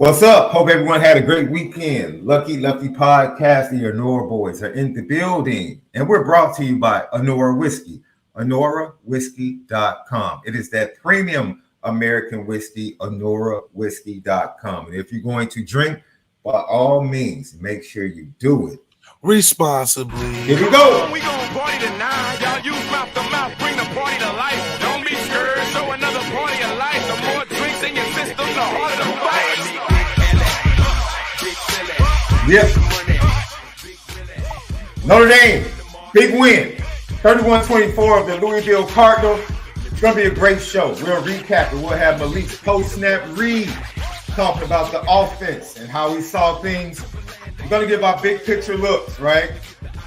What's up? Hope everyone had a great weekend. Lucky Lefty Podcast, the ONORA boys are in the building. And we're brought to you by ONORA Whiskey, ONORAWhiskey.com. It is that premium American whiskey, ONORAWhiskey.com. And if you're going to drink, by all means, make sure you do it responsibly. Here we go. We gon' party tonight. Y'all use mouth to mouth, bring the party to life. Don't be scared, show another party of life. The more drinks in your system, the harder the fight. Yep. Notre Dame, big win. 31-24 of the Louisville Cardinals. It's going to be a great show. We'll recap it. We'll have MALIK'S post-snap read talking about the offense and how he saw things. We're going to give our big picture looks, right?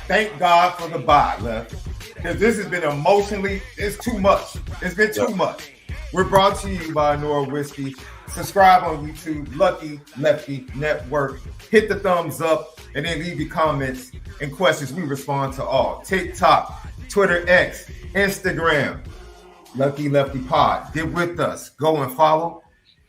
Thank God for the bye, left. Because this has been emotionally, it's too much. It's been too much. We're brought to you by ONORA Whiskey. Subscribe on YouTube, Lucky Lefty Network. Hit the thumbs up and then leave your comments and questions. We respond to all. TikTok, Twitter, X, Instagram, Lucky Lefty Pod. Get with us. Go and follow.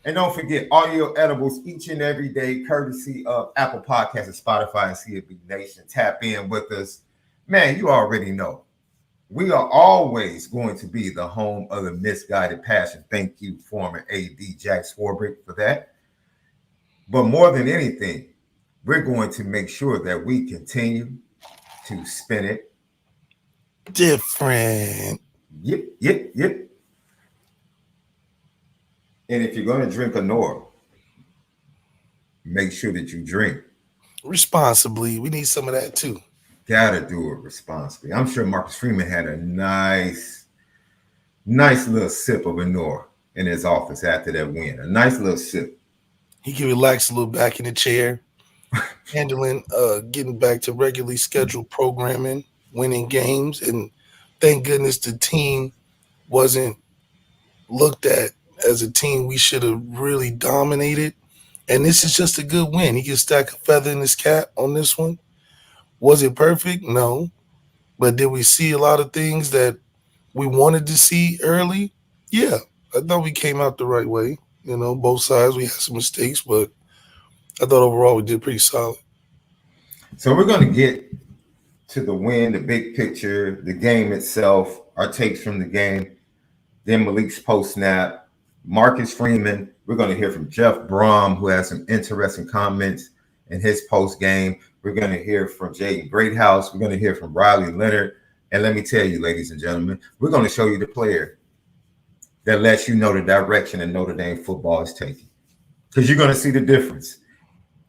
And don't forget, audio edibles each and every day, courtesy of Apple Podcasts and Spotify and CFB Nation. Tap in with us. Man, you already know. We are always going to be the home of the misguided passion. Thank you, former AD Jack Swarbrick, for that. But more than anything, we're going to make sure that we continue to spin it different. Yep. And if you're going to drink ONORA, make sure that you drink responsibly. We need some of that too. Gotta do it responsibly. I'm sure Marcus Freeman had a nice little sip of ONORA in his office after that win. A nice little sip. He can relax a little back in the chair, handling, getting back to regularly scheduled programming, winning games, and thank goodness the team wasn't looked at as a team we should have really dominated. And this is just a good win. He can stack a feather in his cap on this one. Was it perfect? No. But did we see a lot of things that we wanted to see early? Yeah. I thought we came out the right way. You know, both sides, we had some mistakes, but I thought overall we did pretty solid. So we're going to get to the win, the big picture, the game itself, our takes from the game, then MALIK'S post-snap, Marcus Freeman. We're going to hear from Jeff Brom, who has some interesting comments in his post-game. We're going to hear from Jaden Greathouse. We're going to hear from Riley Leonard. And let me tell you, ladies and gentlemen, we're going to show you the player that lets you know the direction that Notre Dame football is taking. Because you're going to see the difference.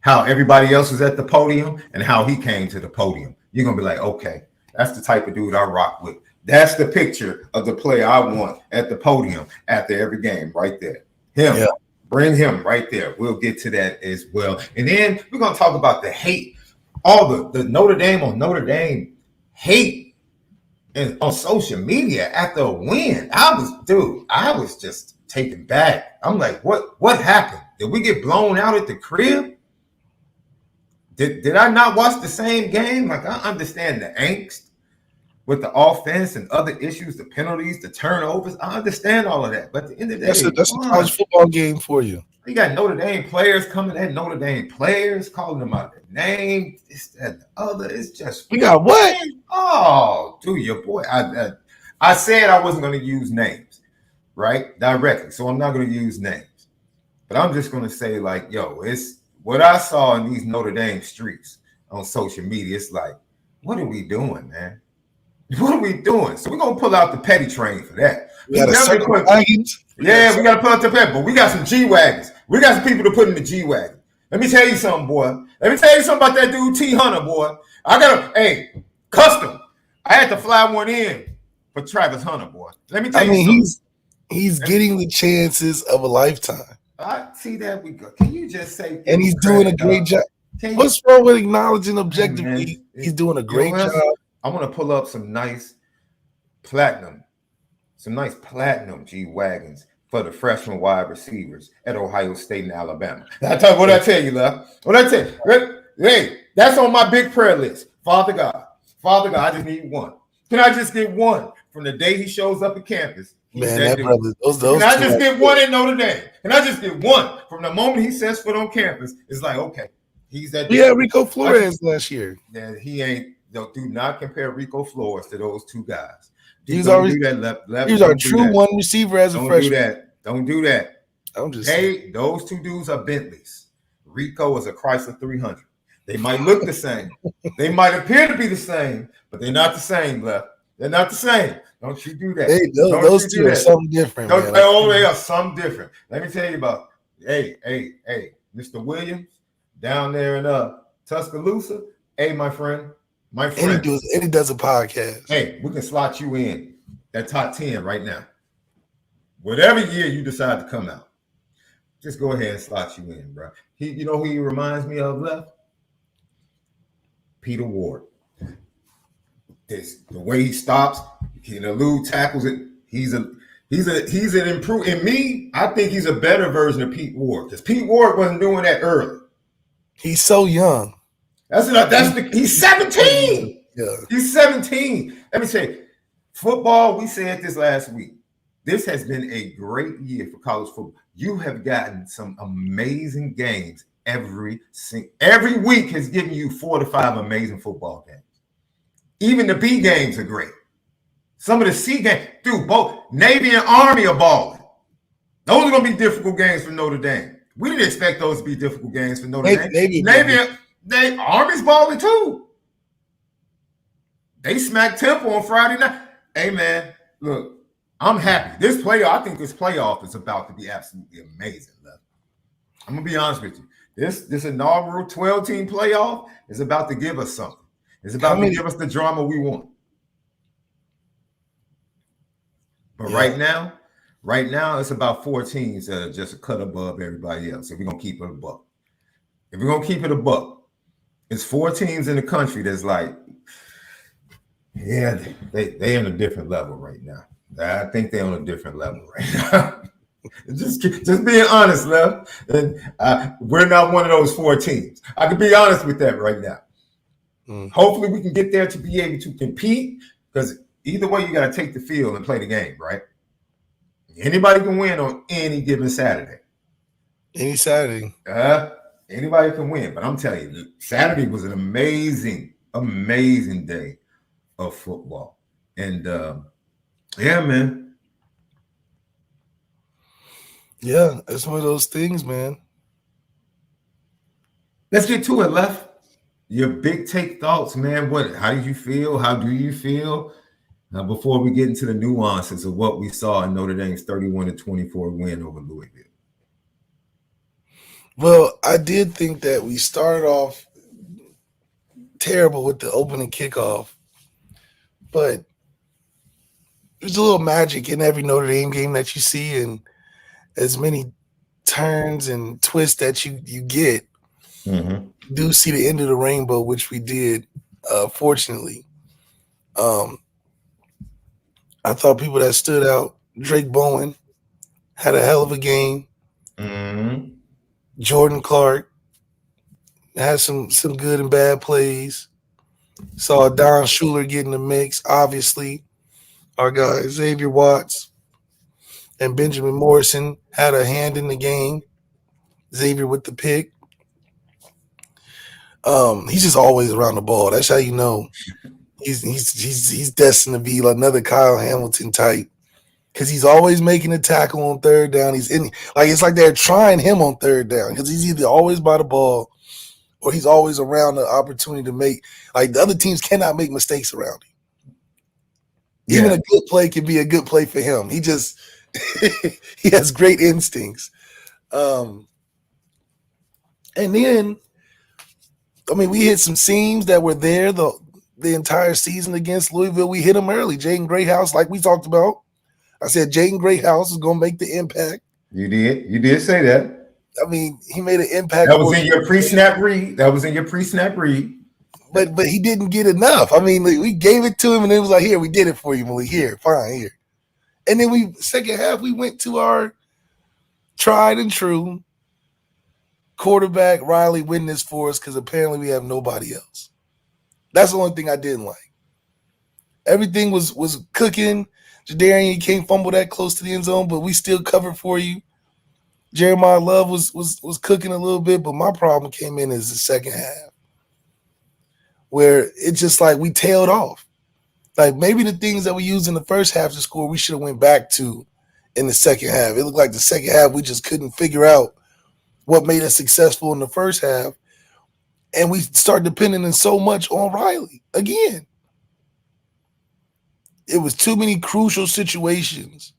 How everybody else was at the podium and how he came to the podium. You're going to be like, okay, that's the type of dude I rock with. That's the picture of the player I want at the podium after every game right there. Him. Yeah. Bring him right there. We'll get to that as well. And then we're going to talk about the hate. All the Notre Dame on Notre Dame hate and on social media after a win. I was just taken back. I'm like, what happened? Did we get blown out at the crib? Did I not watch the same game? Like, I understand the angst with the offense and other issues, the penalties, the turnovers. I understand all of that. But at the end of the day, that's a college football game for you. You got Notre Dame players coming at Notre Dame players, calling them out their name, this, that, and the other. It's just you got what? Oh, dude, your boy. I said I wasn't going to use names, right? Directly. So I'm not going to use names. But I'm just going to say, like, yo, it's what I saw in these Notre Dame streets on social media. It's like, what are we doing, man? What are we doing? So we're going to pull out the petty train for that. We got to we got to pull out the petty, but we got some G-Wagons. We got some people to put in the G-Wagon. Let me tell you something, boy. Let me tell you something about that dude, T. Hunter, boy. Custom. I had to fly one in for Travis Hunter, boy. Let me tell you something. He's getting the chances of a lifetime. I see that we go. Can you just say? And he's doing a great job. What's wrong with acknowledging objectively? He's doing a great job. I want to pull up some nice platinum G-Wagons for the freshman wide receivers at Ohio State and Alabama. What I tell you, love? What I tell you? Hey, that's on my big prayer list. Father God, I just need one. Can I just get one from the day he shows up at campus? He's Man, that that dude. brother, those Can I two just are get one in Notre Dame? Can I just get one? From the moment he sets foot on campus, it's like, okay, he's that dude. Yeah, Rico Flores last year. Yeah, he ain't. Do not compare Rico Flores to those two guys. He's Don't do that. Left, he was our don't do true that. one receiver as a Don't freshman. do that. Don't do that. I'm just saying. Those two dudes are Bentleys. Rico is a Chrysler 300. They might look the same. They might appear to be the same, but they're not the same, Left. They're not the same. Don't you do that. Those two are something different, man. They are something different. Let me tell you about. Hey, Mr. Williams down there in Tuscaloosa. Hey, my friend. And he does a podcast. Hey, we can slot you in that top 10 right now. Whatever year you decide to come out, just go ahead and slot you in, bro. You know who he reminds me of, Left? Peter Ward. The way he stops, he can elude tackles. He's an improve. In me, I think he's a better version of Pete Ward because Pete Ward wasn't doing that early. He's so young. He's 17. Yeah. He's 17. Let me say, football, we said this last week. This has been a great year for college football. You have gotten some amazing games every week has given you 4 to 5 amazing football games. Even the B games are great. Some of the C games, dude, both Navy and Army are balling. Those are going to be difficult games for Notre Dame. We didn't expect those to be difficult games for Notre Dame. Army's balling too. They smacked Temple on Friday night. Hey, man, look, I'm happy. I think this playoff is about to be absolutely amazing. I'm going to be honest with you. This inaugural 12-team playoff is about to give us something. It's about to give us the drama we want. But right now, it's about 4 teams that are just a cut above everybody else. If we're going to keep it a buck. It's 4 teams in the country that's like, yeah, they on a different level right now. I think they're on a different level right now. just being honest, Left. And we're not one of those 4 teams. I can be honest with that right now. Hopefully we can get there to be able to compete because either way, you got to take the field and play the game, right? Anybody can win on any given Saturday. Any Saturday. Anybody can win. But I'm telling you, Saturday was an amazing, amazing day of football. And, yeah, man. Yeah, it's one of those things, man. Let's get to it, Left. Your big take thoughts, man. How did you feel? How do you feel? Before we get into the nuances of what we saw in Notre Dame's 31-24 win over Louisville. Well, I did think that we started off terrible with the opening kickoff, but there's a little magic in every Notre Dame game that you see, and as many turns and twists that you get, you do see the end of the rainbow, which we did, fortunately. I thought people that stood out, Drake Bowen had a hell of a game. Jordan Clark had some good and bad plays. Saw Don Schuler get in the mix. Obviously, our guy Xavier Watts and Benjamin Morrison had a hand in the game. Xavier with the pick. He's just always around the ball. That's how you know he's destined to be like another Kyle Hamilton type. Because he's always making a tackle on third down. It's like they're trying him on third down because he's either always by the ball or he's always around the opportunity to make. Like the other teams cannot make mistakes around him. Yeah. Even a good play can be a good play for him. He just he has great instincts. And then, I mean, we hit some seams that were there the entire season against Louisville. We hit them early. Jaden Greathouse, like we talked about. I said Jaden Greathouse is going to make the impact. You did say that. I mean, he made an impact. That was in your pre-snap read. But he didn't get enough. I mean, we gave it to him, and it was like, here, we did it for you, Malik. Here, fine, here. And then second half, we went to our tried and true quarterback, Riley, win this for us because apparently we have nobody else. That's the only thing I didn't like. Everything was cooking. Jadarian can't fumble that close to the end zone, but we still covered for you. Jeremiah Love was cooking a little bit, but my problem came in as the second half, where it's just like we tailed off. Like maybe the things that we used in the first half to score, we should have went back to in the second half. It looked like the second half we just couldn't figure out what made us successful in the first half, and we started depending so much on Riley again. It was too many crucial situations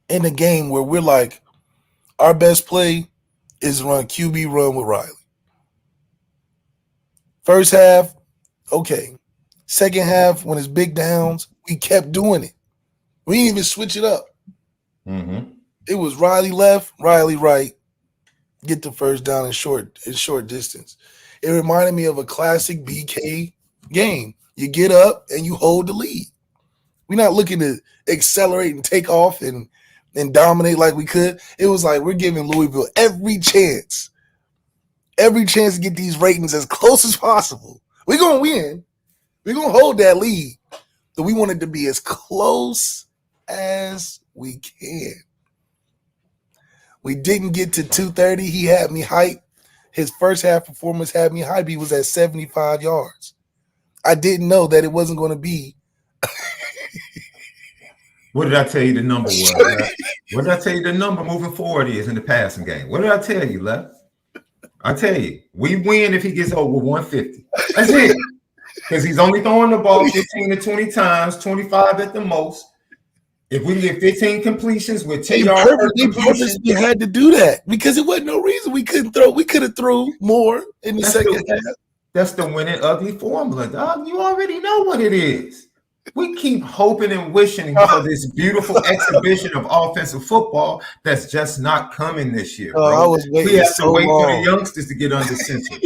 in the game where we're like, our best play is run QB run with Riley. First half, okay. Second half, when it's big downs, we kept doing it. We didn't even switch it up. Mm-hmm. It was Riley left, Riley right. Get the first down in short distance. It reminded me of a classic BK game. You get up and you hold the lead. We're not looking to accelerate and take off and dominate like we could. It was like we're giving Louisville every chance to get these ratings as close as possible. We're going to win. We're going to hold that lead. But we want it to be as close as we can. We didn't get to 230. He had me hyped. His first half performance had me hyped. He was at 75 yards. I didn't know that it wasn't going to be. What did I tell you the number was? What did I tell you the number moving forward is in the passing game? What did I tell you, Left? I tell you, we win if he gets over 150. That's it. Because he's only throwing the ball 15 to 20 times, 25 at the most. If we can get 15 completions with 10 yards per completion, we had to do that because it wasn't no reason we couldn't throw. We could have threw more in the second half. That's the winning ugly formula, dog. You already know what it is. We keep hoping and wishing for this beautiful exhibition of offensive football that's just not coming this year, bro. I was waiting we have to wait for long. the youngsters to get under center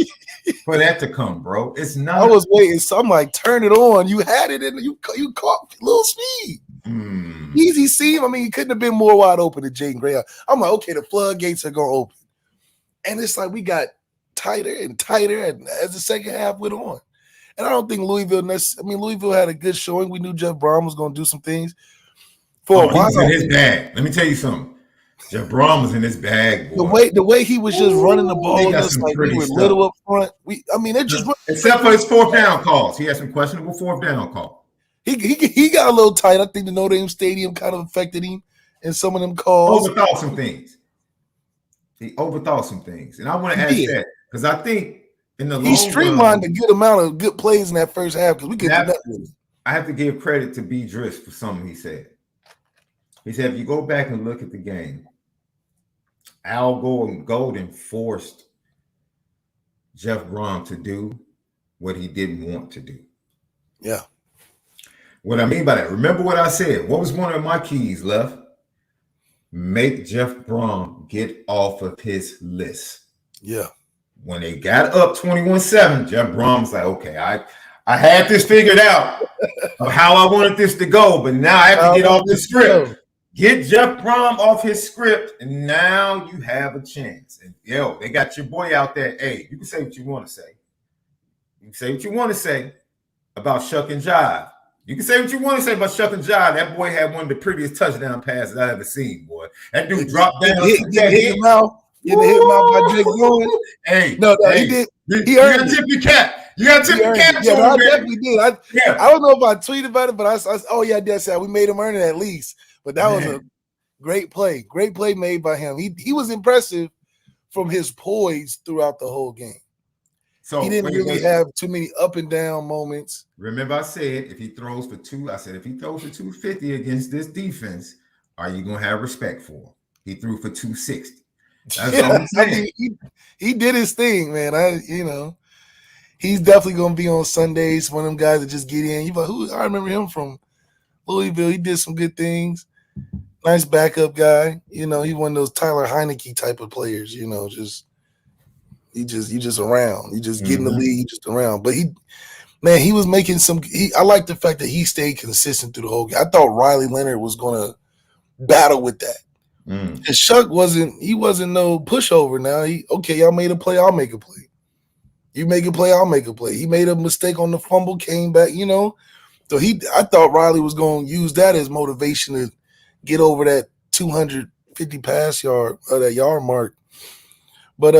for that to come, bro. It's not. I was waiting. So I'm like, turn it on. You had it, and you caught a little speed. Easy seam. I mean, he couldn't have been more wide open than Jaden Graham. I'm like, okay, the floodgates are going to open. And it's like we got tighter and tighter as the second half went on. And I don't think Louisville had a good showing. We knew Jeff Brom was going to do some things. For a while, he was in his bag. Let me tell you something. Jeff Brom was in his bag, boy. The way he was just running the ball, just like we were little up front. It just except for his fourth down calls. He had some questionable fourth down calls. He got a little tight. I think the Notre Dame Stadium kind of affected him in some of them calls. Overthought some things. He overthought some things. And I want to ask that because I think in the long run, he streamlined a good amount of good plays in that first half because we could do that with it. I have to give credit to B. Driss for something he said. He said, if you go back and look at the game, Al Golden forced Jeff Brom to do what he didn't want to do. Yeah. What I mean by that, remember what I said. What was one of my keys, Left? Make Jeff Brom get off of his list. Yeah. When they got up 21-7, Jeff Brom's like, okay, I had this figured out of how I wanted this to go, but now I have to get off the script. Get Jeff Brom off his script, and now you have a chance. And they got your boy out there. Hey, you can say what you want to say. You can say what you want to say about Shuck and Jive. You can say what you want to say about Shuck and Jive. That boy had one of the prettiest touchdown passes I've ever seen, boy. That dude dropped down. Hit him out. Getting hit him out by Jake Bowen. Hey, he did. You got to tip your cap. You got to tip your cap. Yeah, I definitely did. I don't know if I tweeted about it, but I did say we made him earn it at least. But that was a great play. Great play made by him. He was impressive from his poise throughout the whole game. So he didn't really have too many up and down moments. Remember, I said if he throws for 250 against this defense, are you gonna have respect for him? He threw for 260. That's all I'm saying. He did his thing, man. He's definitely gonna be on Sundays. One of them guys that just get in. You like, who? I remember him from Louisville. He did some good things. Nice backup guy. He one of those Tyler Heineke type of players. You just around. You just get in the league. You just around. But he was making some. I like the fact that he stayed consistent through the whole game. I thought Riley Leonard was gonna battle with that. And Shuck wasn't no pushover. Now y'all made a play. I'll make a play. You make a play. I'll make a play. He made a mistake on the fumble. Came back. So I thought Riley was going to use that as motivation to get over that 250 pass yard or that yard mark. But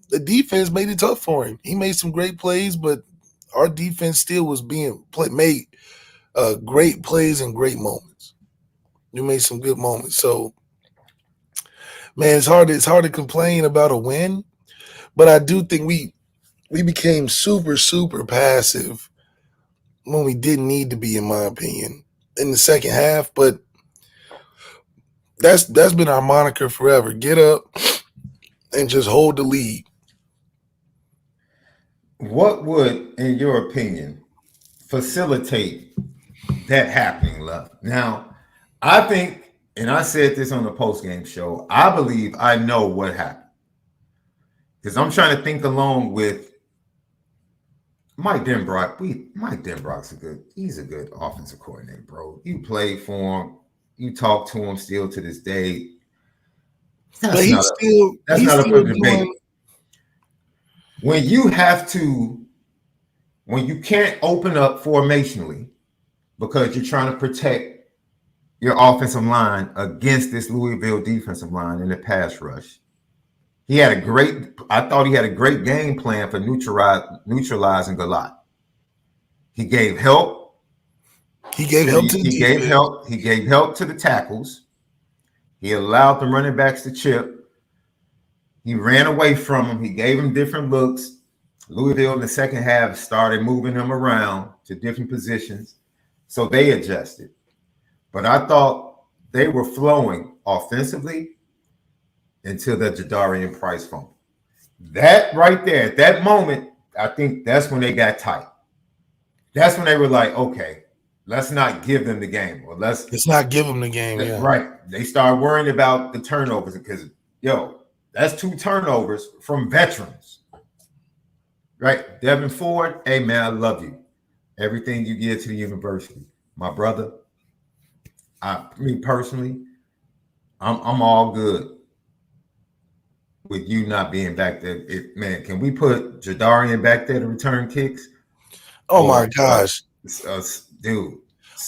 the defense made it tough for him. He made some great plays, but our defense still was made great plays and great moments. You made some good moments. So, man, it's hard to complain about a win, but I do think we became super, super passive when we didn't need to be, in my opinion, in the second half. But that's been our moniker forever. Get up and just hold the lead. What would, in your opinion, facilitate that happening, Love? Now, I think, and I said this on the postgame show, I believe I know what happened. Because I'm trying to think along with Mike Denbrock. Mike Denbrock's he's a good offensive coordinator, bro. You play for him, you talk to him still to this day. That's not a debate. When you can't open up formationally because you're trying to protect your offensive line against this Louisville defensive line in the pass rush. I thought he had a great game plan for neutralizing Galat. He gave help. He gave help to the tackles. He allowed the running backs to chip. He ran away from him. He gave him different looks. Louisville in the second half started moving them around to different positions. So they adjusted. But I thought they were flowing offensively until the Jadarian Price fumble. That right there, at that moment, I think that's when they got tight. That's when they were like, okay, let's not give them the game. Or let's not give them the game. Yeah. Right. They started worrying about the turnovers because, that's 2 turnovers from veterans. Right. Devin Ford, hey, man, I love you. Everything you give to the university. My brother, me personally, I'm all good with you not being back there. Man, can we put Jadarian back there to return kicks? Oh my gosh, dude!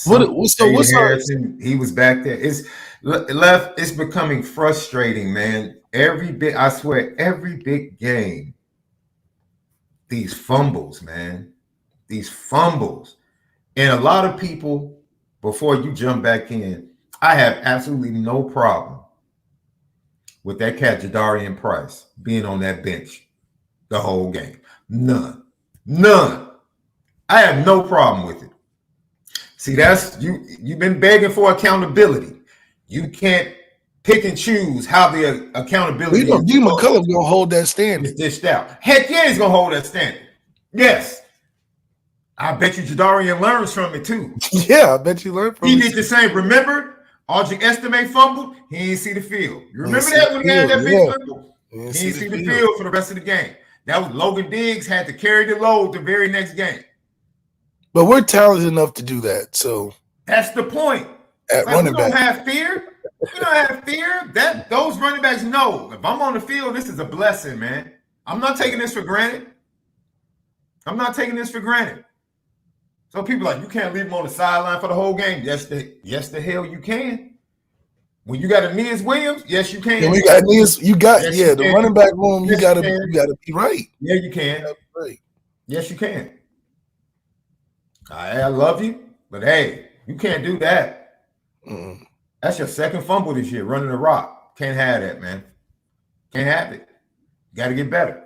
What's Harrison? He was back there. It's becoming frustrating, man. I swear, every big game, these fumbles, man, these fumbles, and a lot of people. Before you jump back in, I have absolutely no problem with that cat Jadarian Price being on that bench the whole game. None. I have no problem with it. See, that's you've been begging for accountability. You can't pick and choose how the accountability. D. McCullough's gonna hold that standard. It's dished out. Heck yeah, he's gonna hold that standard. Yes. I bet you Jadarian learns from it too. Yeah, I bet you learned from it. He did the same. Remember, Audrey Estime fumbled. He didn't see the field. You remember that when he had that big fumble? He didn't see the field for the rest of the game. That was Logan Diggs had to carry the load the very next game. But we're talented enough to do that. So that's the point. Running back, don't have fear. We don't have fear. Those running backs know if I'm on the field, this is a blessing, man. I'm not taking this for granted. So people are like, you can't leave him on the sideline for the whole game. Yes, the hell you can. When you got Aeneas Williams, yes, you can. When you got Aeneas, the running back room, you gotta be right. Yeah, you can. Right. Yes, you can. I love you, but hey, you can't do that. Mm-mm. That's your second fumble this year, running the rock. Can't have that, man. Can't have it. Got to get better.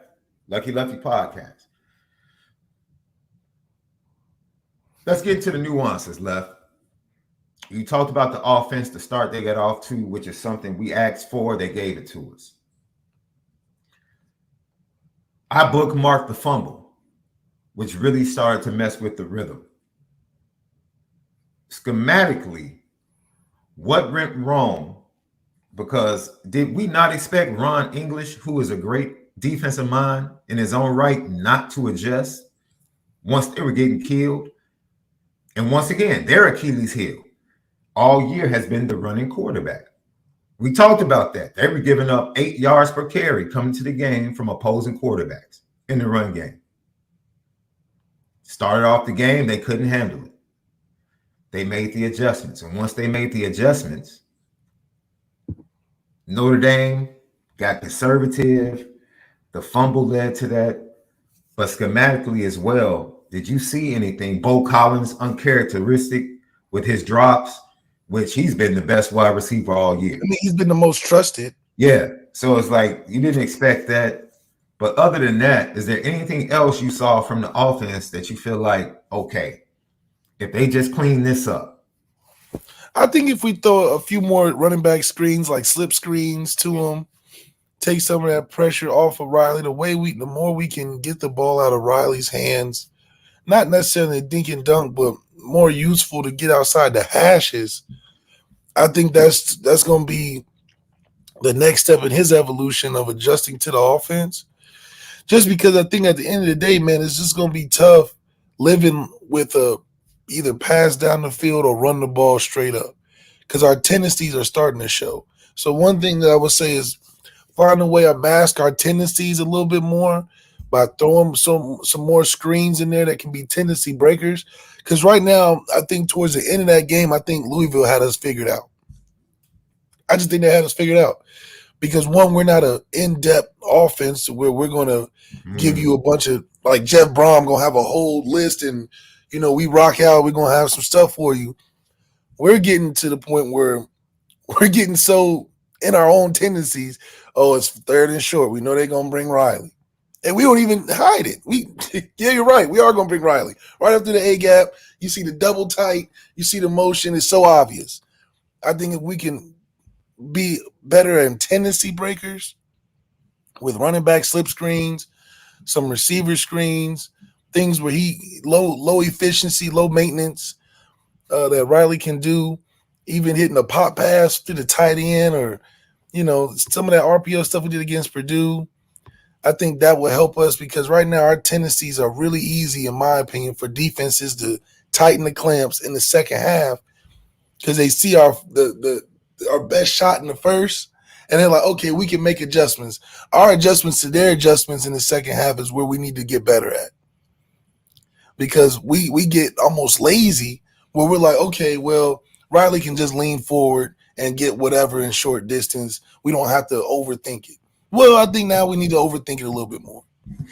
Lucky Lefty podcast. Let's get into the nuances, Left. You talked about the offense, the start they got off to, which is something we asked for. They gave it to us. I bookmarked the fumble, which really started to mess with the rhythm. Schematically, what went wrong? Because did we not expect Ron English, who is a great defensive mind in his own right, not to adjust once they were getting killed? And once again, their Achilles heel all year has been the running quarterback. We talked about that. They were giving up 8 yards per carry coming to the game from opposing quarterbacks in the run game. Started off the game, they couldn't handle it. they made the adjustments. And once they made the adjustments, Notre Dame got conservative. The fumble led to that. But schematically as well, did you see anything? Bo Collins, uncharacteristic with his drops, which he's been the best wide receiver all year. I mean, he's been the most trusted. Yeah. So it's like you didn't expect that. But other than that, is there anything else you saw from the offense that you feel like, okay, if they just clean this up? I think if we throw a few more running back screens, like slip screens to him, take some of that pressure off of Riley, the more we can get the ball out of Riley's hands, not necessarily a dink and dunk, but more useful to get outside the hashes, I think that's going to be the next step in his evolution of adjusting to the offense. Just because I think at the end of the day, man, it's just going to be tough living with either pass down the field or run the ball straight up because our tendencies are starting to show. So one thing that I would say is find a way to mask our tendencies a little bit more by throwing some more screens in there that can be tendency breakers. Because right now, I think towards the end of that game, I think Louisville had us figured out. I just think they had us figured out. Because, one, we're not an in-depth offense where we're going to give you a bunch of – like Jeff Brom going to have a whole list and, you know, we rock out, we're going to have some stuff for you. We're getting to the point where we're getting so in our own tendencies, oh, it's third and short. We know they're going to bring Riley. And we don't even hide it. Yeah, you're right. We are going to bring Riley. Right after the A-gap, you see the double tight, you see the motion. It's so obvious. I think if we can – be better in tendency breakers with running back slip screens, some receiver screens, things where he low efficiency, low maintenance that Riley can do, even hitting a pop pass to the tight end or, you know, some of that RPO stuff we did against Purdue. I think that will help us because right now our tendencies are really easy, in my opinion, for defenses to tighten the clamps in the second half because they see our best shot in the first, and they're like, okay, we can make adjustments. Our adjustments to their adjustments in the second half is where we need to get better at. Because we get almost lazy where we're like, okay, well, Riley can just lean forward and get whatever in short distance. We don't have to overthink it. Well, I think now we need to overthink it a little bit more.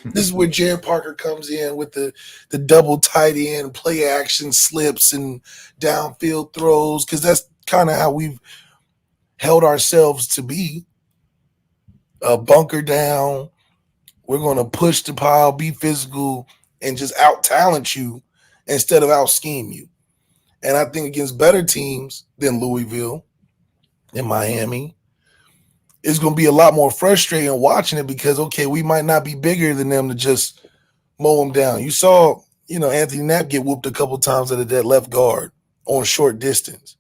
This is where Jared Parker comes in with the double tight end, play action slips and downfield throws, because that's kind of how we've held ourselves to be. Bunker down. We're going to push the pile, be physical, and just out-talent you instead of out-scheme you. And I think against better teams than Louisville and Miami, it's going to be a lot more frustrating watching it because, okay, we might not be bigger than them to just mow them down. You saw, you know, Anthony Knapp get whooped a couple times out of that left guard on short distance.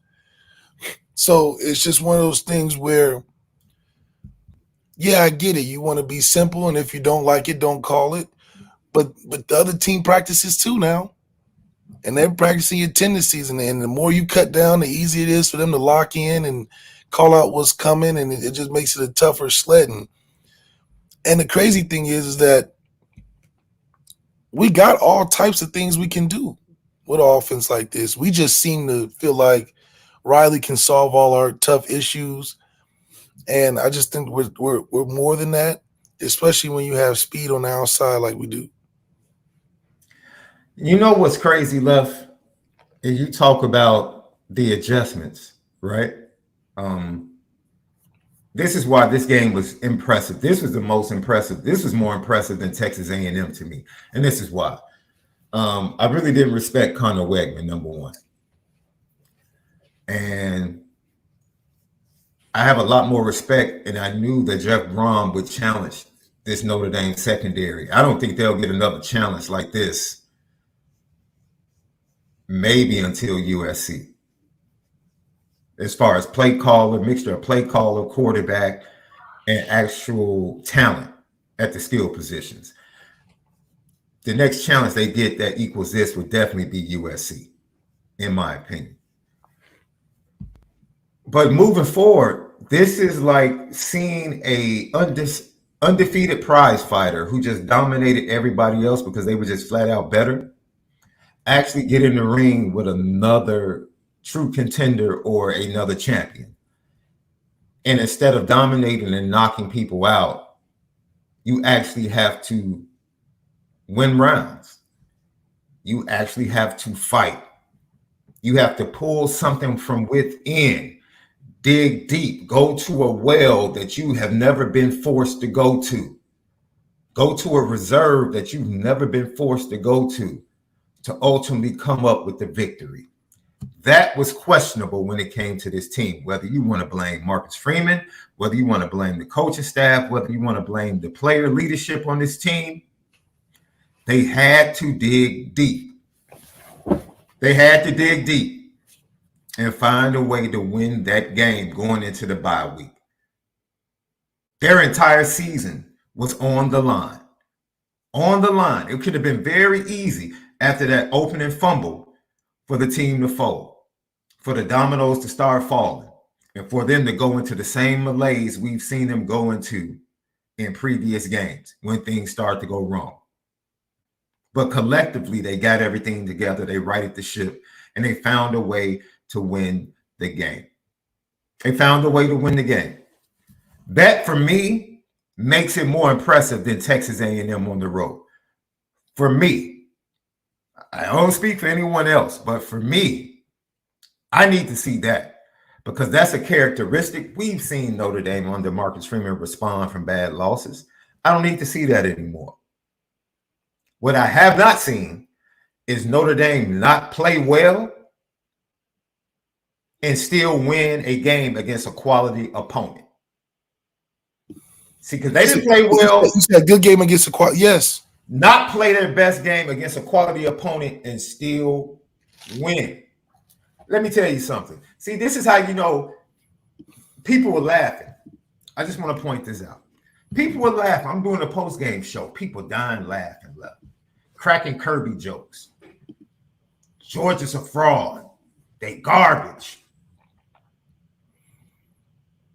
So it's just one of those things where, yeah, I get it. You want to be simple, and if you don't like it, don't call it. But the other team practices too now, and they're practicing your tendencies. And the more you cut down, the easier it is for them to lock in and call out what's coming, and it just makes it a tougher sledding. And the crazy thing is that we got all types of things we can do with an offense like this. We just seem to feel like Riley can solve all our tough issues, and I just think we're more than that, especially when you have speed on the outside like we do. You know what's crazy, Lef, is you talk about the adjustments, right? This is why this game was impressive. This was the most impressive. This was more impressive than Texas A&M to me, and this is why. I really didn't respect Connor Wegman, number one. And I have a lot more respect, and I knew that Jeff Brom would challenge this Notre Dame secondary. I don't think they'll get another challenge like this maybe until USC. As far as play caller, mixture of play caller, quarterback, and actual talent at the skill positions. The next challenge they get that equals this would definitely be USC, in my opinion. But moving forward, this is like seeing a undefeated prize fighter who just dominated everybody else because they were just flat out better. actually get in the ring with another true contender or another champion. And instead of dominating and knocking people out, you actually have to win rounds. You actually have to fight. You have to pull something from within, dig deep, go to a well that you have never been forced to go to. Go to a reserve that you've never been forced to go to ultimately come up with the victory. That was questionable when it came to this team, whether you want to blame Marcus Freeman, whether you want to blame the coaching staff, whether you want to blame the player leadership on this team. They had to dig deep. They had to dig deep and find a way to win that game going into the bye week. Their entire season was on the line. On the line. It could have been very easy after that opening fumble for the team to fold, for the dominoes to start falling, and for them to go into the same malaise we've seen them go into in previous games when things start to go wrong. But collectively, they got everything together. They righted the ship, and they found a way to win the game. They found a way to win the game. That, for me, makes it more impressive than Texas A&M on the road. For me, I don't speak for anyone else, but for me, I need to see that because that's a characteristic. We've seen Notre Dame under Marcus Freeman respond from bad losses. I don't need to see that anymore. What I have not seen is Notre Dame not play well and still win a game against a quality opponent. See, because they didn't play well. You said a good game against a quality. Yes. Not play their best game against a quality opponent and still win. Let me tell you something. See, this is how you know people were laughing. I just want to point this out. People were laughing. I'm doing a post-game show. People dying laughing, cracking Kirby jokes. Georgia's a fraud. They garbage.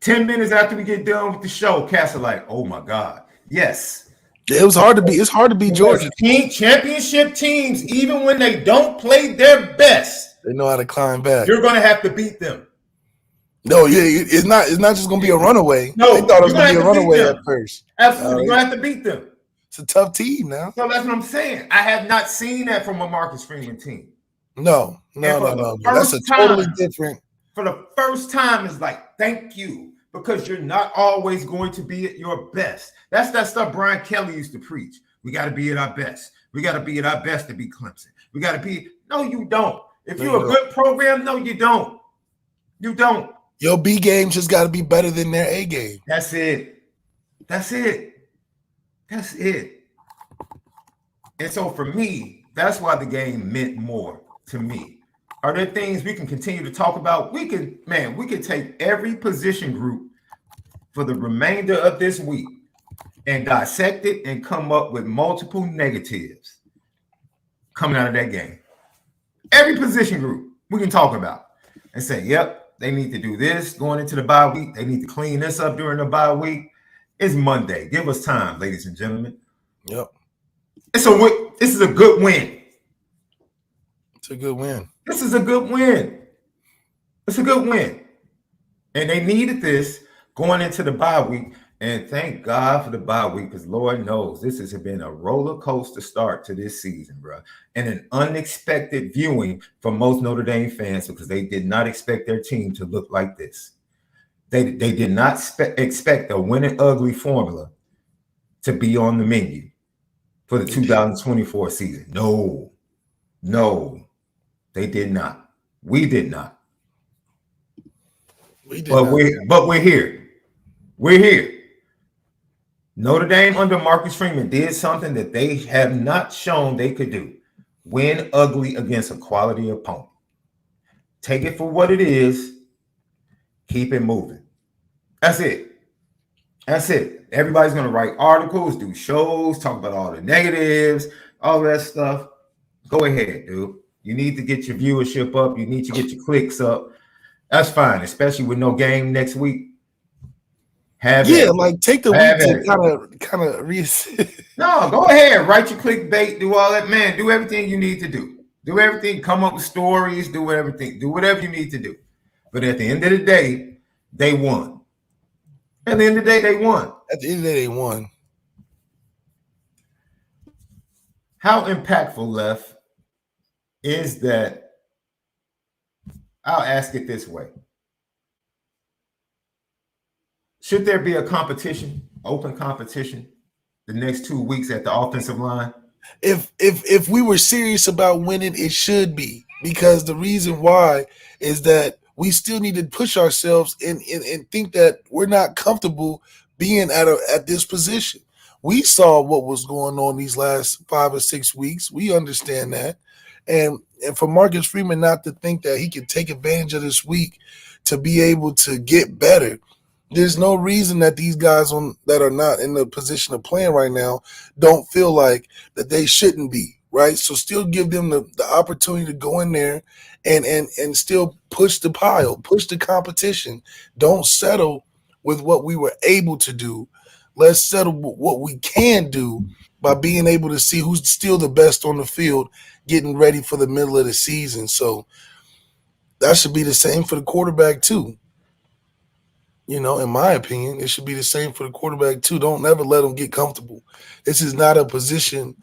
10 minutes after we get done with the show, cats are like, oh my God. Yes. It was hard to be. It's hard to beat Georgia. Championship teams, even when they don't play their best, they know how to climb back. You're going to have to beat them. No, yeah, it's not just going to be a runaway. No, they thought it was going to be a runaway at first. Absolutely, you're going to have to beat them. It's a tough team now. So that's what I'm saying. I have not seen that from a Marcus Freeman team. No. That's a totally different. For the first time, it's like, thank you, because you're not always going to be at your best. That's that stuff Brian Kelly used to preach. We got to be at our best. We got to be at our best to beat Clemson. We got to be. No, you don't. If you're a good program, no, you don't. You don't. Your B game just got to be better than their A game. That's it. That's it. That's it. And so for me, that's why the game meant more to me. Are there things we can continue to talk about? We can take every position group for the remainder of this week and dissect it and come up with multiple negatives coming out of that game. Every position group we can talk about and say, yep, they need to do this going into the bye week. They need to clean this up during the bye week. It's Monday. Give us time, ladies and gentlemen. Yep. This is a good win. It's a good win. This is a good win. It's a good win. And they needed this going into the bye week. And thank God for the bye week, because Lord knows this has been a roller coaster start to this season, bro. And an unexpected viewing for most Notre Dame fans because they did not expect their team to look like this. They did not expect a win and ugly formula to be on the menu for the 2024 season. No, they did not. We did not. But we're here. We're here. Notre Dame under Marcus Freeman did something that they have not shown they could do. Win ugly against a quality opponent. Take it for what it is. Keep it moving. That's it. That's it. Everybody's going to write articles, do shows, talk about all the negatives, all that stuff. Go ahead, dude. You need to get your viewership up. You need to get your clicks up. That's fine, especially with no game next week. Take the week to kind of reassess. No, go ahead. Write your clickbait. Do all that, man. Do everything you need to do. Do everything, come up with stories, do everything, do whatever you need to do. But at the end of the day, they won. At the end of the day, they won. At the end of the day, they won. How impactful, Left, is that? I'll ask it this way. Should there be a competition, open competition, the next 2 weeks at the offensive line? If we were serious about winning, it should be, because the reason why is that we still need to push ourselves and think that we're not comfortable being at this position. We saw what was going on these last 5 or 6 weeks. We understand that. And for Marcus Freeman not to think that he can take advantage of this week to be able to get better, there's no reason that these guys that are not in the position of playing right now don't feel like that they shouldn't be, right? So still give them the opportunity to go in there and still push the pile, push the competition. Don't settle with what we were able to do. Let's settle with what we can do by being able to see who's still the best on the field, getting ready for the middle of the season. So that should be the same for the quarterback too. You know, in my opinion, it should be the same for the quarterback too. Don't never let them get comfortable. This is not a position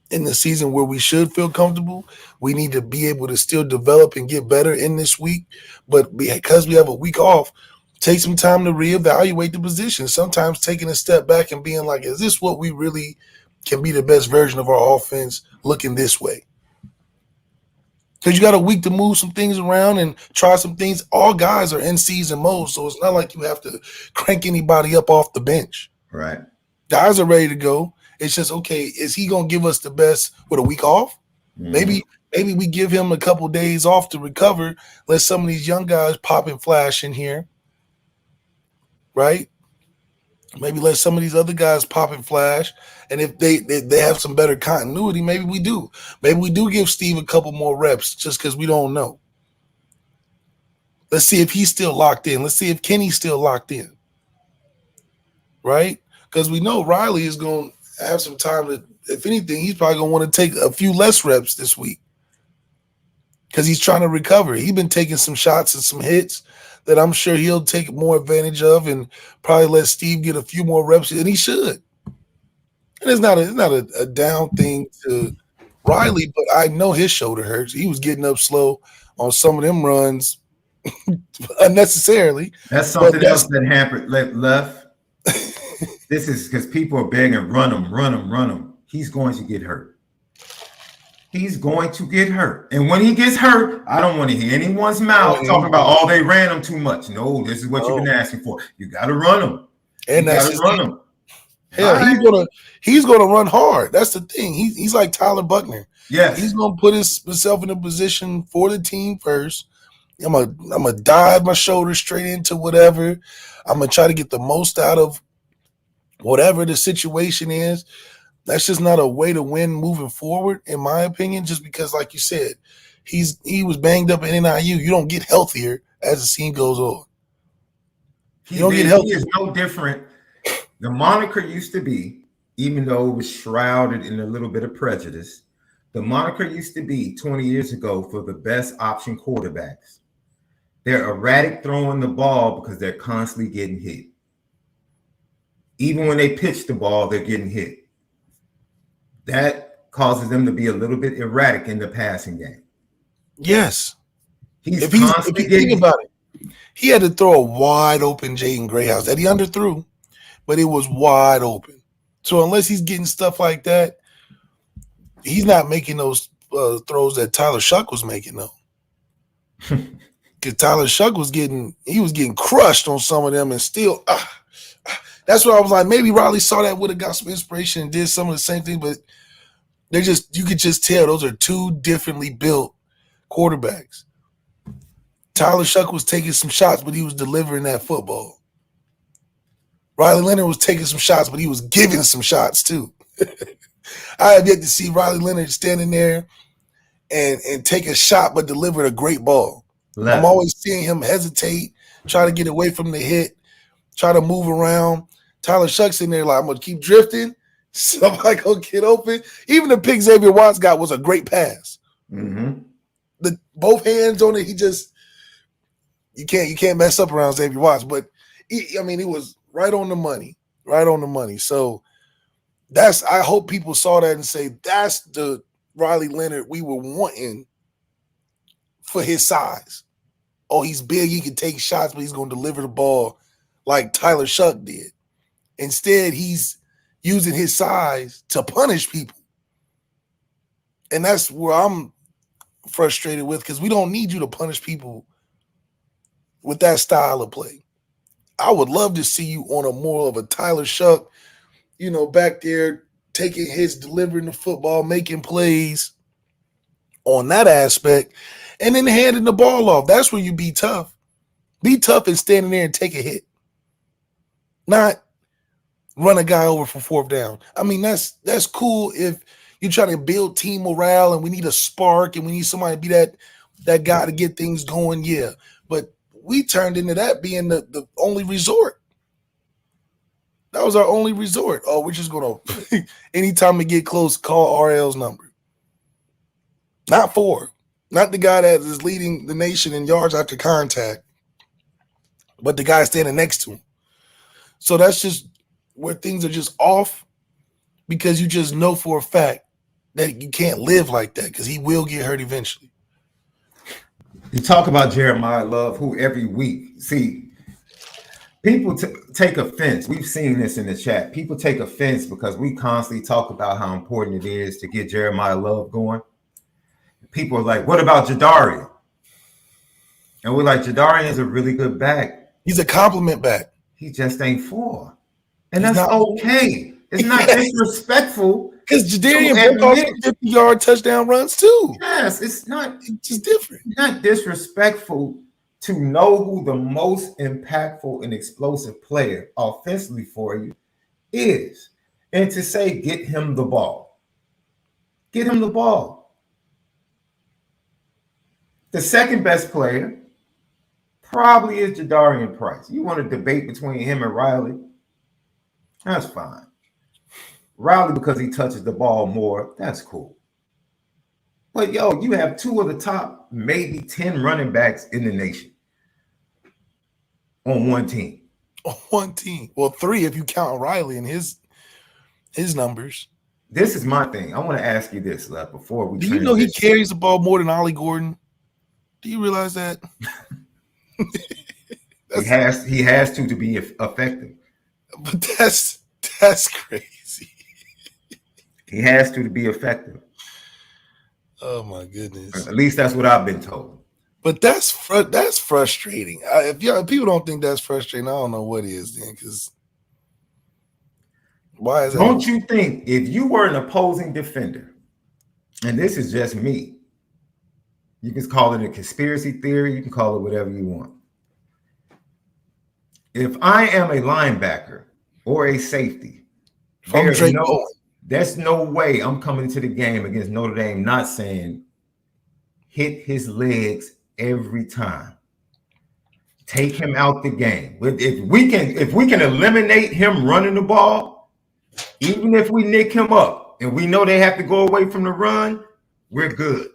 in the season where we should feel comfortable. We need to be able to still develop and get better in this week. But because we have a week off, take some time to reevaluate the position. Sometimes taking a step back and being like, is this what we really can be the best version of our offense looking this way? Because you got a week to move some things around and try some things. All guys are in season mode, so it's not like you have to crank anybody up off the bench. Right. Guys are ready to go. It's just, okay, is he going to give us the best with a week off? Mm-hmm. Maybe we give him a couple of days off to recover. Let some of these young guys pop and flash in here, right? Maybe let some of these other guys pop and flash. And if they have some better continuity, maybe we do. Maybe we do give Steve a couple more reps just because we don't know. Let's see if he's still locked in. Let's see if Kenny's still locked in, right? Because we know Riley is going to have some time to, if anything, he's probably going to want to take a few less reps this week because he's trying to recover. He's been taking some shots and some hits that I'm sure he'll take more advantage of and probably let Steve get a few more reps, and he should. And it's not a down thing to Riley, but I know his shoulder hurts. He was getting up slow on some of them runs unnecessarily. That's something else that hampered Left. This is because people are begging, run him. He's going to get hurt. He's going to get hurt. And when he gets hurt, I don't want to hear anyone's mouth talking about, oh, they ran him too much. No, this is what you've been asking for. You got to run him. And that's just run him. Hell, he's gonna run hard. That's the thing. He's like Tyler Buckner. Yes. He's gonna put himself in a position for the team first. I'm gonna dive my shoulder straight into whatever. I'm gonna try to get the most out of whatever the situation is. That's just not a way to win moving forward, in my opinion, just because, like you said, he was banged up in NIU. You don't get healthier as the season goes on. You don't get healthier. He is no different. The moniker used to be, even though it was shrouded in a little bit of prejudice, the moniker used to be 20 years ago for the best option quarterbacks. They're erratic throwing the ball because they're constantly getting hit. Even when they pitch the ball, they're getting hit. That causes them to be a little bit erratic in the passing game. Yes. If you think about it, he had to throw a wide open Jaden Greyhouse that he underthrew, but it was wide open. So unless he's getting stuff like that, he's not making those throws that Tyler Shuck was making, though. Because Tyler Shuck was getting crushed on some of them, and still, that's what I was like. Maybe Riley saw that, would have got some inspiration and did some of the same thing, but you could just tell those are two differently built quarterbacks. Tyler Shuck was taking some shots, but he was delivering that football. Riley Leonard was taking some shots, but he was giving some shots too. I have yet to see Riley Leonard standing there and take a shot, but deliver a great ball. Left. I'm always seeing him hesitate, try to get away from the hit, try to move around. Tyler Shuck's in there like, I'm going to keep drifting. Somebody going to get open. Even the pick Xavier Watts got was a great pass. Both hands on it. You can't mess up around Xavier Watts. But it was right on the money, right on the money. So I hope people saw that and say that's the Riley Leonard we were wanting for his size. Oh, he's big, he can take shots, but he's going to deliver the ball like Tyler Shuck did. Instead, he's using his size to punish people. And that's where I'm frustrated with, because we don't need you to punish people with that style of play. I would love to see you on a more of a Tyler Shuck, back there taking hits, delivering the football, making plays on that aspect, and then handing the ball off. That's where you be tough. Be tough and standing there and take a hit. Not run a guy over for fourth down. That's cool if you're trying to build team morale and we need a spark and we need somebody to be that guy to get things going, yeah. But we turned into that being the only resort. That was our only resort. Oh, we're just going to, anytime we get close, call RL's number. Not the guy that is leading the nation in yards after contact, but the guy standing next to him. So that's just where things are just off, because you just know for a fact that you can't live like that, because he will get hurt eventually. You talk about Jeremiah Love, who every week, people take offense. We've seen this in the chat. People take offense because we constantly talk about how important it is to get Jeremiah Love going. People are like, what about Jadarian? And we're like, Jadarian's a really good back. He's a compliment back. He just ain't for. And that's okay. It's not disrespectful. Because Jadarian broke off 50-yard touchdown runs too. Yes, it's just different. Not disrespectful to know who the most impactful and explosive player offensively for you is, and to say, get him the ball. Get him the ball. The second best player probably is Jadarian Price. You want to debate between him and Riley? That's fine. Riley, because he touches the ball more, that's cool. But, you have two of the top maybe 10 running backs in the nation on one team. On one team. Well, 3 if you count Riley and his numbers. This is my thing. I want to ask you this, before we. Do you know he carries the ball more than Ollie Gordon? Do you realize that? He has to be effective. But that's crazy. He has to be effective. Oh my goodness! At least that's what I've been told. But that's frustrating. If people don't think that's frustrating, I don't know what is then. Because why is that? Don't you think if you were an opposing defender, and this is just me, you can call it a conspiracy theory, you can call it whatever you want. If I am a linebacker or a safety, there's no way I'm coming to the game against Notre Dame not saying hit his legs every time. Take him out the game. If we can eliminate him running the ball, even if we nick him up and we know they have to go away from the run, we're good.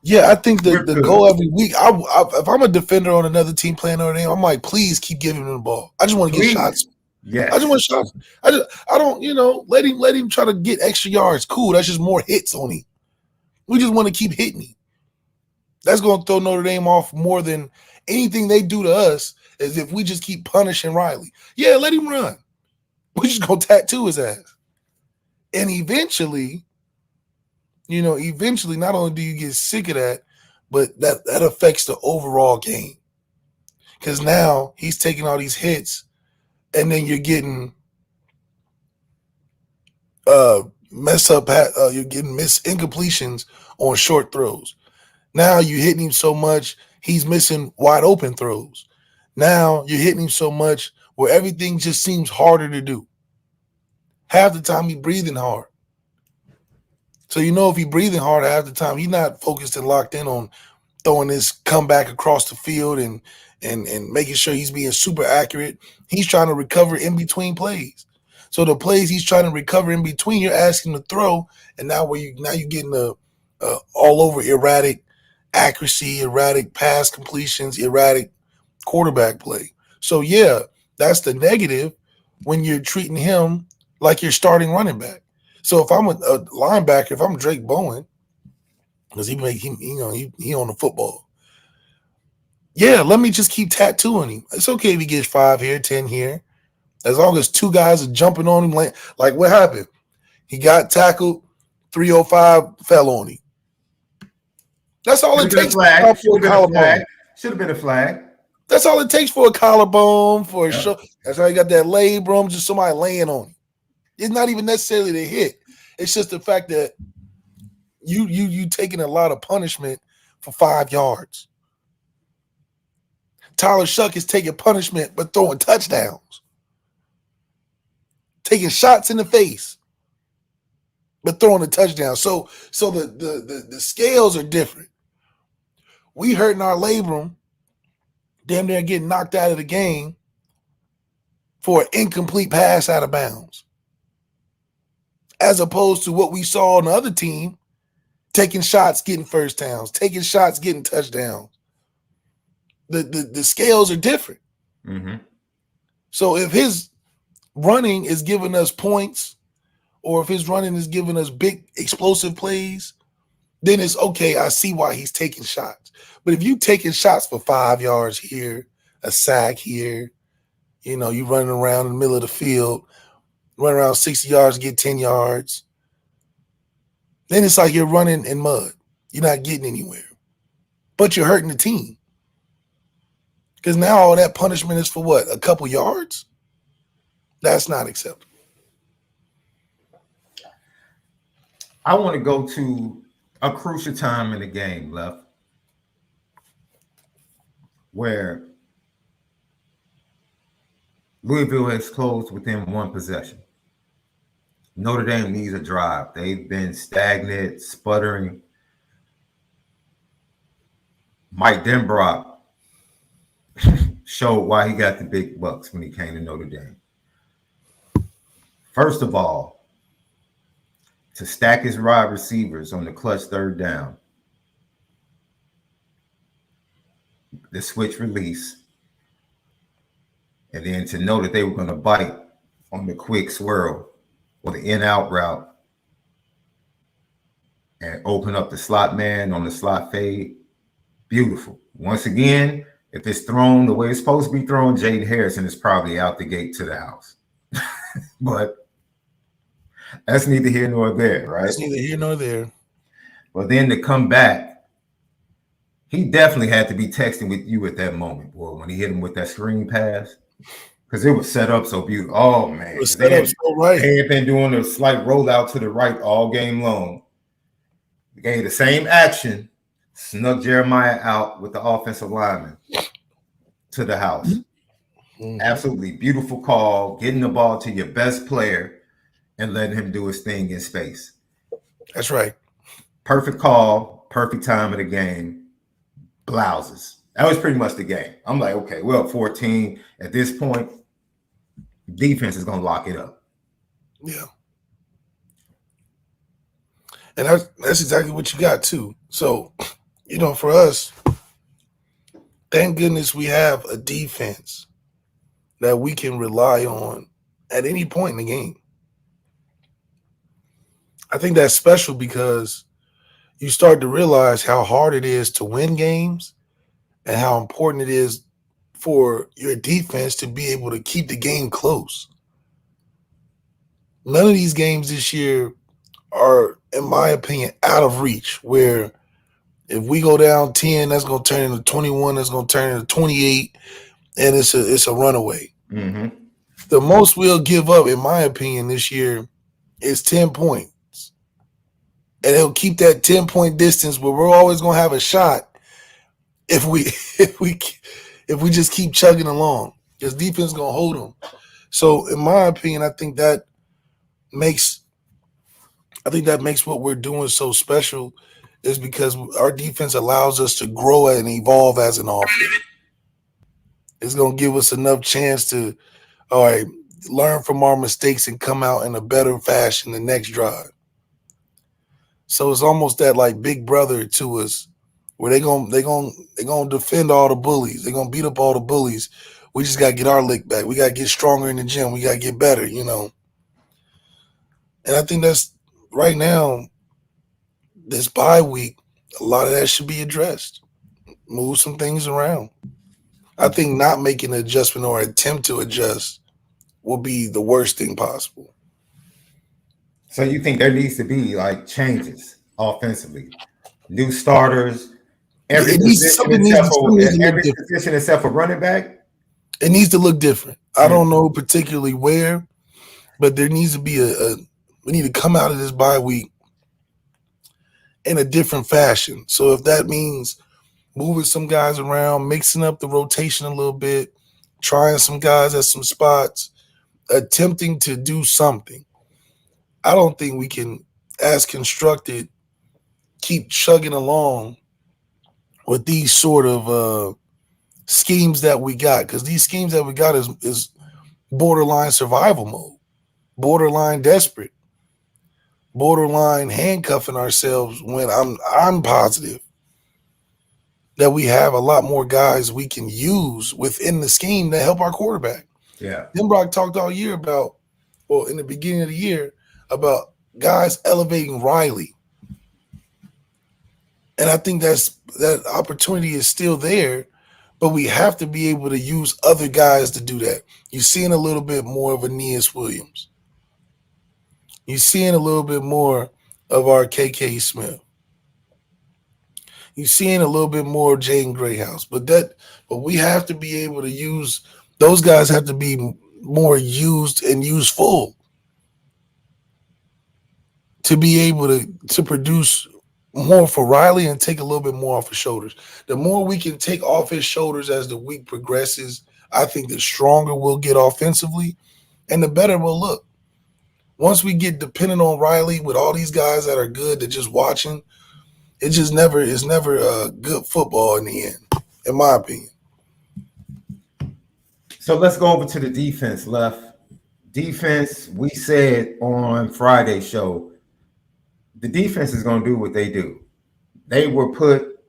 Yeah, I think the goal every week, if I'm a defender on another team playing Notre Dame, I'm like, please keep giving him the ball. I just want to get shots. Yeah, I just want shots. I don't let him try to get extra yards. Cool, that's just more hits on him. We just want to keep hitting him. That's going to throw Notre Dame off more than anything they do to us. Is if we just keep punishing Riley. Yeah, let him run. We're just going to tattoo his ass, and eventually, not only do you get sick of that, but that affects the overall game. Because now he's taking all these hits, and then you're getting missed incompletions on short throws. Now you're hitting him so much, he's missing wide open throws. Now you're hitting him so much where everything just seems harder to do. Half the time he's breathing hard. So if he's breathing hard half the time, he's not focused and locked in on throwing this comeback across the field and making sure he's being super accurate. He's trying to recover in between plays. So the plays he's trying to recover in between, you're asking to throw, and now you're getting a all over erratic accuracy, erratic pass completions, erratic quarterback play. So, yeah, that's the negative when you're treating him like you're starting running back. So if I'm a linebacker, if I'm Drake Bowen, because he on the football. Yeah, let me just keep tattooing him. It's okay if he gets 5 here, 10 here. As long as 2 guys are jumping on him, like what happened? He got tackled, 305 fell on him. That's all it takes for a collarbone. Should have been a flag. That's all it takes for a collarbone, for a show. That's how you got that labrum, just somebody laying on him. It's not even necessarily the hit. It's just the fact that you taking a lot of punishment for 5 yards. Tyler Shuck is taking punishment but throwing touchdowns. Taking shots in the face but throwing a touchdown. So the scales are different. We hurting our labrum, damn near getting knocked out of the game for an incomplete pass out of bounds. As opposed to what we saw on the other team, taking shots, getting first downs, taking shots, getting touchdowns. The scales are different. Mm-hmm. So if his running is giving us points, or if his running is giving us big explosive plays, then it's okay. I see why he's taking shots. But if you taking shots for 5 yards here, a sack here, you running around in the middle of the field, run around 60 yards, get 10 yards, then it's like you're running in mud. You're not getting anywhere. But you're hurting the team. Because now all that punishment is for what? A couple yards? That's not acceptable. I want to go to a crucial time in the game, Left, where Louisville has closed within 1 possession. Notre Dame needs a drive. They've been stagnant, sputtering. Mike Denbrock showed why he got the big bucks when he came to Notre Dame. First of all, to stack his wide receivers on the clutch 3rd down, the switch release, and then to know that they were going to bite on the quick swirl or the in-out route and open up the slot man on the slot fade. Beautiful. Once again, if it's thrown the way it's supposed to be thrown, Jaden Harrison is probably out the gate to the house. But that's neither here nor there, right? That's neither here nor there. But then to come back, he definitely had to be texting with you at that moment, boy, when he hit him with that screen pass. Because it was set up so beautiful. Oh, man. It was set up so right. They had been doing a slight rollout to the right all game long. They gave the same action, snuck Jeremiah out with the offensive lineman to the house. Mm-hmm. Absolutely beautiful call, getting the ball to your best player and letting him do his thing in space. That's right. Perfect call, perfect time of the game. Blouses. That was pretty much the game. I'm like, okay, well, 14 at this point, defense is going to lock it up. Yeah. And that's exactly what you got, too. So, for us, thank goodness we have a defense that we can rely on at any point in the game. I think that's special because you start to realize how hard it is to win games and how important it is for your defense to be able to keep the game close. None of these games this year are, in my opinion, out of reach, where if we go down 10, that's going to turn into 21, that's going to turn into 28, and it's a runaway. Mm-hmm. The most we'll give up, in my opinion, this year is 10 points. And it'll keep that 10-point distance where we're always going to have a shot if we just keep chugging along. Because defense is going to hold them. So, in my opinion, I think that makes what we're doing so special is because our defense allows us to grow and evolve as an offense. It's going to give us enough chance to, all right, learn from our mistakes and come out in a better fashion the next drive. So it's almost that like big brother to us, where they gonna defend all the bullies. They gonna beat up all the bullies. We just gotta get our lick back. We gotta get stronger in the gym. We gotta get better, you know. And I think that's right now, this bye week, a lot of that should be addressed. Move some things around. I think not making an adjustment or attempt to adjust will be the worst thing possible. So you think there needs to be like changes offensively, new starters, every position except for running back? It needs to look different. I don't know particularly where, but there needs to be we need to come out of this bye week in a different fashion. So if that means moving some guys around, mixing up the rotation a little bit, trying some guys at some spots, attempting to do something. I don't think we can, as constructed, keep chugging along with these sort of schemes that we got, because these schemes that we got is borderline survival mode, borderline desperate, borderline handcuffing ourselves, when I'm positive that we have a lot more guys we can use within the scheme to help our quarterback. Yeah. Denbrock talked all year about, well, in the beginning of the year, about guys elevating Riley. And I think that opportunity is still there, but we have to be able to use other guys to do that. You're seeing a little bit more of Aeneas Williams. You're seeing a little bit more of our KK Smith. You're seeing a little bit more of Jaden Greyhouse. But we have to be able to use, those guys have to be more used and useful to be able to produce more for Riley and take a little bit more off his shoulders. The more we can take off his shoulders as the week progresses, I think the stronger we'll get offensively and the better we'll look. Once we get dependent on Riley with all these guys that are good, that just watching, it's never good football in the end, in my opinion. So let's go over to the defense, Left. Defense, we said on Friday's show, the defense is going to do what they do. They were put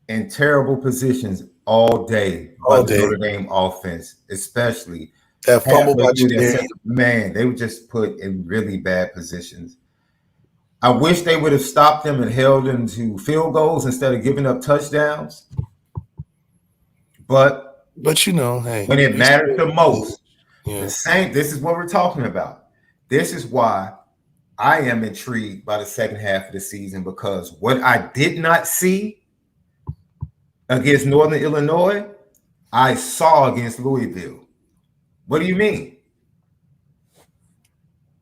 in terrible positions all day by the Notre Dame offense, especially that fumble by man. They were just put in really bad positions. I wish they would have stopped them and held them to field goals instead of giving up touchdowns. But you know, hey, when it mattered the most, this is what we're talking about. This is why I am intrigued by the second half of the season, because what I did not see against Northern Illinois, I saw against Louisville. What do you mean?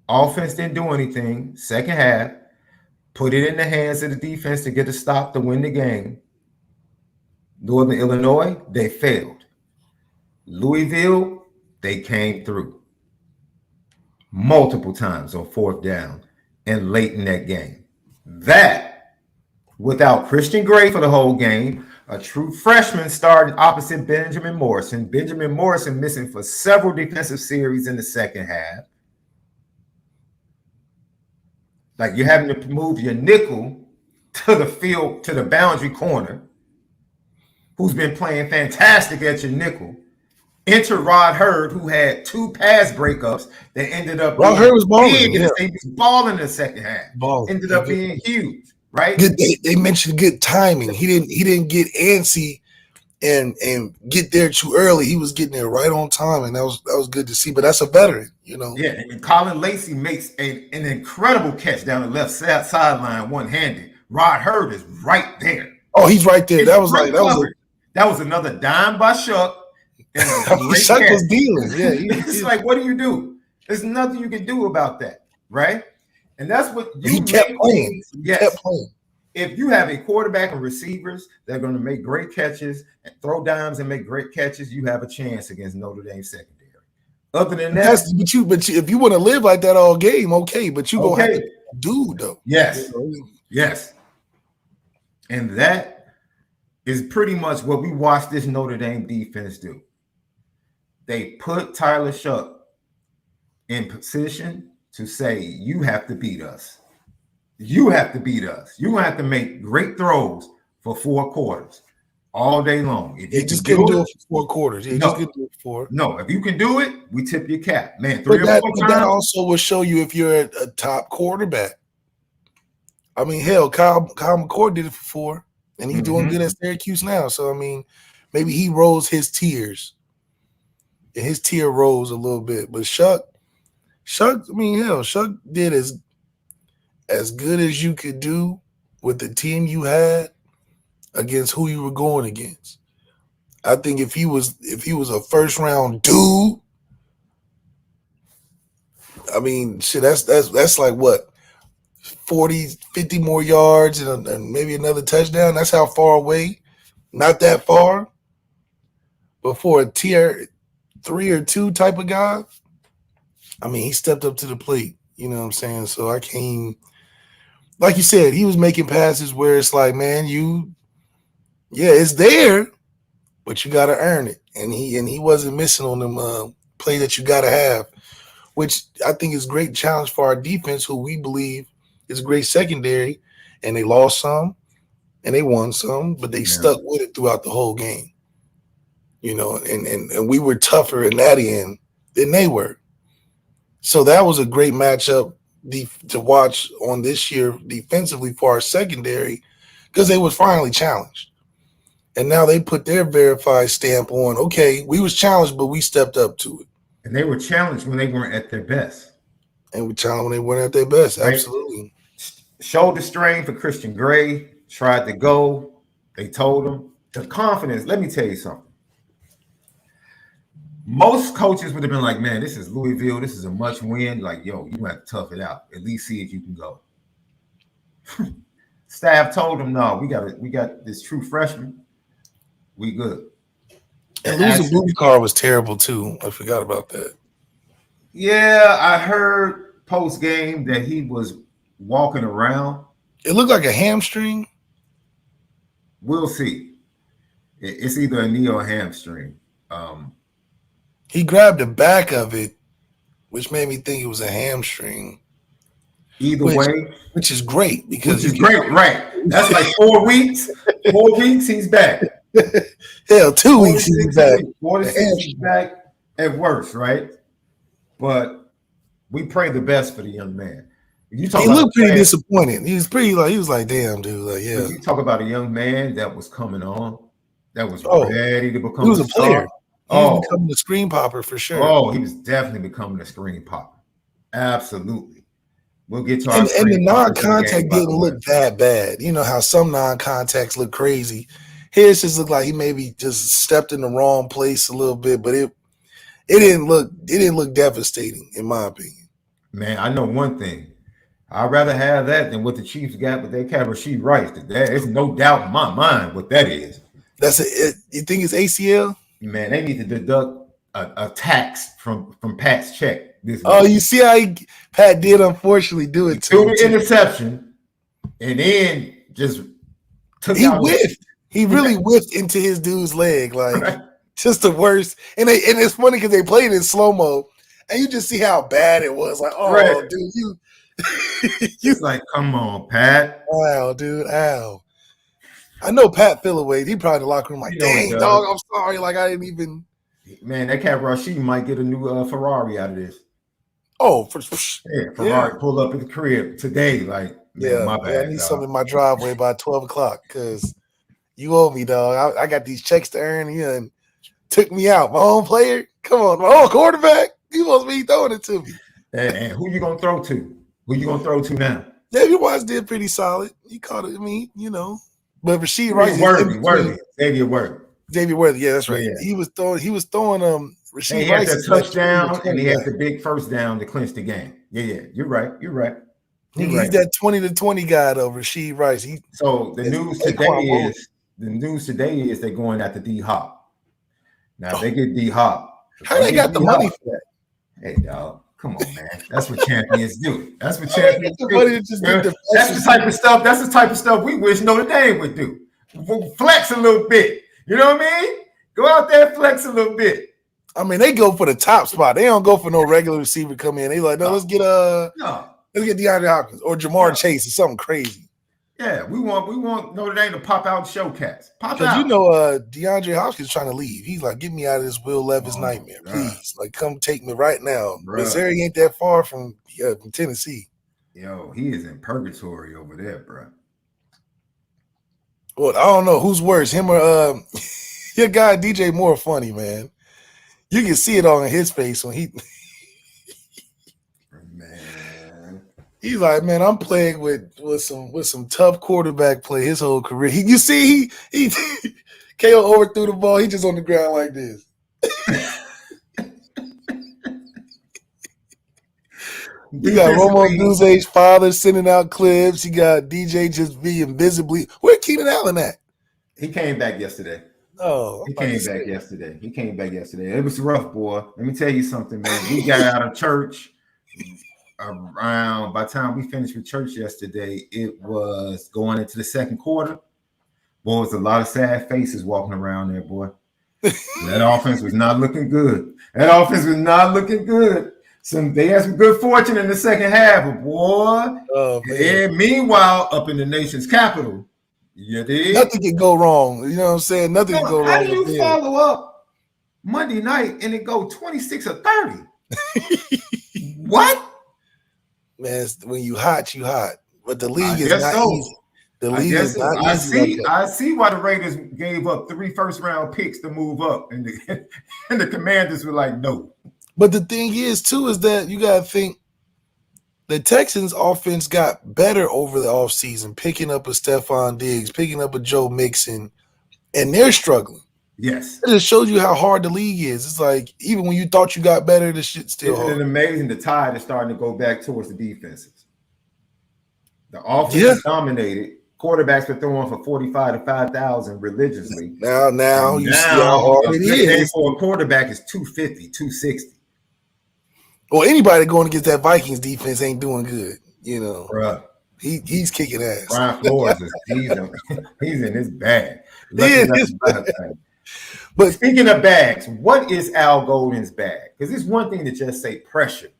Offense didn't do anything. Second half, put it in the hands of the defense to get a stop to win the game. Northern Illinois, they failed. Louisville, they came through multiple times on fourth down and late in that game. That, without Christian Gray for the whole game, a true freshman starting opposite Benjamin Morrison. Benjamin Morrison missing for several defensive series in the second half. Like, you're having to move your nickel to the field, to the boundary corner, who's been playing fantastic at your nickel. Enter Rod Hurd, who had 2 pass breakups that ended up Rod Hurd was balling. He was balling in the second half. Ended up being huge, right? Good, they mentioned good timing. He didn't get antsy and get there too early. He was getting there right on time, and that was good to see. But that's a veteran, you know. Yeah, and Colin Lacey makes an incredible catch down the left sideline, one-handed. Rod Hurd is right there. Oh, he's right there. That was another dime by Shuck. Shuck was dealing. Yeah, it's like, what do you do? There's nothing you can do about that, right? And that's what he kept playing. Yes. If you have a quarterback and receivers that are going to make great catches and throw dimes and make great catches, you have a chance against Notre Dame secondary. Other than that, but if you want to live like that all game, okay, but you gonna have to do though. Yes, yes, and that is pretty much what we watched this Notre Dame defense do. They put Tyler Shuck in position to say, you have to beat us. You have to beat us. You're going to have to make great throws for 4 quarters all day long. If you just couldn't do it for 4 quarters. No. Just couldn't do it for. No, if you can do it, we tip your cap. Man, but that also will show you if you're a top quarterback. I mean, hell, Kyle McCord did it for 4, and he's doing good at Syracuse now. So, I mean, maybe he rose his tiers. And his tier rose a little bit. But Shuck, I mean, hell, Shuck did as good as you could do with the team you had against who you were going against. I think if he was a first round dude, I mean, shit, that's like what, 40, 50 more yards and maybe another touchdown. That's how far away. Not that far. But for a tier 3 or 2 type of guy, I mean, he stepped up to the plate. You know what I'm saying? So I can't. Like you said, he was making passes where it's like, man, it's there, but you got to earn it. And he wasn't missing on them play that you got to have, which I think is a great challenge for our defense, who we believe is a great secondary. And they lost some and they won some, but they stuck with it throughout the whole game. You know, and we were tougher in that end than they were. So that was a great matchup to watch on this year defensively for our secondary, because they was finally challenged. And now they put their verified stamp on, okay, we was challenged, but we stepped up to it. And they were challenged when they weren't at their best. And we challenged when they weren't at their best, right? Absolutely. Shoulder strain for Christian Gray, tried to go. They told him. The confidence, let me tell you something. Most coaches would have been like, man, this is Louisville. This is a must win. Like, yo, you have to tough it out. At least see if you can go. Staff told him, no, we got this true freshman. We good. And losing Booty Car was terrible too. I forgot about that. Yeah, I heard post game that he was walking around. It looked like a hamstring. We'll see. It's either a knee or a hamstring. He grabbed the back of it, which made me think it was a hamstring. Either way, which is great because right? That's like 4 weeks. 4 weeks, he's back. Hell, 2 weeks he's back. 4 to 6 he's back at worst, right? But we pray the best for the young man. He looked pretty disappointed. He was like, damn, dude. Like, yeah. You talk about a young man that was coming on, that was ready to become. He was a player. He was becoming a screen popper for sure. Oh, he was definitely becoming a screen popper. Absolutely. We'll get to our and the non-contact didn't look that bad. You know how some non-contacts look crazy. His just looked like he maybe just stepped in the wrong place a little bit, but it didn't look devastating in my opinion. Man, I know one thing. I'd rather have that than what the Chiefs got with their cat Rasheed Rice. There's no doubt in my mind what that is. That's it. You think it's ACL? Man, they need to deduct a tax from Pat's check. You see how Pat did unfortunately do it too. Threw the interception and then just took he whiffed. He really whiffed into his dude's leg, like just the worst. And it's funny because they played in slow-mo and you just see how bad it was. Like, dude, you like, come on, Pat. Wow, dude, ow. I know Pat feel away. He probably in the locker room like, dang, dog, I'm sorry. Like, I didn't even. Man, that cat Rasheed might get a new Ferrari out of this. Oh, Ferrari pull up at the crib today. Like, man, my bad. I need something in my driveway by 12 o'clock because you owe me, dog. I got these checks to earn. And took me out. My own player? Come on, my own quarterback? You supposed to be throwing it to me. And who you going to throw to? Who you going to throw to now? David Wise did pretty solid. He caught it. I mean, you know. But Rasheed Rice, Xavier Worthy, yeah, that's right. Yeah. He was throwing Rasheed he Rice. He had the touchdown and he had the big first down to clinch the game. Yeah, you're right. He's that 20-20 guy though, Rasheed Rice. So the news today is they're going after D-Hop. Now if they get D-Hop. How they got the money for that? Hey, dog. Come on, man. That's what champions do. That's what champions do. That's the type of stuff we wish Notre Dame would do. Flex a little bit. You know what I mean? Go out there and flex a little bit. I mean, they go for the top spot. They don't go for no regular receiver come in. They like, no, let's get Let's get DeAndre Hopkins or Jamar Chase or something crazy. Yeah, we want Notre Dame to pop out and show cats. Pop Because out. DeAndre Hopkins trying to leave. He's like, get me out of this Will Levis nightmare, please. Like, come take me right now. Missouri ain't that far from Tennessee. Yo, he is in purgatory over there, bro. Well, I don't know who's worse, him or your guy DJ Moore. Funny, man. You can see it all in his face when he's like, man, I'm playing with some tough quarterback play his whole career. He KO overthrew the ball. He just on the ground like this. You got Romo Duze's father sending out clips. You got DJ just being visibly. Where Keenan Allen at? He came back yesterday. Oh, he came back yesterday. It was rough, boy. Let me tell you something, man. We got out of church around, by the time we finished with church yesterday, it was going into the second quarter. Boy, it was a lot of sad faces walking around there, boy. That offense was not looking good. They had some good fortune in the second half, but boy. And meanwhile, up in the nation's capital, nothing can go wrong. You know what I'm saying? Nothing can go wrong. How do you follow up Monday night and it go 26 or 30? What? Man, when you hot, you hot. But the league is not easy. The league is not easy. I see why the Raiders gave up 3 first-round picks to move up, and the Commanders were like, no. But the thing is, too, is that you got to think the Texans' offense got better over the offseason, picking up a Stephon Diggs, picking up a Joe Mixon, and they're struggling. Yes. It just shows you how hard the league is. It's like, even when you thought you got better, the shit's still hard. It's amazing the tide is starting to go back towards the defenses. The offense is dominated. Quarterbacks were throwing for 45 to 5,000 religiously. Now you see how hard it is. For a quarterback is 250, 260. Well, anybody going against that Vikings defense ain't doing good, you know. Bruh. He's kicking ass. Brian Flores he's in his bag. But speaking of bags, what is Al Golden's bag? Because it's one thing to just say pressure.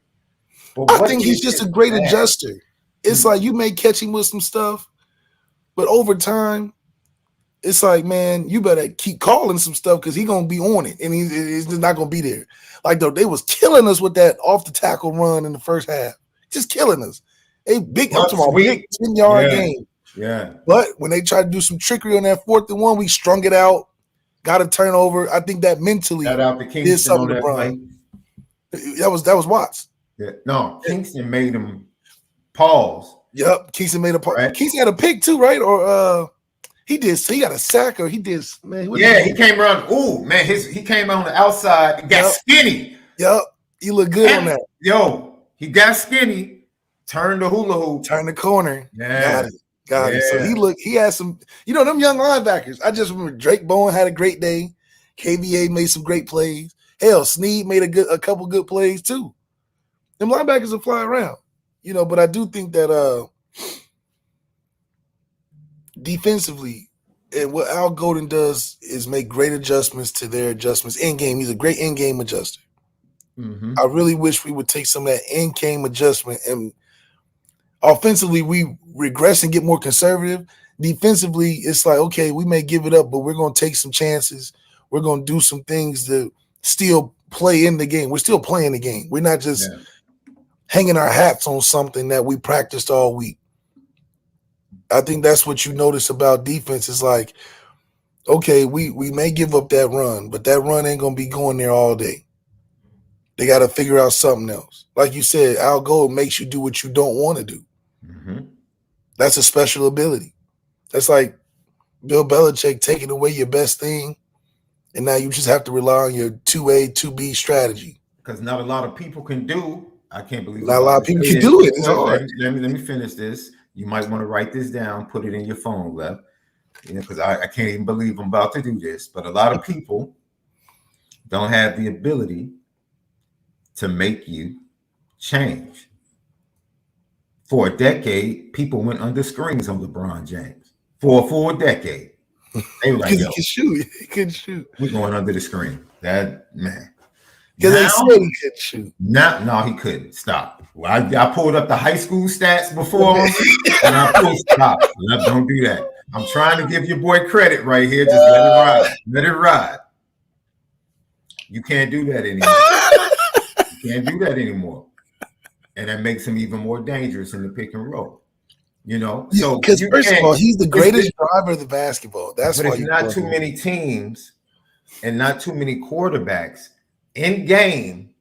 But I think he's just a great adjuster. It's like you may catch him with some stuff, but over time, it's like, man, you better keep calling some stuff because he's going to be on it, and he's just not going to be there. Like, though, they was killing us with that off-the-tackle run in the first half. Just killing us. A big 10-yard game. Yeah. But when they tried to do some trickery on that 4th and 1, we strung it out, got a turnover. I think that mentally did something to Brian. That was Watts. Yeah. No, Kingston made him pause. Yep, Kingston made a pause. Right. Kingston had a pick too, right? Or he did. He got a sack, or he did. Man, he came around. Ooh, man, he came on the outside and got skinny. Yep, he looked good on that. Yo, he got skinny, turned the hula hoop, turned the corner. Yeah, got it. So he had some. You know, them young linebackers. I just remember Drake Bowen had a great day. KVA made some great plays. Hell, Snead made a couple good plays too. Them linebackers will fly around. You know, but I do think that defensively, and what Al Golden does is make great adjustments to their adjustments in game. He's a great in-game adjuster. Mm-hmm. I really wish we would take some of that in-game adjustment, and offensively we regress and get more conservative. Defensively, it's like, okay, we may give it up, but we're going to take some chances. We're going to do some things to still play in the game. We're still playing the game. We're not just hanging our hats on something that we practiced all week. I think that's what you notice about defense. Is like, okay, we may give up that run, but that run ain't going to be going there all day. They got to figure out something else. Like you said, Al Golden makes you do what you don't want to do. Mm-hmm. That's a special ability. That's like Bill Belichick taking away your best thing, and now you just have to rely on your 2A, 2B strategy. Because not a lot of people can do. I can't believe not a lot of people can do it. It's hard. Let me finish this. You might want to write this down, put it in your phone, Left. You know, because I can't even believe I'm about to do this. But a lot of people don't have the ability to make you change. For a decade, people went under screens on LeBron James. For a full decade. They were like, he can shoot. He can shoot. We're going under the screen. That man. Because they said he couldn't shoot. No, he couldn't. Stop. Well, I pulled up the high school stats before on me, and I pulled stop. Don't do that. I'm trying to give your boy credit right here. Just let it ride. Let it ride. You can't do that anymore. You can't do that anymore. And that makes him even more dangerous in the pick and roll. You know, so because first of all, he's the greatest driver of the basketball. That's why it's not too many teams and not too many quarterbacks in game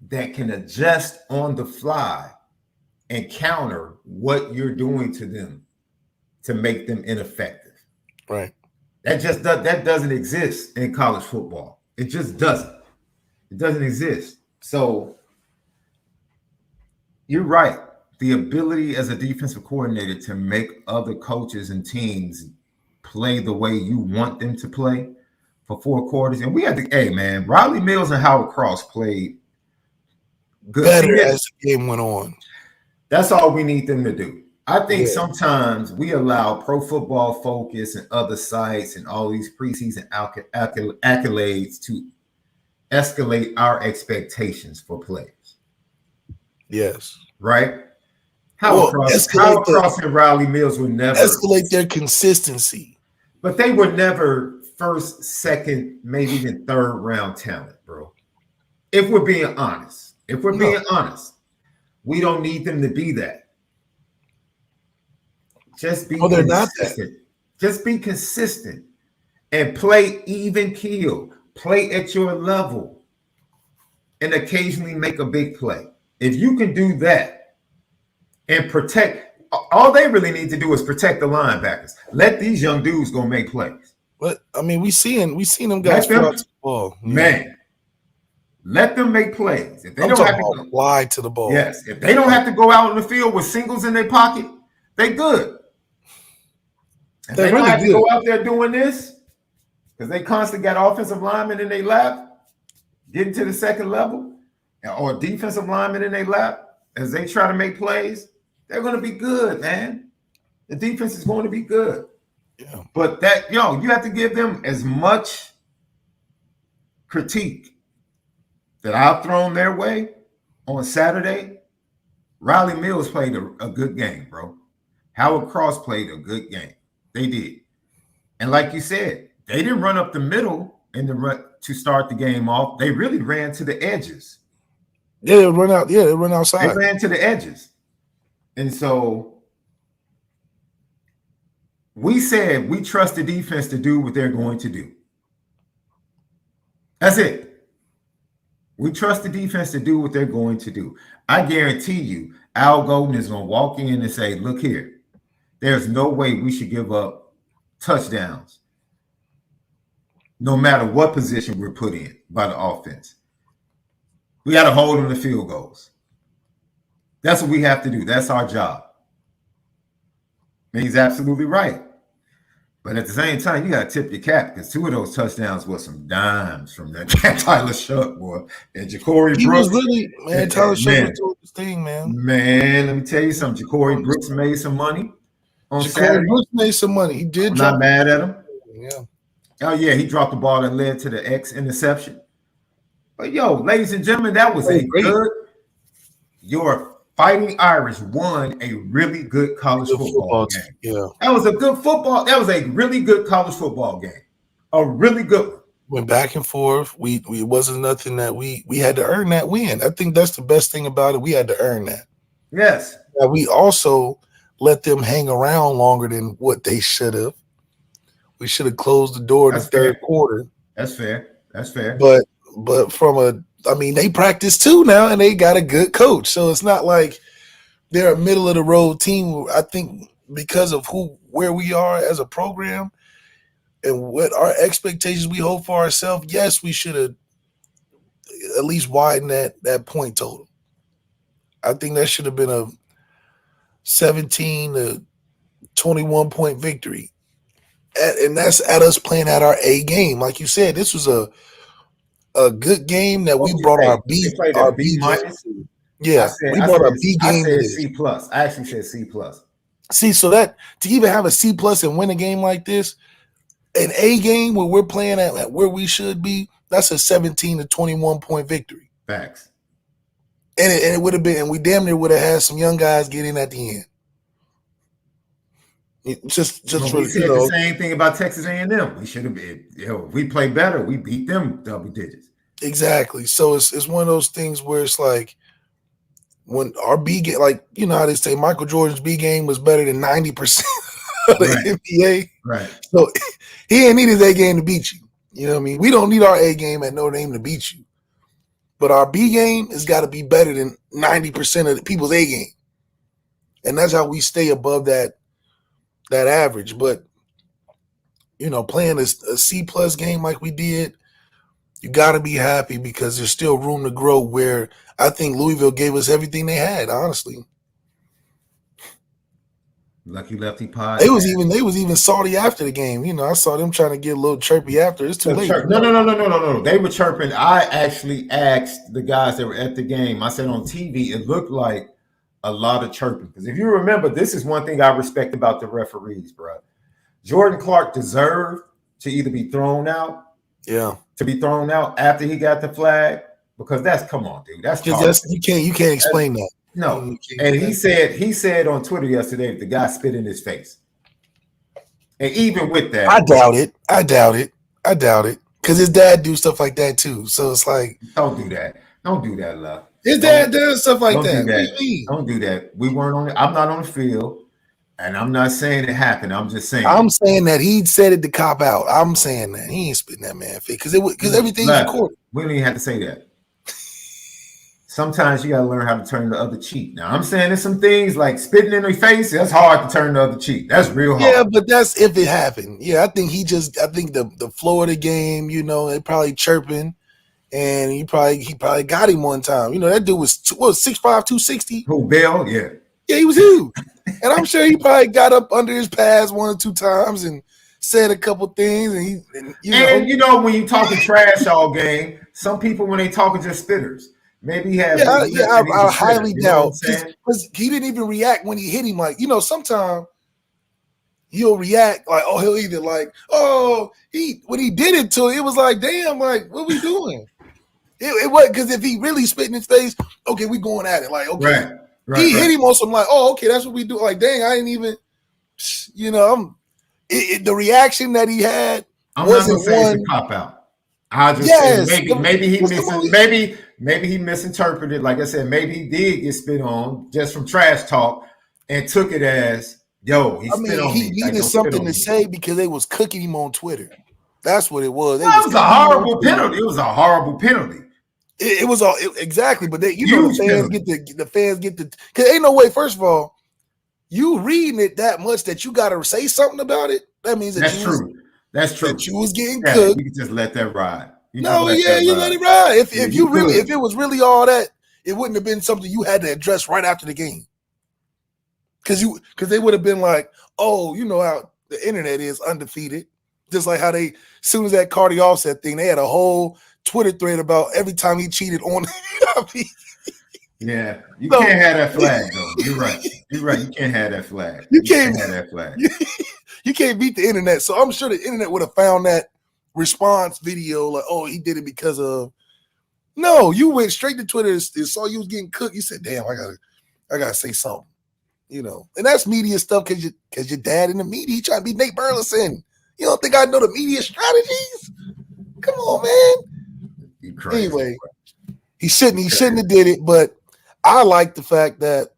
that can adjust on the fly and counter what you're doing to them to make them ineffective. Right. That doesn't exist in college football. It just doesn't. It doesn't exist. So you're right. The ability as a defensive coordinator to make other coaches and teams play the way you want them to play for 4 quarters. And we had to, hey, man, Riley Mills and Howard Cross played good. Better as the game went on. That's all we need them to do. I think sometimes we allow Pro Football Focus and other sites and all these preseason accolades to escalate our expectations for players. Yes. Right? Howard Cross and Riley Mills would never escalate their consistency. But they were never first, second, maybe even third round talent, bro. If we're being honest. We don't need them to be that. Just be they're not that. Just be consistent and play even keel. Play at your level and occasionally make a big play. If you can do that and protect, all they really need to do is protect the linebackers. Let these young dudes go make plays. But I mean, we seen them guys throw out the ball. Man, let them make plays. If they don't have to fly to the ball. Yes, if they don't have to go out in the field with singles in their pocket, they good. If they don't have to go out there doing this, because they constantly got offensive linemen in their lap, getting to the second level, or defensive linemen in their lap as they try to make plays, they're going to be good, man. The defense is going to be good. Yeah. But you have to give them as much critique that I've thrown their way on Saturday. Riley Mills played a good game, bro. Howard Cross played a good game. They did. And like you said, they didn't run up the middle in the run to start the game off. They really ran to the edges. Yeah, they run out. Yeah, they run outside. They ran to the edges. And so we said we trust the defense to do what they're going to do. That's it. We trust the defense to do what they're going to do. I guarantee you, Al Golden is going to walk in and say, look here, there's no way we should give up touchdowns no matter what position we're put in by the offense. We got to hold them to field goals. That's what we have to do. That's our job. And he's absolutely right. But at the same time, you got to tip your cap because 2 of those touchdowns were some dimes from that Tyler Shuck, boy. And Ja'Cory Brooks. Was really, man, Tyler Shuck was doing his thing, man. Man, let me tell you something. Ja'Cory Brooks made some money on Saturday. Brooks made some money. He did. I'm not mad at him. Yeah. Oh, yeah, he dropped the ball that led to the X interception. But, ladies and gentlemen, that was your Fighting Irish won a really good college football game. Yeah. That was a really good college football game. A really good one. Went back and forth. It wasn't nothing that we had to earn that win. I think that's the best thing about it. We had to earn that. Yes. Now, we also let them hang around longer than what they should have. We should have closed the door in the third quarter. That's fair. But they practice too now, and they got a good coach. So it's not like they're a middle of the road team. I think because of where we are as a program and what our expectations we hold for ourselves, yes, we should have at least widened that point total. I think that should have been a 17 to 21 point victory. And that's at us playing at our A game. Like you said, this was a good game that we brought our B minus. Yeah, we brought our B game. I said C plus. I actually said C plus. See, so that to even have a C plus and win a game like this, an A game where we're playing at where we should be, that's a 17 to 21 point victory. Facts. And it would have been, and we damn near would have had some young guys get in at the end. Just for, we said the same thing about Texas A&M. We should have been, if we play better, we beat them double digits. Exactly. So it's one of those things where it's like when our B game, like you know how they say Michael Jordan's B game was better than 90% of the NBA. Right. So he ain't need his A game to beat you. You know what I mean? We don't need our A game at Notre Dame to beat you. But our B game has got to be better than 90% of the people's A game. And that's how we stay above that average. But, you know, playing a C+ game like we did, you got to be happy because there's still room to grow where I think Louisville gave us everything they had, honestly. Lucky Lefty pod. They was even salty after the game. You know, I saw them trying to get a little chirpy after. It's too late. No. They were chirping. I actually asked the guys that were at the game. I said on TV, it looked like a lot of chirping. Because if you remember, this is one thing I respect about the referees, bro. Jordan Clark deserved to either be thrown out. Yeah. To be thrown out after he got the flag. Because come on, dude. That's you can't explain that. No, and he said on Twitter yesterday that the guy spit in his face. And even with that, I doubt it. Because his dad do stuff like that too. So it's like, don't do that, love. His dad does stuff like that. Don't do that. We weren't on it. I'm not on the field, and I'm not saying it happened. I'm just saying. I'm saying that he said it to cop out. I'm saying that he ain't spitting that man face because everything's recorded. We don't even have to say that. Sometimes you got to learn how to turn the other cheek. Now, I'm saying there's some things like spitting in their face. That's hard to turn the other cheek. That's real hard. Yeah, but that's if it happened. Yeah, I think the Florida game, you know, they probably chirping, and he probably got him one time. You know, that dude was 6'5", 260. Who, Bill? Yeah. Yeah, he was huge. And I'm sure he probably got up under his pads 1 or 2 times and said a couple things. And you know, when you talking trash all game, some people, when they talking just spitters. Maybe he had. I highly doubt because he didn't even react when he hit him. Like, you know, sometimes he'll react like, oh, he'll either like, oh, when he did it to him, it was like, damn, like, what we doing? It was because if he really spit in his face, okay, we going at it. Like, okay, he hit him on some like, oh, okay, that's what we do. Like, dang, I didn't even, you know, the reaction that he had wasn't not gonna say it's a cop out. I just say maybe he misinterpreted. Like I said, maybe he did get spit on just from trash talk and took it as, yo, he spit on me. He needed something to say because they was cooking him on Twitter. That's what it was. It was a horrible penalty. It was a horrible penalty. It was all exactly, but the fans get the because ain't no way. First of all, you reading it that much that you got to say something about it. That means that's true. That's true. That you was getting cooked. You can just let that ride. You let it ride. If it was really all that, it wouldn't have been something you had to address right after the game. Because they would have been like, oh, you know how the internet is undefeated. Just like how as soon as that Cardi Offset thing, they had a whole Twitter thread about every time he cheated on. Yeah, you can't have that flag though. You're right. You can't have that flag. You can't have that flag. You can't beat the internet. So I'm sure the internet would have found that response video like, oh, he did it because of. No, you went straight to Twitter and saw you was getting cooked. You said, damn, I gotta say something. You know, and that's media stuff because your dad in the media, he trying to be Nate Burleson. You don't think I know the media strategies? Come on, man. Anyway, he shouldn't have did it, but I like the fact that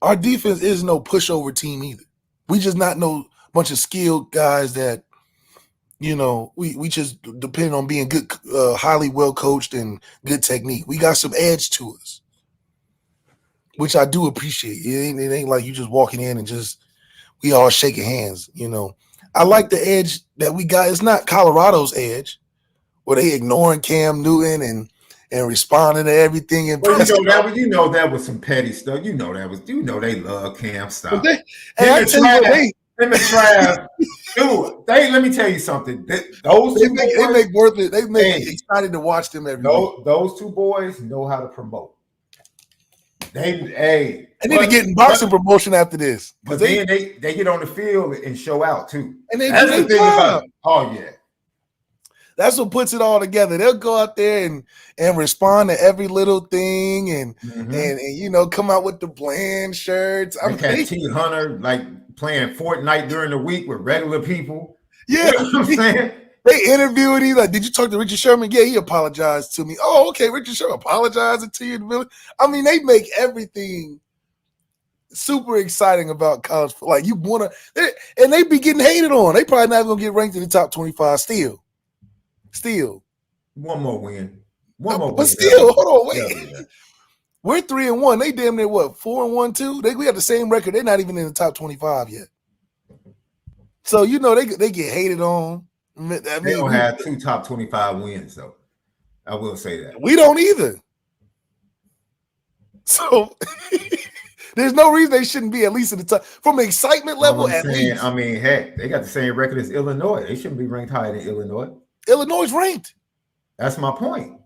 our defense is no pushover team either. We just not no bunch of skilled guys that, you know, we just depend on being good, highly well coached and good technique. We got some edge to us, which I do appreciate. It ain't like you just walking in and just we all shaking hands. You know, I like the edge that we got. It's not Colorado's edge where they ignoring Cam Newton and responding to everything. And you know that was some petty stuff. You know they love Cam stuff. Dude, let me tell you something. Those two boys, they make worth it. They make it excited to watch them every day. Those two boys know how to promote. They need to get in boxing promotion after this. But then they get on the field and show out too. And that's the thing about it. Oh yeah. That's what puts it all together. They'll go out there and respond to every little thing and you know, come out with the bland shirts. I had T Hunter like playing Fortnite during the week with regular people. Yeah, you know what I'm saying? They interviewed him. Like, did you talk to Richard Sherman? Yeah, he apologized to me. Oh, okay, Richard Sherman apologizing to you. I mean, they make everything super exciting about college. Like, you want to, and they be getting hated on. They probably not going to get ranked in the top 25 still. One more win. But still, hold on, wait. Yeah. We're 3-1. They damn near what, 4-1 too? We have the same record. They're not even in the top 25 yet. So, you know, they get hated on. They don't have 2 top 25 wins, though. I will say that. We don't either. So there's no reason they shouldn't be at least in the top. From an excitement level, at least. I mean, heck, they got the same record as Illinois. They shouldn't be ranked higher than Illinois. Illinois is ranked. That's my point.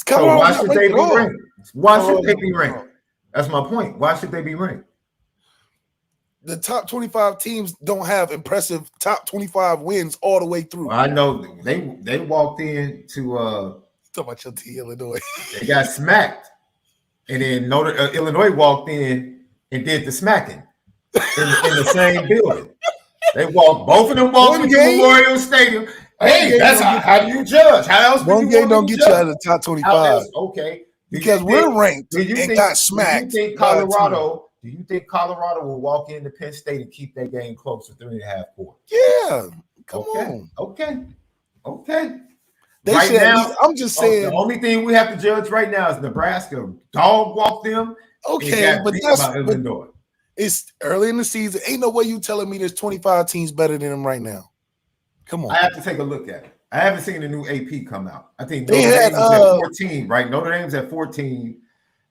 Why should they be ranked? Why should they be ranked? That's my point. Why should they be ranked? The top 25 teams don't have impressive top 25 wins all the way through. Well, I know they walked in to talk about your team, Illinois. They got smacked, and then Illinois walked in and did the smacking in the same building. They walked, both of them walked into Memorial Stadium. Hey, that's how do you judge? How else? One game don't get you out of the top 25. Okay, because we're ranked and got smacked. Do you think Colorado will walk into Penn State and keep that game close to 3.5 quarters? Yeah. Come on. Okay. They right now, I'm just saying. The only thing we have to judge right now is Nebraska dog walk them. Okay, but that's Illinois. It's early in the season. Ain't no way you telling me there's 25 teams better than them right now. Come on. I have to take a look at it. I haven't seen the new AP come out. I think Notre Dame's at 14, right? Notre Dame's at 14.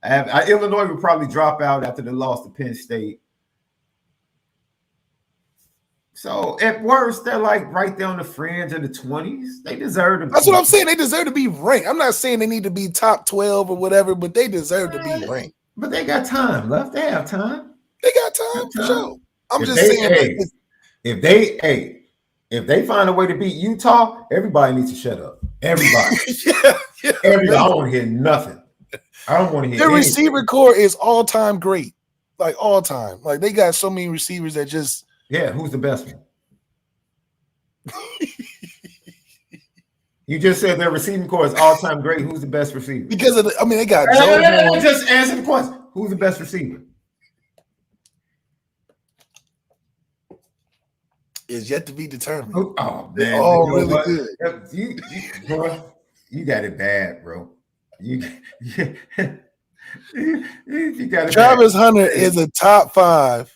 Illinois would probably drop out after they lost to Penn State. So at worst, they're like right there on the fringe of the 20s. They deserve to be. That's what I'm saying. They deserve to be ranked. I'm not saying they need to be top 12 or whatever, but they deserve to be ranked. But they got time left. They have time. They got time for sure. I'm just saying. If they find a way to beat Utah, everybody needs to shut up. Everybody. Everybody. I don't want to hear nothing. I don't want to hear their receiver core is all-time great. Like all-time. Like they got so many receivers that just who's the best one? You just said their receiving core is all-time great. Who's the best receiver? Because of they got just answer the question. Who's the best receiver? Is yet to be determined. Oh man, they're all really good. You got it bad, bro. You got it. Travis Hunter is a top 5.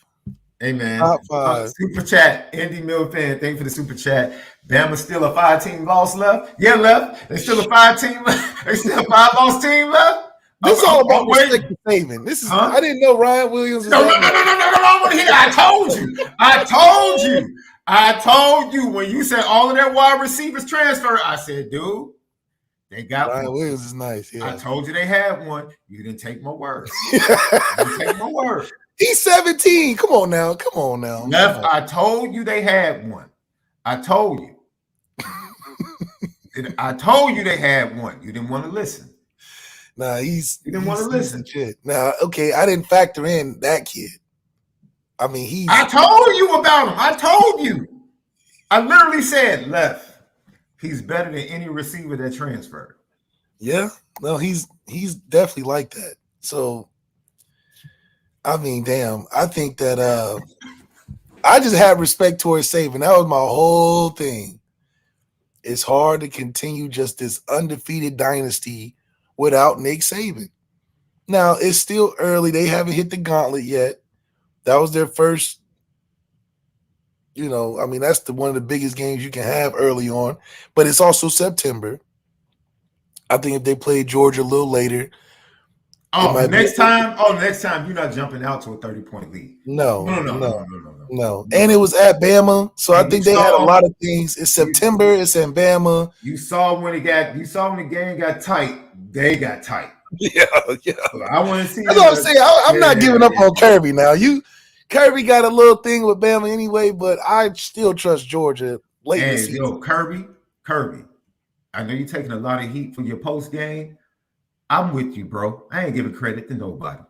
Amen. Top 5. Super chat. Andy Mill fan. Thank you for the super chat. Bama's still a 5-team loss left. Yeah, left. There's still a 5-team left. There's still a 5-loss team left. This is all about respect to Freeman. This is. I didn't know Ryan Williams. No. I want to hear. I told you when you said all of their wide receivers transfer. I said, dude, they got Ryan one. Williams is nice. Yeah. I told you they had one. You didn't take my word. He's 17. Come on now. Left. I told you they had one. I told you. I told you they had one. You didn't want to listen. Nah, you didn't want to listen. Nah, okay. I didn't factor in that kid. I mean, I told you about him. I told you. I literally said left. He's better than any receiver that transferred. Yeah. No, he's definitely like that. So, I mean, damn. I think that I just have respect towards Saban. That was my whole thing. It's hard to continue just this undefeated dynasty without Nick Saban. Now, it's still early. They haven't hit the gauntlet yet. That was their first, that's one of the biggest games you can have early on. But it's also September. I think if they play Georgia a little later. Next time you're not jumping out to a 30-point lead. No. And it was at Bama, so I think they had a lot of things. It's September. It's in Bama. You saw when the game got tight. They got tight. Yeah. So I want to see. That's what I'm saying. I'm not giving up on Kirby now. Kirby got a little thing with Bama anyway, but I still trust Georgia late in the season. Kirby. I know you're taking a lot of heat for your post game. I'm with you, bro. I ain't giving credit to nobody.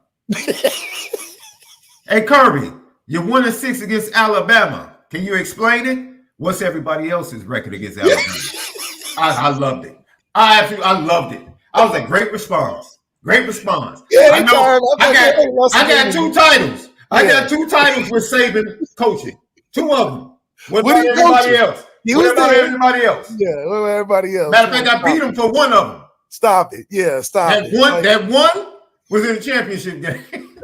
Hey, Kirby, you're 1-6 against Alabama. Can you explain it? What's everybody else's record against Alabama? I loved it. I loved it. I was like, great response. Great response. Yeah, I know. I got 2 titles. I got 2 titles with Saban coaching. 2 of them. What about everybody else? What about everybody else? Yeah, what about everybody else? Matter of fact, I beat him for 1 of them. Stop it. Yeah, stop it. That one was in the championship game.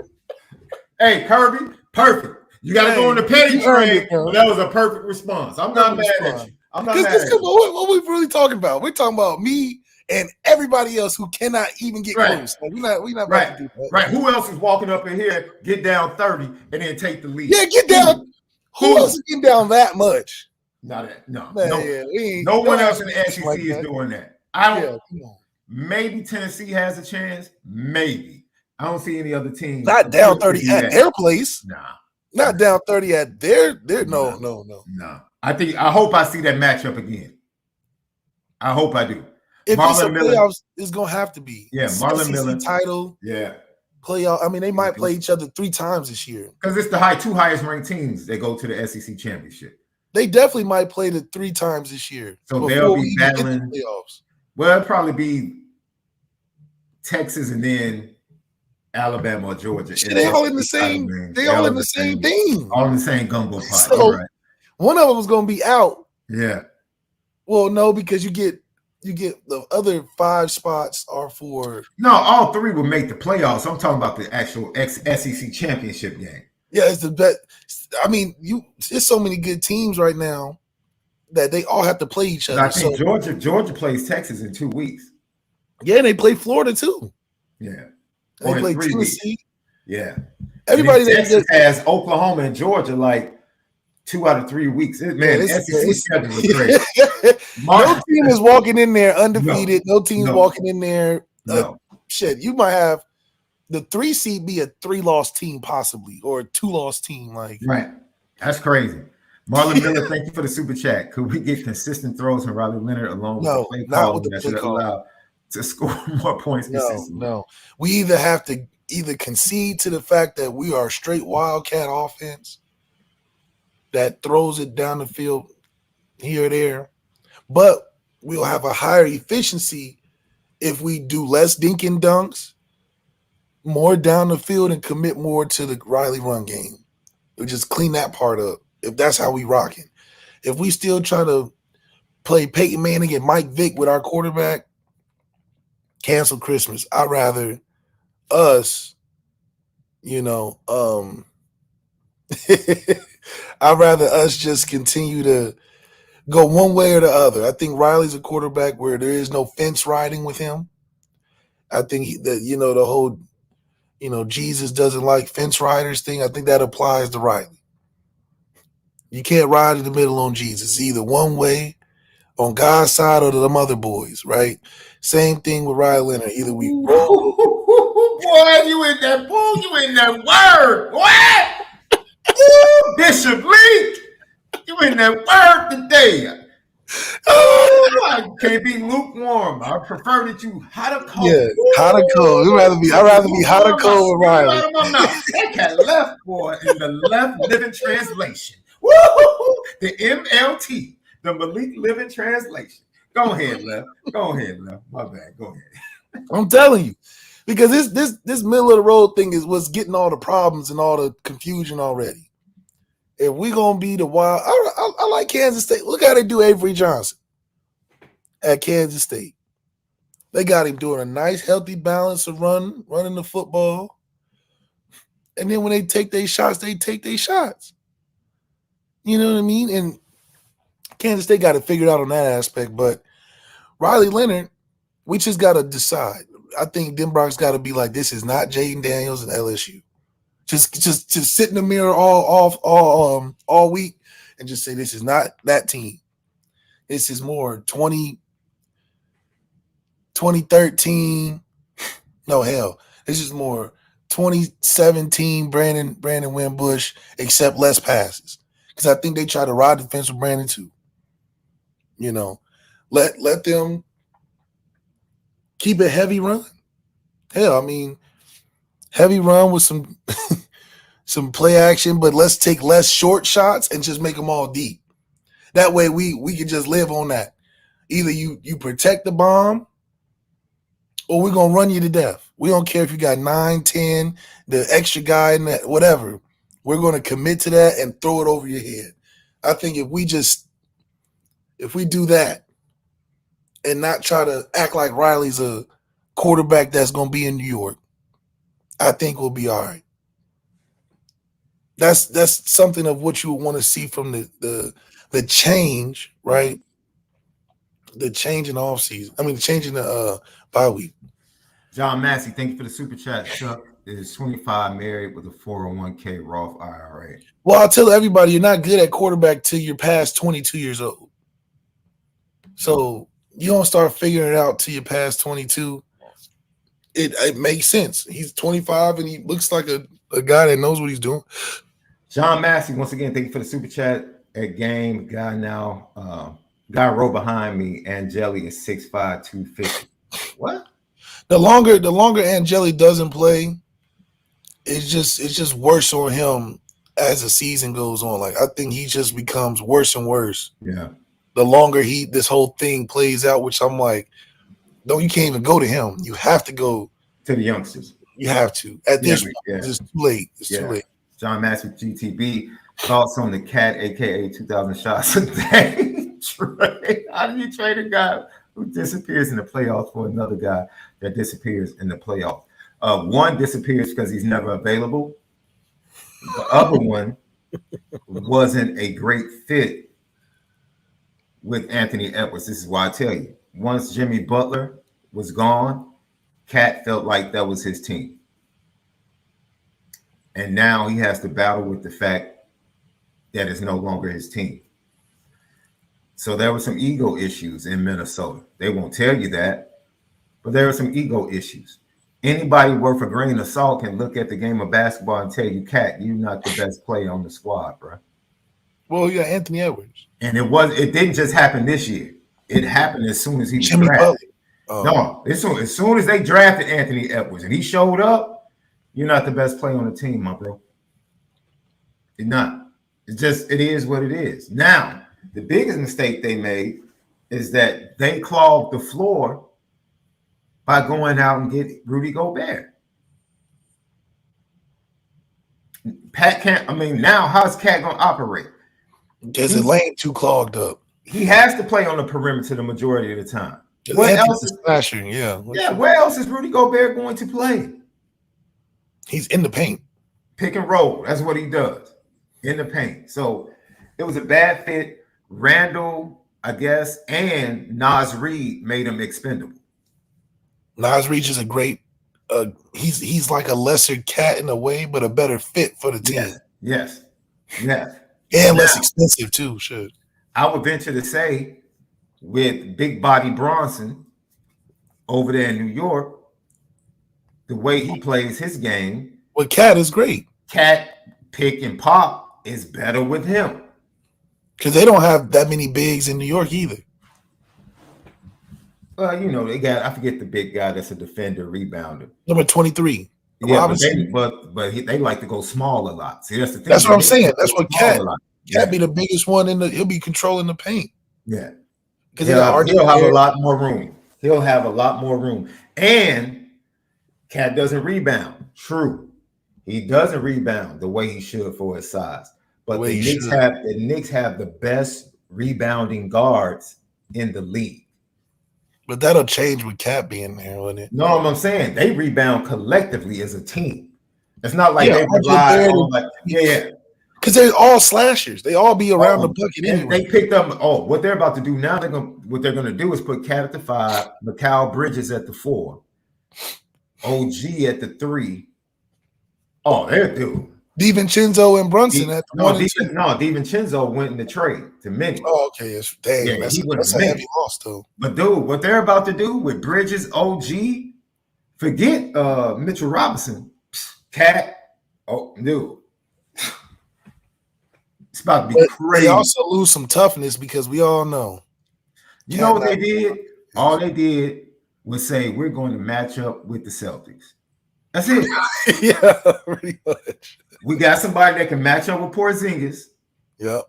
Hey, Kirby, perfect. You got to go on the petty train. That was a perfect response. I'm not mad at you. I'm not mad at you. What we really talking about? We're talking about me and everybody else who cannot even get close. Like, we're not about to do that. Right. Who else is walking up in here, get down 30, and then take the lead? Yeah, get down. Who else is getting down that much? No one else in the SEC is doing that. Maybe Tennessee has a chance. Maybe. I don't see any other teams. Not down 30 at their place. Nah. Not down 30 at their no. I hope I see that matchup again. I hope I do. If Marlon it's a Miller, playoffs, it's gonna have to be. Yeah, Marlon Miller title. Yeah. Playoff. I mean, they might play each other 3 times this year. Because it's the 2 highest ranked teams that go to the SEC championship. They definitely might play the 3 times this year. So they'll be battling the playoffs. Well, it'll probably be Texas and then Alabama or Georgia. They all in the same. They all in the same thing. All in the same gumbo pot. So right. One of them is going to be out. Yeah. Well, no, because you get the other 5 spots are for. No, all 3 will make the playoffs. I'm talking about the actual SEC championship game. Yeah, it's the best. I mean, there's so many good teams right now that they all have to play each other. I think Georgia plays Texas in 2 weeks. Yeah, they play Florida too. Yeah. They play Tennessee. Yeah. Everybody Texas has Oklahoma and Georgia like 2 out of 3 weeks. Man, SEC schedule is crazy. No team is walking in there undefeated. No team's walking in there. Shit, you might have the 3 seed be a 3-loss team possibly, or a 2-loss team. Like, right. That's crazy. Marlon Miller, thank you for the super chat. Could we get consistent throws from Riley Leonard along with the play call that should allow to score more points? No. We either have to concede to the fact that we are a straight Wildcat offense that throws it down the field here or there, but we'll have a higher efficiency if we do less dink and dunks, more down the field, and commit more to the Riley run game. We'll just clean that part up if that's how we rocking. If we still try to play Peyton Manning and Mike Vick with our quarterback, cancel Christmas. I'd rather us, I'd rather us just continue to go one way or the other. I think Riley's a quarterback where there is no fence riding with him. I think the whole, Jesus doesn't like fence riders thing. I think that applies to Riley. You can't ride in the middle on Jesus. It's either one way on God's side or them other boys, right? Same thing with Riley Leonard. Either we roll. Boy, you in that pool, you in that word. What? Ooh, Bishop Lee, you in that word today. I can't be lukewarm. I prefer that you hot or cold. Yeah, hot or cold. I'd rather be hot or cold with Riley. Out of my mouth. That cat left, boy, in the left living translation. Woo! The MLT, the Malik Living Translation. Go ahead, Left. My bad. Go ahead. I'm telling you, because this middle of the road thing is what's getting all the problems and all the confusion already. If we're gonna be the wild, I like Kansas State. Look how they do Avery Johnson at Kansas State. They got him doing a nice, healthy balance of running the football, and then when they take their shots, they take their shots. You know what I mean? And Kansas State got it figured out on that aspect, but Riley Leonard, we just got to decide. I think Denbrock's got to be like, this is not Jaden Daniels and LSU. Just sit in the mirror all week and just say this is not that team. This is more 2013. No, hell. This is more 2017 Brandon Wimbush, except less passes. Because I think they try to ride the fence with Brandon too. Let them Keep a heavy run. Hell, I mean, heavy run with some some play action, but let's take less short shots and just make them all deep. That way we can just live on that. Either you protect the bomb or we're going to run you to death. We don't care if you got 9, 10, the extra guy, and that, whatever. We're going to commit to that and throw it over your head. I think if we do that and not try to act like Riley's a quarterback that's going to be in New York, I think we'll be all right. That's something of what you would want to see from the change, right? The change in the offseason. I mean, the change in the bye week. John Massey, thank you for the super chat. Chuck is 25, married with a 401k Roth IRA. Well, I'll tell everybody you're not good at quarterback till you're past 22 years old. So you don't start figuring it out till you're past 22. It makes sense. He's 25 and he looks like a guy that knows what he's doing. John Massey, once again, thank you for the super chat. At game, guy row behind me, Angeli is 6'5", 250. What? The longer Angeli doesn't play, it's just worse on him as the season goes on. Like I think he just becomes worse and worse. Yeah. The longer this whole thing plays out, which I'm like, no, you can't even go to him. You have to go to the youngsters. You have to. At this point, it's too late. It's too late. John Massey, GTB, thoughts on the cat, aka 2,000 shots a day. Trade. How do you trade a guy who disappears in the playoffs for another guy that disappears in the playoffs? One disappears because he's never available. The other one wasn't a great fit with Anthony Edwards. This is why I tell you. Once Jimmy Butler was gone, Cat felt like that was his team. And now he has to battle with the fact that it's no longer his team. So there were some ego issues in Minnesota. They won't tell you that, but there are some ego issues. Anybody worth a grain of salt can look at the game of basketball and tell you, Cat, you're not the best player on the squad, bro. Well, you got Anthony Edwards. And it didn't just happen this year. It happened as soon as he was drafted. No, as soon as they drafted Anthony Edwards and he showed up, you're not the best player on the team, my bro. You're not. It is what it is. Now, the biggest mistake they made is that they clogged the floor by going out and get Rudy Gobert. Pat can't. I mean, now how's Cat going to operate? Because the lane too clogged up. He has to play on the perimeter the majority of the time. What else is flashing? Yeah. Where else is Rudy Gobert going to play? He's in the paint. Pick and roll. That's what he does. In the paint. So it was a bad fit. Randall, I guess, and Naz Reid made him expendable. Naz Reid is a great he's like a lesser Cat in a way, but a better fit for the team. Yes. And less expensive too, should. I would venture to say with Big Body Bronson over there in New York, the way he plays his game. Well, Cat is great. Cat pick and pop is better with him. Because they don't have that many bigs in New York either. Well, they got, I forget the big guy that's a defender, rebounder. Number 23. Yeah, but they like to go small a lot. See, that's the thing. That's what I'm saying. That's what Cat be the biggest one he'll be controlling the paint. Yeah. Because he'll have a lot more room. He'll have a lot more room. And Cat doesn't rebound. True. He doesn't rebound the way he should for his size. But the Knicks have the best rebounding guards in the league. But that'll change with Cat being there, wouldn't it? No, I'm saying they rebound collectively as a team. It's not like they rely on because they're all slashers. They all be around the bucket anyway. They picked up. What they're about to do now? What they're gonna do is put Cat at the 5, Mikal Bridges at the 4, OG at the 3. Oh, they're dude. DiVincenzo and Brunson at the 1 and 2. No, DiVincenzo went in the trade to Minnie. Oh, okay. That's a heavy loss, though. But dude, what they're about to do with Bridges, OG, forget Mitchell Robinson, Cat. Oh, dude. It's about to be crazy. They also lose some toughness because we all know. You know what they did? All they did would say we're going to match up with the Celtics. That's it. Yeah, pretty much. We got somebody that can match up with Porzingis. Yep.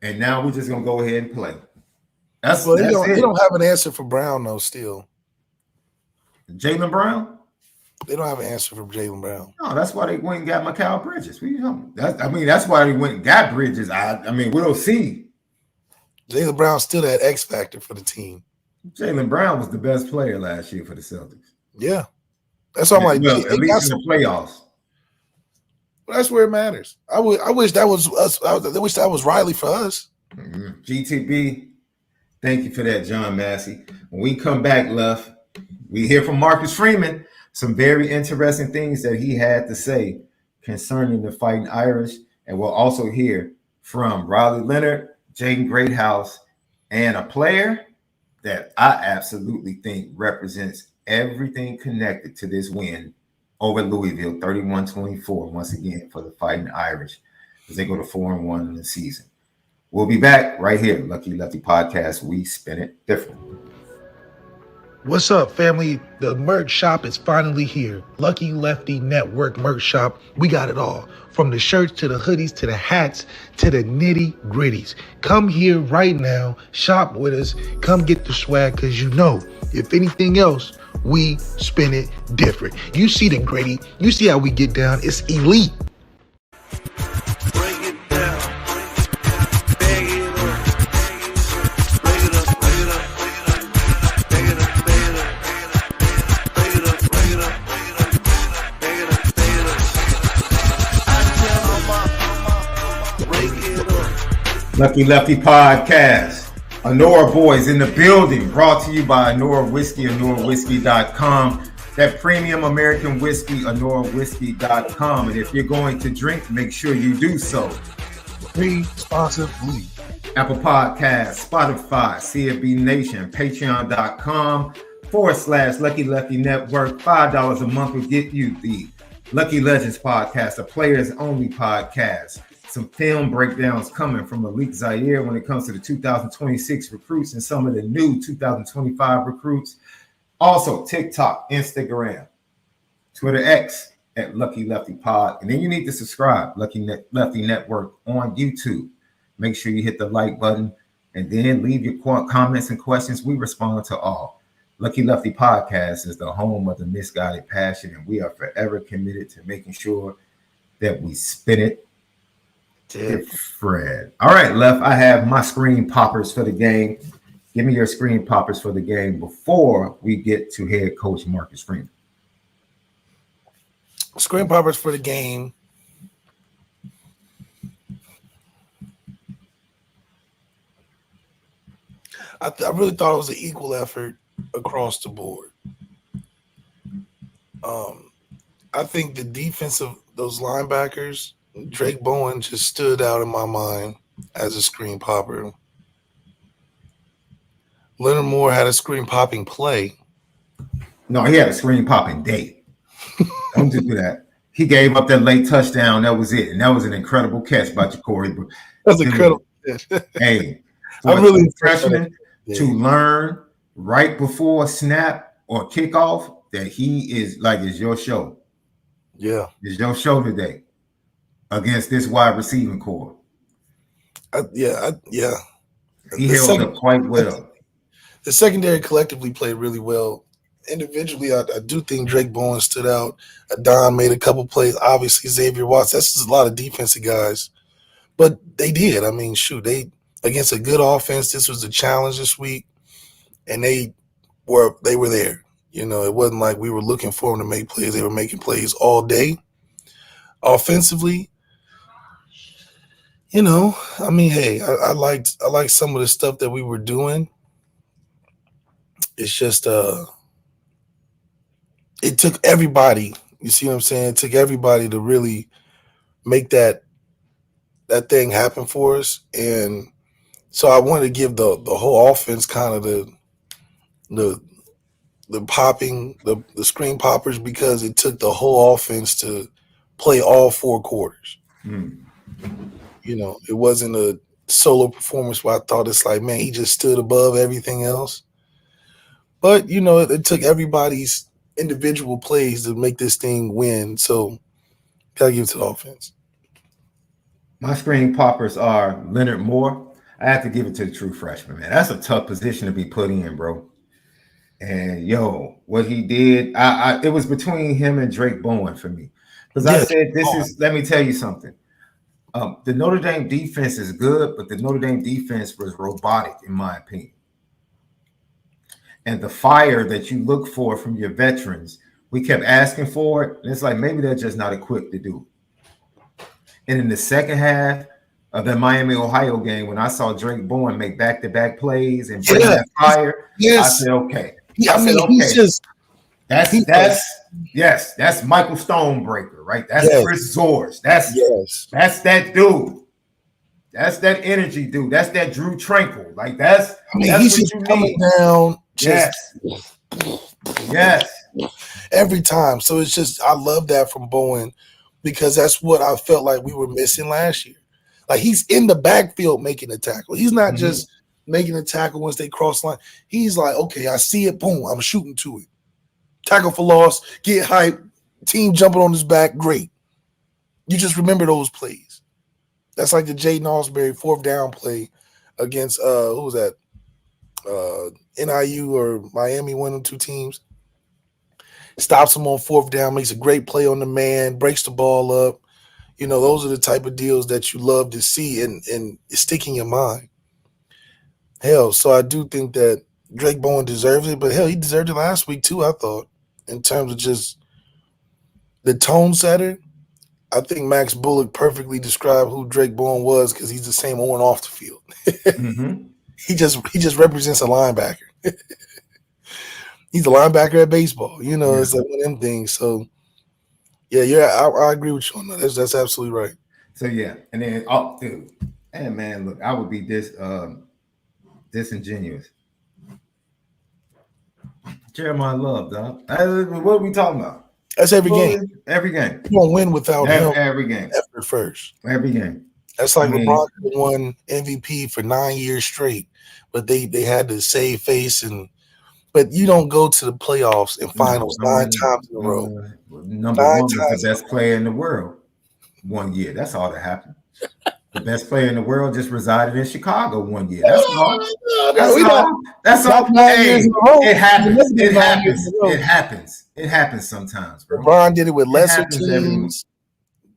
And now we're just gonna go ahead and play. That's Well, it. They don't have an answer for Brown though. Still, Jaylen Brown. They don't have an answer for Jaylen Brown. No, that's why they went and got Mikal Bridges. That's why they went and got Bridges. I mean, we'll see. Jaylen Brown's still that X factor for the team. Jaylen Brown was the best player last year for the Celtics. Yeah, that's all I'm like. Well, at least in the playoffs. That's where it matters. I wish that was us. I wish that was Riley for us. Mm-hmm. GTB, thank you for that, John Massey. When we come back, Left, we hear from Marcus Freeman some very interesting things that he had to say concerning the Fighting Irish, and we'll also hear from Riley Leonard, Jaden Greathouse, and a player that I absolutely think represents everything connected to this win over Louisville, 31-24, once again for the Fighting Irish, as they go to 4-1 in the season. We'll be back right here, Lucky Lefty Podcast. We spin it different. What's up, family? The merch shop is finally here. Lucky Lefty Network merch shop. We got it all. From the shirts to the hoodies to the hats to the nitty gritties. Come here right now. Shop with us. Come get the swag, because you know, if anything else, we spin it different. You see the gritty. You see how we get down. It's elite. Lucky Lefty Podcast. ONORA boys in the building. Brought to you by ONORA Whiskey, ONORAWhiskey.com. That premium American whiskey, ONORAWhiskey.com. And if you're going to drink, make sure you do so responsibly. Apple Podcasts, Spotify, CFB Nation, Patreon.com/Lucky Lefty Network. $5 a month will get you the Lucky Legends podcast, a players only podcast. Some film breakdowns coming from MALIK'S ZAIRE when it comes to the 2026 recruits and some of the new 2025 recruits. Also, TikTok, Instagram, Twitter X at Lucky Lefty Pod. And then you need to subscribe, Lucky Lefty Network on YouTube. Make sure you hit the like button and then leave your comments and questions. We respond to all. Lucky Lefty Podcast is the home of the misguided passion, and we are forever committed to making sure that we spin it different. All right, Left, I have my screen poppers for the game. Give me your screen poppers for the game before we get to head coach Marcus Freeman. Screen poppers for the game. I really thought it was an equal effort across the board. I think the defense of those linebackers, Drake Bowen just stood out in my mind as a screen popper. Leonard Moore had a screen popping play. No, he had a screen popping day. Don't just do that. He gave up that late touchdown. That was it. And that was an incredible catch by Ja'Cory. That's incredible. Hey, I'm really freshman to learn right before snap or kickoff that he is like, it's your show. Yeah. It's your show today against this wide receiving core. Yeah. He held up quite well. The secondary collectively played really well. Individually, I do think Drake Bowen stood out. Adon made a couple plays. Obviously, Xavier Watts. That's just a lot of defensive guys. But they did. I mean, shoot, they against a good offense, this was a challenge this week, and they were there. You know, it wasn't like we were looking for them to make plays. They were making plays all day. Offensively, you know, I mean, hey, I liked some of the stuff that we were doing. It's just it took everybody, you see what I'm saying? It took everybody to really make that thing happen for us. And so I wanted to give the whole offense kind of the popping, the screen poppers, because it took the whole offense to play all four quarters. You know, it wasn't a solo performance where I thought it's like, man, he just stood above everything else. But, you know, it took everybody's individual plays to make this thing win. So, got to give it to the offense. My screen poppers are Leonard Moore. I have to give it to the true freshman, man. That's a tough position to be put in, bro. And, yo, what he did, it was between him and Drake Bowen for me. Because I said, let me tell you something. The Notre Dame defense is good, but the Notre Dame defense was robotic, in my opinion. And the fire that you look for from your veterans, we kept asking for it. And it's like, maybe they're just not equipped to do it. And in the second half of the Miami, Ohio game, when I saw Drake Bowen make back-to-back plays and bring that fire, I said, okay. That's Michael Stonebreaker, right? That's Chris Zorz. That's that dude. That's that energy dude. That's that Drew Tranquil. Like that's he's just coming down. Yes. Every time. So it's just I love that from Bowen because that's what I felt like we were missing last year. Like he's in the backfield making a tackle. He's not just making a tackle once they cross line. He's like, okay, I see it, boom, I'm shooting to it. Tackle for loss, get hype, team jumping on his back, great. You just remember those plays. That's like the Jaden Osbury 4th down play against who was that? NIU or Miami, one of the two teams. Stops him on 4th down, makes a great play on the man, breaks the ball up. You know, those are the type of deals that you love to see and stick in your mind. Hell, so I do think that Drake Bowen deserves it, but hell, he deserved it last week too, I thought, in terms of just the tone setter. I think Max Bullock perfectly described who Drake Bowen was because he's the same on and off the field. He just represents a linebacker. He's a linebacker at baseball. You know, it's like one of them things. So, I agree with you on that. That's absolutely right. So, and then, dude, and man, look, I would be disingenuous. Jeremiah Love, dog. What are we talking about? That's every game. Every game. You won't win without him. Every game. Effort first. Every game. That's like LeBron won MVP for 9 years straight, but they had to save face but you don't go to the playoffs and finals 9 times in a row. Number 1 was the best player in the world 1 year. That's all that happened. The best player in the world just resided in Chicago 1 year. That's all. That's all. Hey, it happens. It happens. It happens sometimes, bro. LeBron did it with lesser teams.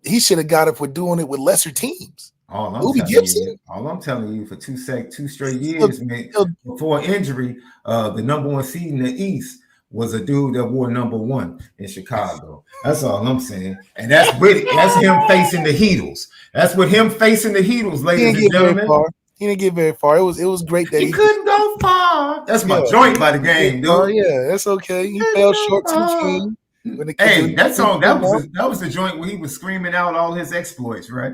He should have got it for doing it with lesser teams. All I'm telling you for two straight years, man, before injury, the number 1 seed in the East was a dude that wore number 1 in Chicago. That's all I'm saying. And that's him facing the Heatles. That's with him facing the Heatles, ladies and gentlemen. He didn't get very far. It was great that he couldn't go far. That's my joint by the game, dude. Oh yeah, that's okay. He fell short to the team. Hey, that song that was the joint where he was screaming out all his exploits, right?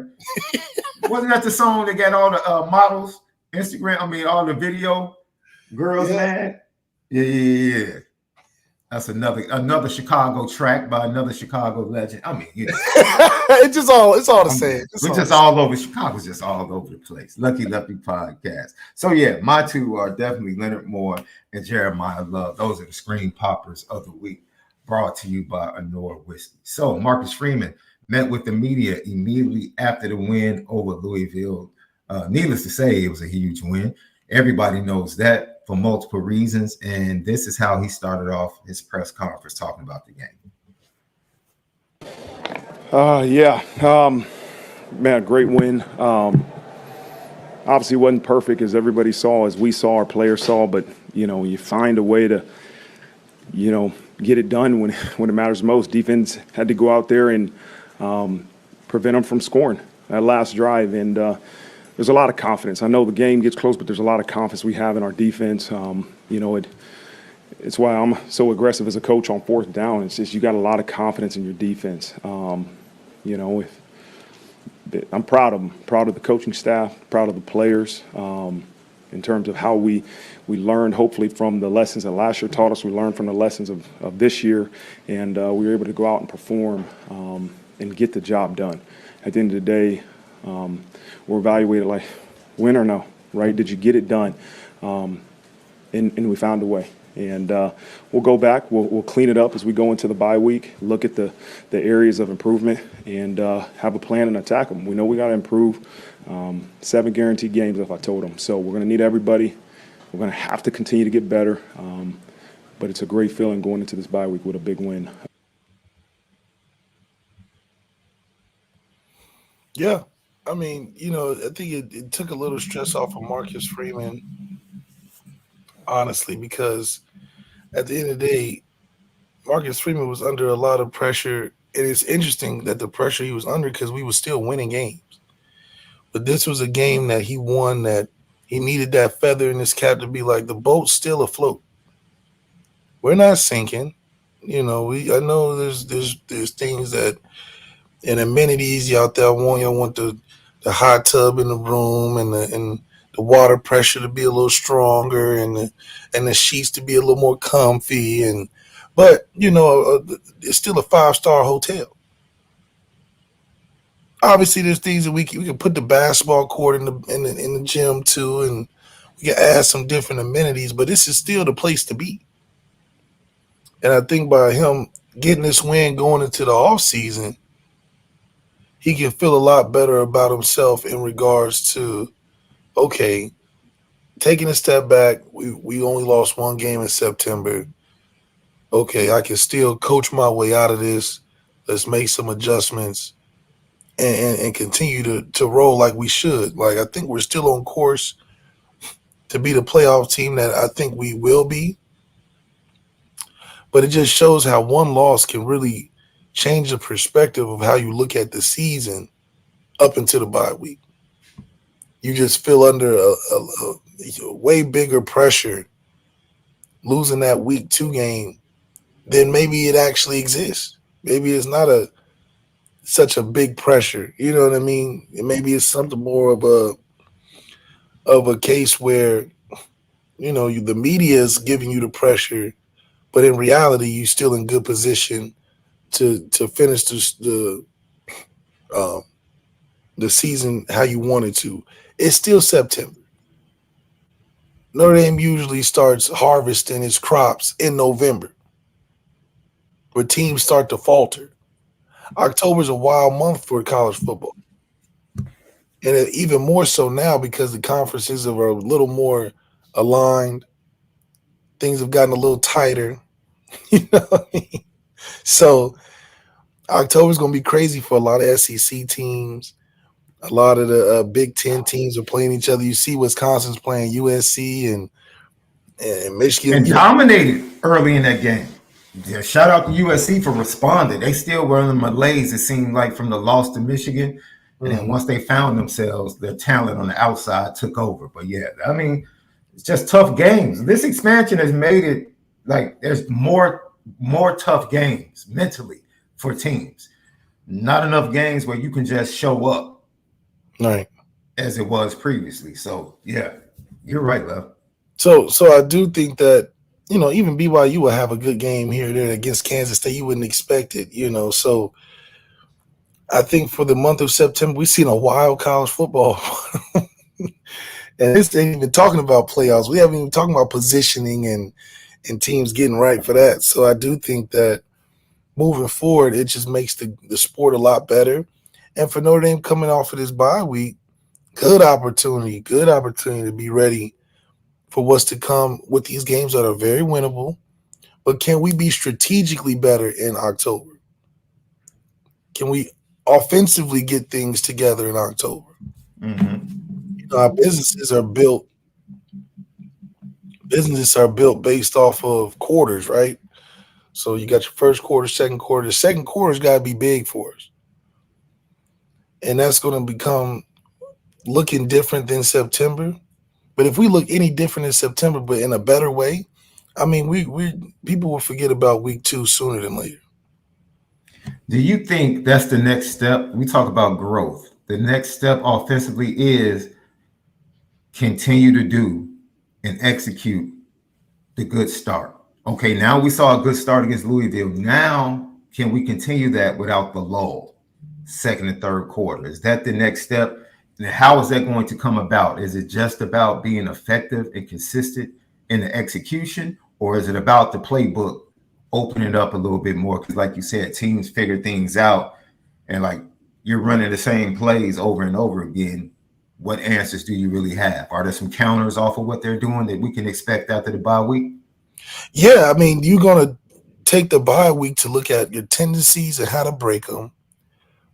Wasn't that the song that got all the models, Instagram? I mean, all the video girls mad. Yeah. That's another Chicago track by another Chicago legend. I mean, it's all the same. We're just all over. Chicago's just all over the place. Lucky Lefty podcast. So my two are definitely Leonard Moore and Jeremiah Love. Those are the screen poppers of the week, brought to you by ONORA Whiskey. So Marcus Freeman met with the media immediately after the win over Louisville. Needless to say, it was a huge win. Everybody knows that for multiple reasons, and this is how he started off his press conference talking about the game. Man, great win. Obviously wasn't perfect as everybody saw, as we saw, our players saw, but you find a way to get it done when it matters most. Defense had to go out there and prevent them from scoring that last drive, and there's a lot of confidence. I know the game gets close, but there's a lot of confidence we have in our defense. It's why I'm so aggressive as a coach on 4th down. It's just you got a lot of confidence in your defense. I'm proud of them, proud of the coaching staff, proud of the players in terms of how we learned, hopefully, from the lessons that last year taught us. We learned from the lessons of this year, and we were able to go out and perform and get the job done. At the end of the day, we're evaluated like win or no, right? Did you get it done? And we found a way. And we'll go back. We'll clean it up as we go into the bye week, look at the areas of improvement, and have a plan and attack them. We know we got to improve. 7 guaranteed games, if I told them. So we're going to need everybody. We're going to have to continue to get better. But it's a great feeling going into this bye week with a big win. Yeah. I mean, I think it took a little stress off of Marcus Freeman, honestly, because at the end of the day, Marcus Freeman was under a lot of pressure. And it's interesting that the pressure he was under, because we were still winning games. But this was a game that he won, that he needed that feather in his cap to be like, the boat's still afloat. We're not sinking. I know there's things that, and amenities out there. Y'all want the hot tub in the room, and the water pressure to be a little stronger, and the sheets to be a little more comfy, but it's still a 5-star hotel. Obviously, there's things that we can put the basketball court in the gym too, and we can add some different amenities. But this is still the place to be. And I think by him getting this win going into the offseason, he can feel a lot better about himself in regards to, okay, taking a step back, we only lost 1 game in September. Okay, I can still coach my way out of this. Let's make some adjustments and continue to roll like we should. Like, I think we're still on course to be the playoff team that I think we will be. But it just shows how one loss can really change the perspective of how you look at the season up into the bye week. You just feel under a way bigger pressure losing that week 2 game than maybe it actually exists. Maybe it's not such a big pressure. You know what I mean? Maybe it's something more of a case where, the media is giving you the pressure, but in reality, you're still in good position to finish the season how you wanted to. It's still September. Notre Dame usually starts harvesting its crops in November, where teams start to falter. October is a wild month for college football. And even more so now because the conferences are a little more aligned. Things have gotten a little tighter. You know what I mean? So October is going to be crazy for a lot of SEC teams. A lot of the Big Ten teams are playing each other. You see Wisconsin's playing USC and Michigan. And dominated early in that game. Yeah, shout out to USC for responding. They still were in the malaise, it seemed like, from the loss to Michigan. And then once they found themselves, their talent on the outside took over. But yeah, I mean, it's just tough games. This expansion has made it like there's more tough games mentally for teams. Not enough games where you can just show up, right, as it was previously. So yeah, you're right, Lev. So I do think that, even BYU will have a good game here and there against Kansas State. You wouldn't expect it, So I think for the month of September, we've seen a wild college football. And this ain't even talking about playoffs. We haven't even talking about positioning and teams getting right for that. So I do think that moving forward, it just makes the sport a lot better. And for Notre Dame coming off of this bye week, good opportunity to be ready for what's to come with these games that are very winnable. But can we be strategically better in October? Can we offensively get things together in October? Mm-hmm. Our businesses are built based off of quarters, right? So you got your first quarter, second quarter. The second quarter's got to be big for us. And that's going to become looking different than September. But if we look any different in September, but in a better way, I mean, we people will forget about week 2 sooner than later. Do you think that's the next step? We talk about growth. The next step offensively is continue to do and execute the good start. Okay, now we saw a good start against Louisville. Now, can we continue that without the lull, second and third quarter? Is that the next step? And how is that going to come about? Is it just about being effective and consistent in the execution, or is it about the playbook opening it up a little bit more? Because like you said, teams figure things out, and like you're running the same plays over and over again. What answers do you really have? Are there some counters off of what they're doing that we can expect after the bye week? Yeah, I mean, you're going to take the bye week to look at your tendencies and how to break them.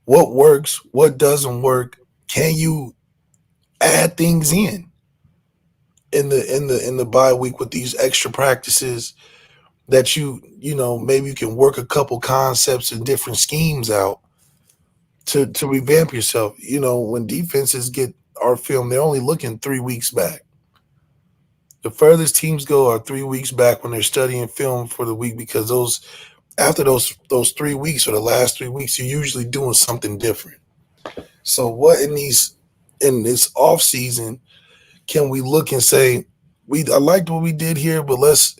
What works, what doesn't work. Can you add things in the bye week with these extra practices that you know, maybe you can work a couple concepts and different schemes out to revamp yourself. You know, when defenses get our film, they're only looking 3 weeks back. The furthest teams go are 3 weeks back when they're studying film for the week, because after those 3 weeks or the last 3 weeks, you're usually doing something different. So what in this off season can we look and say, I liked what we did here, but let's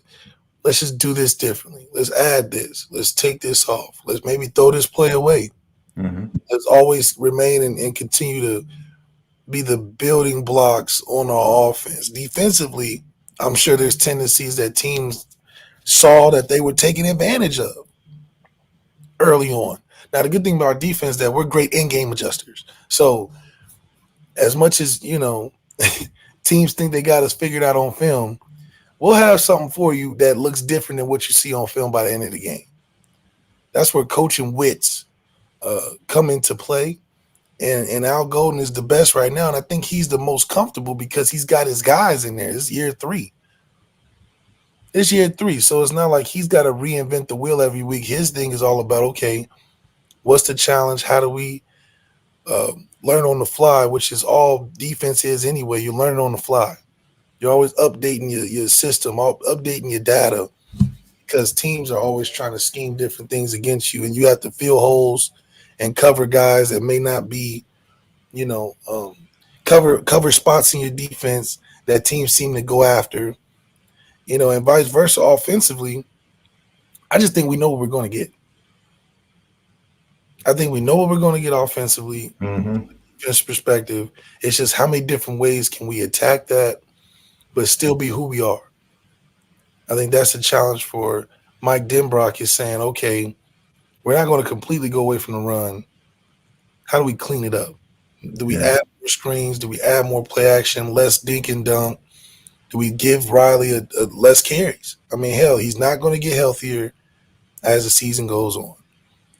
just do this differently. Let's add this. Let's take this off. Let's maybe throw this play away. Mm-hmm. Let's always remain and continue to be the building blocks on our offense. Defensively, I'm sure there's tendencies that teams saw that they were taking advantage of early on. Now, the good thing about our defense is that we're great in-game adjusters. So as much as, you know, teams think they got us figured out on film, we'll have something for you that looks different than what you see on film by the end of the game. That's where coaching wits come into play. And Al Golden is the best right now, and I think he's the most comfortable because he's got his guys in there. It's year 3. It's year 3, so it's not like he's got to reinvent the wheel every week. His thing is all about, okay, what's the challenge? How do we learn on the fly, which is all defense is anyway. You're learning on the fly. You're always updating your system, updating your data, because teams are always trying to scheme different things against you, and you have to fill holes and cover guys that may not be, you know, cover spots in your defense that teams seem to go after, you know, and vice versa. Offensively, I just think we know what we're going to get. I think we know what we're going to get offensively. Mm-hmm. Just perspective. It's just how many different ways can we attack that, but still be who we are. I think that's the challenge for Mike Denbrock, is saying, okay, we're not going to completely go away from the run. How do we clean it up? Do we add more screens? Do we add more play action, less dink and dunk? Do we give Riley a less carries? I mean, hell, he's not going to get healthier as the season goes on.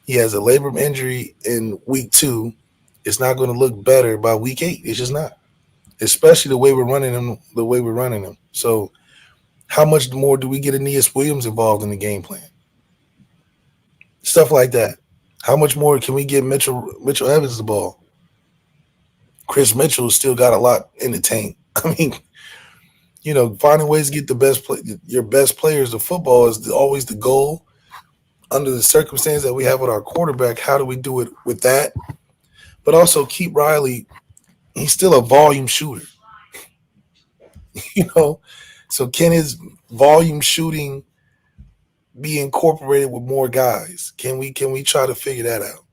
He has a labrum injury in week 2. It's not going to look better by week 8. It's just not, especially the way we're running him. So how much more do we get Aeneas Williams involved in the game plan? Stuff like that. How much more can we get Mitchell Evans the ball? Chris Mitchell still got a lot in the tank. I mean, you know, finding ways to get your best players of football is always the goal. Under the circumstance that we have with our quarterback, how do we do it with that? But also keep Riley. He's still a volume shooter. You know, so can his volume shooting be incorporated with more guys? Can we try to figure that out?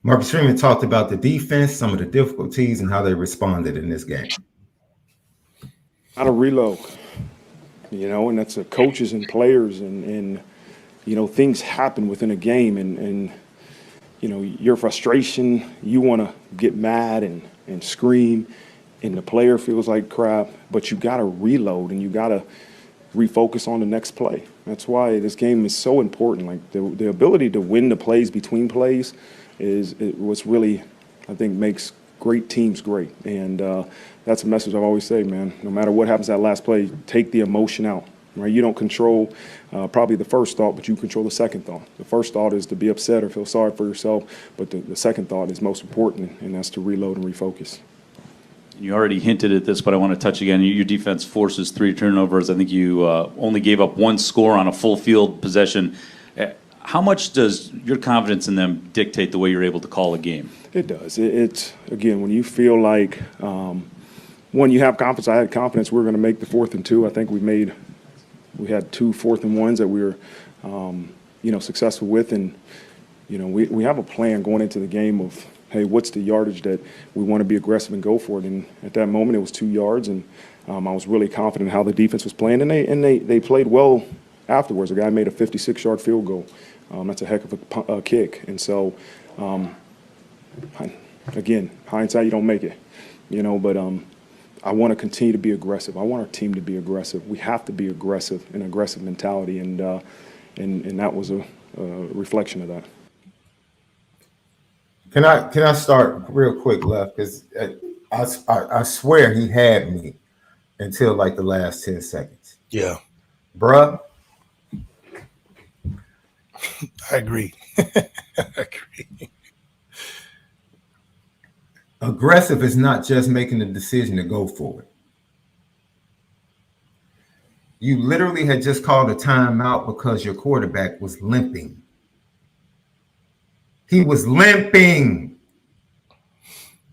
Marcus Freeman talked about the defense, some of the difficulties, and how they responded in this game. How to reload, you know, and that's the coaches and players, and you know, things happen within a game, and you know, your frustration, you want to get mad and scream, and the player feels like crap, but you got to reload and you got to refocus on the next play. That's why this game is so important. Like the ability to win the plays between plays is what's really, I think, makes great teams great. And that's a message I've always said, man. No matter what happens that last play, take the emotion out. Right? You don't control probably the first thought, but you control the second thought. The first thought is to be upset or feel sorry for yourself, but the second thought is most important, and that's to reload and refocus. You already hinted at this, but I want to touch again. Your defense forces 3 turnovers. I think you only gave up 1 score on a full field possession. How much does your confidence in them dictate the way you're able to call a game? It does. It's again, when you feel like when you have confidence. I had confidence we were going to make the 4th and 2. I think we had 2 4th and 1s that we were you know, successful with, and you know, we have a plan going into the game of hey, what's the yardage that we want to be aggressive and go for it? And at that moment, it was 2 yards, and I was really confident in how the defense was playing, and they played well afterwards. A guy made a 56-yard field goal. That's a heck of a kick. And so, again, hindsight, you don't make it, but I want to continue to be aggressive. I want our team to be aggressive. We have to be aggressive, an aggressive mentality, and that was a reflection of that. Can I start real quick, Left? Because I swear he had me until like the last 10 seconds. Yeah. Bruh. I agree. I agree. Aggressive is not just making the decision to go for it. You literally had just called a timeout because your quarterback was limping. He was limping.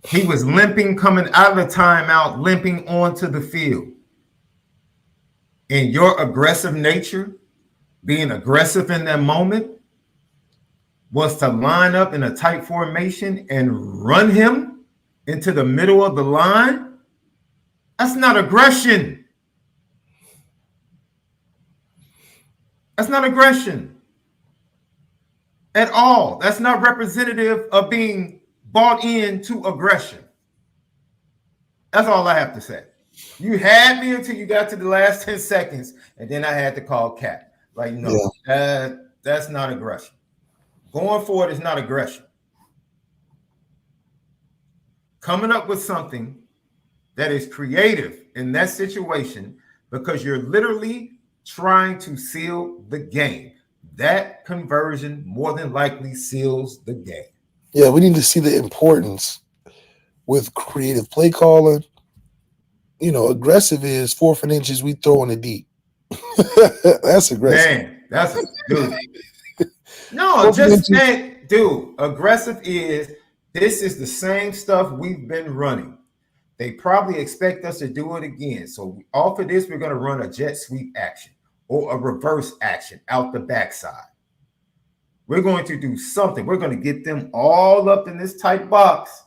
He was limping coming out of the timeout, limping onto the field. And your aggressive nature, being aggressive in that moment, was to line up in a tight formation and run him into the middle of the line. That's not aggression. That's not aggression at all. That's not representative of being bought into aggression. That's all I have to say. You had me until you got to the last 10 seconds, and then I had to call cap. Like, no, that's not aggression. Going for it is not aggression. Coming up with something that is creative in that situation because you're literally trying to seal the game. That conversion more than likely seals the game. Yeah, we need to see the importance with creative play calling. Aggressive is 4th and inches, we throw in the deep. That's aggressive. Man, that's dude. No, just man, dude. Aggressive is this is the same stuff we've been running. They probably expect us to do it again. So off of this, we're going to run a jet sweep action or a reverse action out the backside. We're going to do something. We're going to get them all up in this tight box.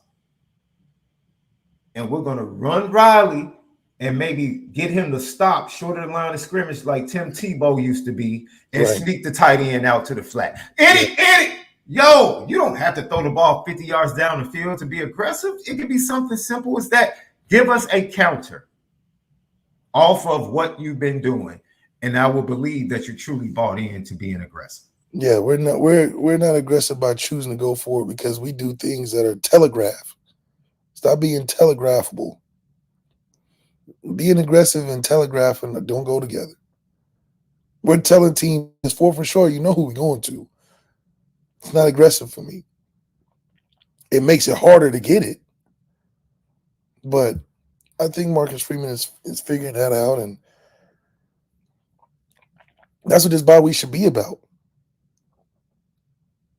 And we're going to run Riley and maybe get him to stop short of the line of scrimmage like Tim Tebow used to be and sneak the tight end out to the flat. Yo, you don't have to throw the ball 50 yards down the field to be aggressive. It could be something simple as that. Give us a counter off of what you've been doing, and I will believe that you're truly bought into being aggressive. Yeah, we're not aggressive by choosing to go for it because we do things that are telegraphed. Stop being telegraphable. Being aggressive and telegraphing don't go together. We're telling teams 4 for sure. You know who we're going to. It's not aggressive for me. It makes it harder to get it. But I think Marcus Freeman is figuring that out, and that's what this bye week should be about.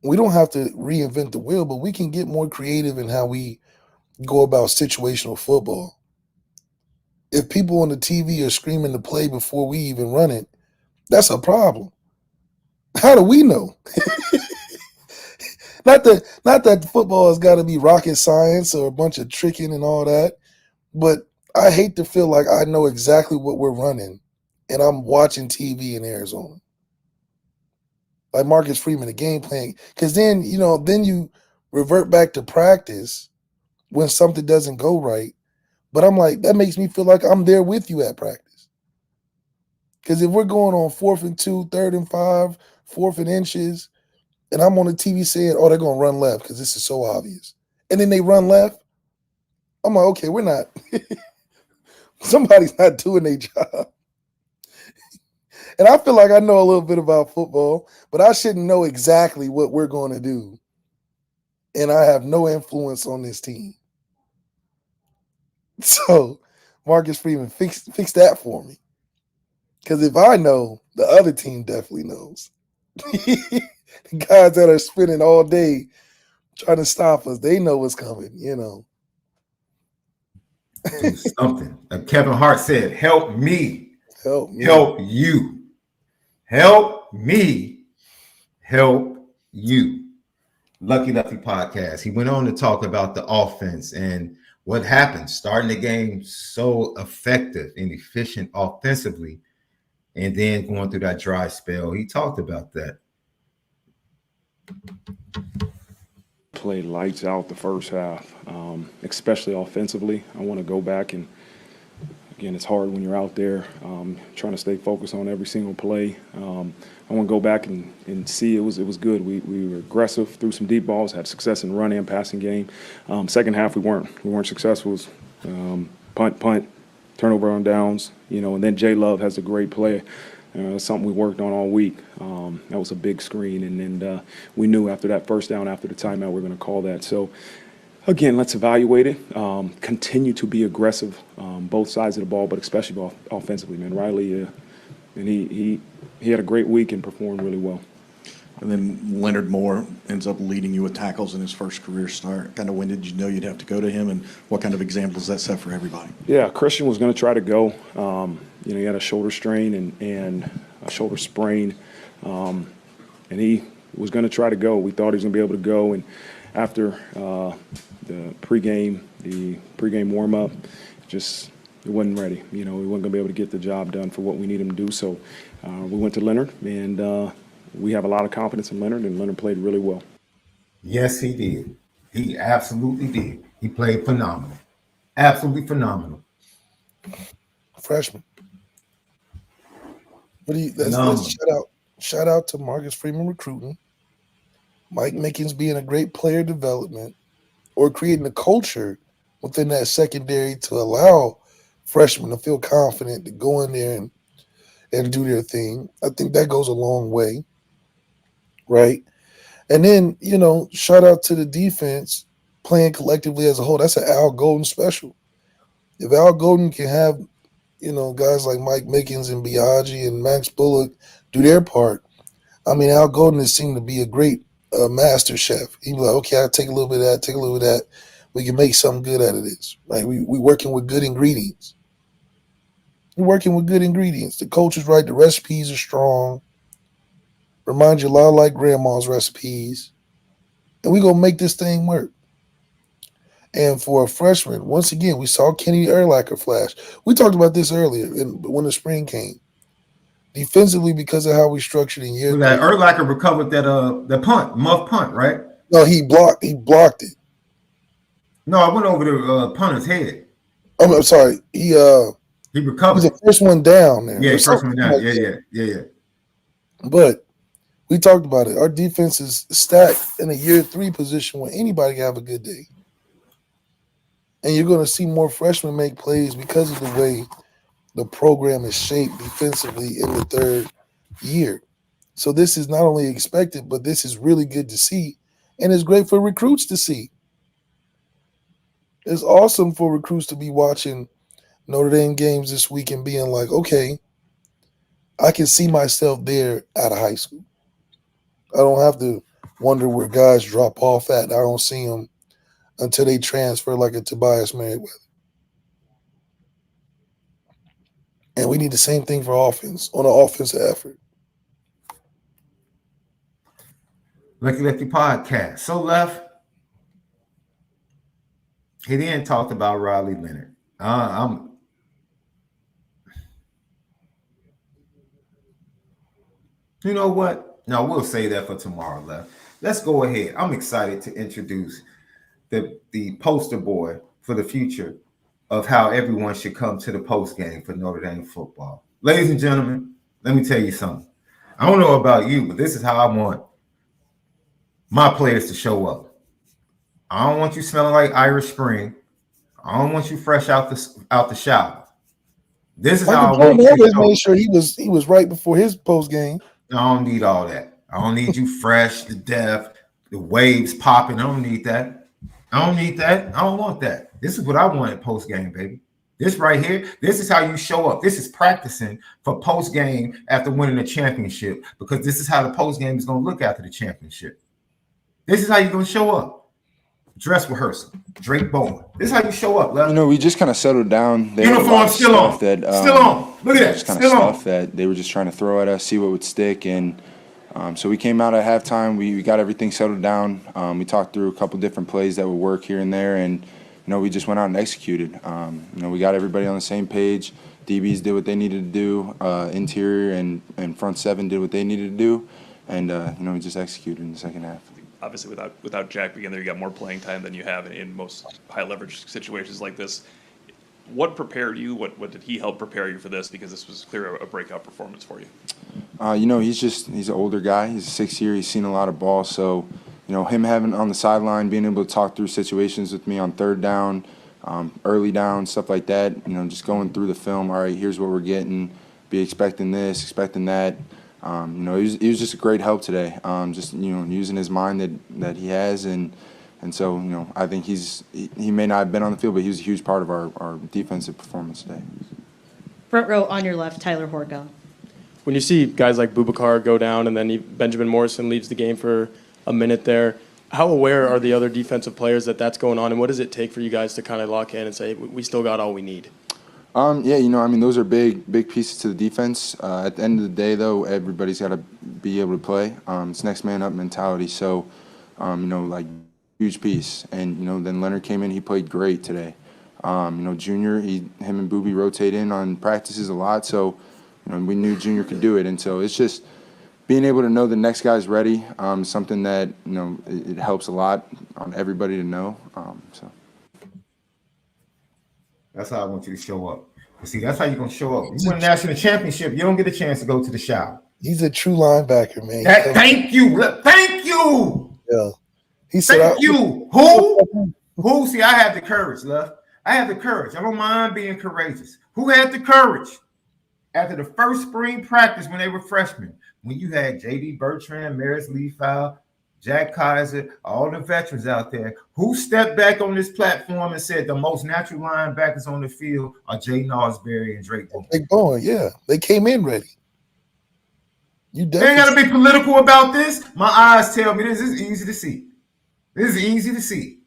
We don't have to reinvent the wheel, but we can get more creative in how we go about situational football. If people on the TV are screaming the play before we even run it, that's a problem. How do we know? Not that football has got to be rocket science or a bunch of tricking and all that, but I hate to feel like I know exactly what we're running and I'm watching TV in Arizona. Like Marcus Freeman, the game plan, because then you revert back to practice when something doesn't go right. But I'm like, that makes me feel like I'm there with you at practice. Because if we're going on 4th and 2, 3rd and 5, 4th and inches, and I'm on the TV saying, oh, they're going to run left because this is so obvious. And then they run left. I'm like, okay, we're not. Somebody's not doing their job. And I feel like I know a little bit about football, but I shouldn't know exactly what we're going to do. And I have no influence on this team. So, Marcus Freeman, fix that for me. Because if I know, the other team definitely knows. The guys that are spending all day trying to stop us, they know what's coming, Do something. Like Kevin Hart said, help me. Help me. Help you. Help me. Help you. Lucky Lefty podcast. He went on to talk about the offense and what happened, starting the game so effective and efficient offensively, and then going through that dry spell. He talked about that. Played lights out the first half, especially offensively. I want to go back and, again, it's hard when you're out there trying to stay focused on every single play. I want to go back and see it was good. We were aggressive, threw some deep balls, had success in run and passing game. Second half we weren't successful. It was, punt, turnover on downs, and then J Love has a great play. Something we worked on all week. That was a big screen, and we knew after that first down, after the timeout, we were going to call that. So, again, let's evaluate it. Continue to be aggressive, both sides of the ball, but especially offensively, man. Riley, and he had a great week and performed really well. And then Leonard Moore ends up leading you with tackles in his first career start. Kind of when did you know you'd have to go to him, and what kind of examples that set for everybody? Yeah, Christian was going to try to go. He had a shoulder strain and a shoulder sprain, and he was going to try to go. We thought he was going to be able to go, and after the pregame warm-up, it wasn't ready. We weren't going to be able to get the job done for what we need him to do. So we went to Leonard, and we have a lot of confidence in Leonard, and Leonard played really well. Yes, he did. He absolutely did. He played phenomenal. Absolutely phenomenal. Freshman. Let's shout out to Marcus Freeman recruiting, Mike Mickens being a great player development, or creating a culture within that secondary to allow freshmen to feel confident to go in there and do their thing. I think that goes a long way, right? And then, shout out to the defense playing collectively as a whole. That's an Al Golden special. If Al Golden can have, guys like Mike Mickens and Biaggi and Max Bullock do their part, Al Golden has seemed to be a great master chef. He'd be like, okay, I'll take a little bit of that, take a little bit of that. We can make something good out of this, right? We working with good ingredients. We're working with good ingredients. The culture's right. The recipes are strong. Remind you a lot like grandma's recipes. And we're going to make this thing work. And for a freshman, once again, we saw Kenny Urlacher flash. We talked about this earlier when the spring came. Defensively, because of how we structured in year 3. Urlacher recovered that the muff punt, right? No, he blocked it. No, I went over the punter's head. I'm sorry. He recovered. He was the first one down there. Yeah, first one down. Yeah. But we talked about it. Our defense is stacked in a year 3 position where anybody can have a good day. And you're going to see more freshmen make plays because of the way the program is shaped defensively in the 3rd year. So this is not only expected, but this is really good to see. And it's great for recruits to see. It's awesome for recruits to be watching Notre Dame games this week and being like, okay, I can see myself there out of high school. I don't have to wonder where guys drop off at. I don't see them until they transfer like a Tobias Merriweather. And we need the same thing for offense, on an offensive effort. Lucky Lefty podcast. So, Left, he then talked about Riley Leonard. You know what? No, we'll say that for tomorrow, Left. Let's go ahead. I'm excited to introduce the poster boy for the future of how everyone should come to the post game for Notre Dame football. Ladies and gentlemen, let me tell you something. I don't know about you, but this is how I want my players to show up. I don't want you smelling like Irish Spring. I don't want you fresh out the shower. This is how I want you to made sure he was right before his post game. I don't need all that. I don't need you fresh to death, the waves popping. I don't need that. I don't want that. This is what I want at post game, baby. This right here, this is how you show up. This is practicing for post game after winning a championship, because this is how the post game is going to look after the championship. This is how you're going to show up. Dress rehearsal, Drake Bowen. This is how you show up, Leonard. We just kind of settled down. Uniform still on. Still on. Look at that. Just kind still of on. stuff that they were just trying to throw at us, see what would stick. And So we came out at halftime. We got everything settled down. We talked through a couple different plays that would work here and there, and we just went out and executed. We got everybody on the same page. DBs did what they needed to do. Interior and front seven did what they needed to do, and we just executed in the second half. Obviously, without Jack being there, you got more playing time than you have in most high leverage situations like this. What prepared you? What did he help prepare you for this? Because this was clearly a breakout performance for you. He's an older guy. He's 6 year. He's seen a lot of ball. So, him having on the sideline, being able to talk through situations with me on third down, early down, stuff like that. Just going through the film. All right, here's what we're getting. Be expecting this, expecting that. He was just a great help today. Using his mind that he has and so, I think he may not have been on the field, but he was a huge part of our defensive performance today. Front row on your left, Tyler Horka. When you see guys like Boubacar go down and then Benjamin Morrison leads the game for a minute there, how aware are the other defensive players that that's going on, and what does it take for you guys to kind of lock in and say, we still got all we need? Those are big pieces to the defense. At the end of the day, though, everybody's got to be able to play. It's next man up mentality. So, huge piece. And, then Leonard came in, he played great today. Junior, him and Boobie rotate in on practices a lot, so, we knew Junior could do it. And so it's just being able to know the next guy's ready, something that, it helps a lot on everybody to know. That's how I want you to show up. See, that's how you're going to show up. You win a national championship, you don't get a chance to go to the shower. He's a true linebacker, man. Thank you. Thank you. Yeah. He said, thank you. Who? See, I have the courage, love. I have the courage. I don't mind being courageous. Who had the courage? After the first spring practice when they were freshmen, when you had J.D. Bertrand, Maris Leafow, Jack Kaiser, all the veterans out there, who stepped back on this platform and said the most natural linebackers on the field are Jay Nosberry and Drake Bowen. Drake Bowen, yeah. They came in ready. You ain't got to be political about this. My eyes tell me this is easy to see. This is easy to see.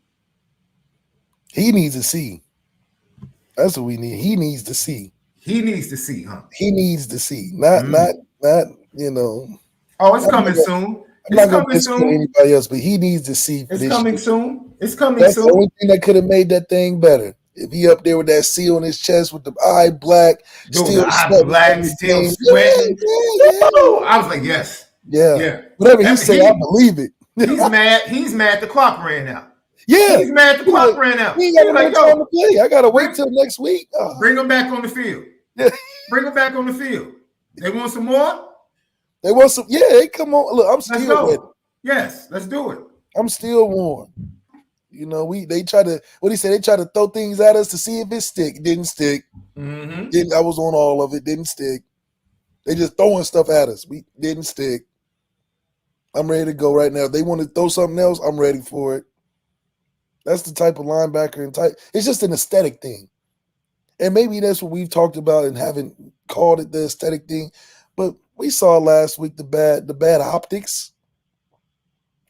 He needs to see. That's what we need. He needs to see. He needs to see, huh? He needs to see. Not. Oh, it's coming soon. I'm not going to piss on anybody else, but he needs to see. It's coming soon. It's coming soon. That's the only thing that could have made that thing better. If he up there with that seal on his chest with the eye black, still sweating. I was like, yes. Yeah. Whatever he said, I believe it. He's mad. He's mad the clock ran out. Yeah. He's mad the clock ran out. He ain't got no time to play. I got to wait till next week. Bring him back on the field. Bring him back on the field. They want some more? They want some. Yeah, they come on. Look, I'm still ready. Yes, let's do it. I'm still warm. They try to, what he said, they try to throw things at us to see if it stick. It didn't stick. I was on all of it. Didn't stick. They just throwing stuff at us. We didn't stick. I'm ready to go right now. If they want to throw something else, I'm ready for it. That's the type of linebacker and type. It's just an aesthetic thing. And maybe that's what we've talked about and haven't called it the aesthetic thing. But we saw last week the bad optics.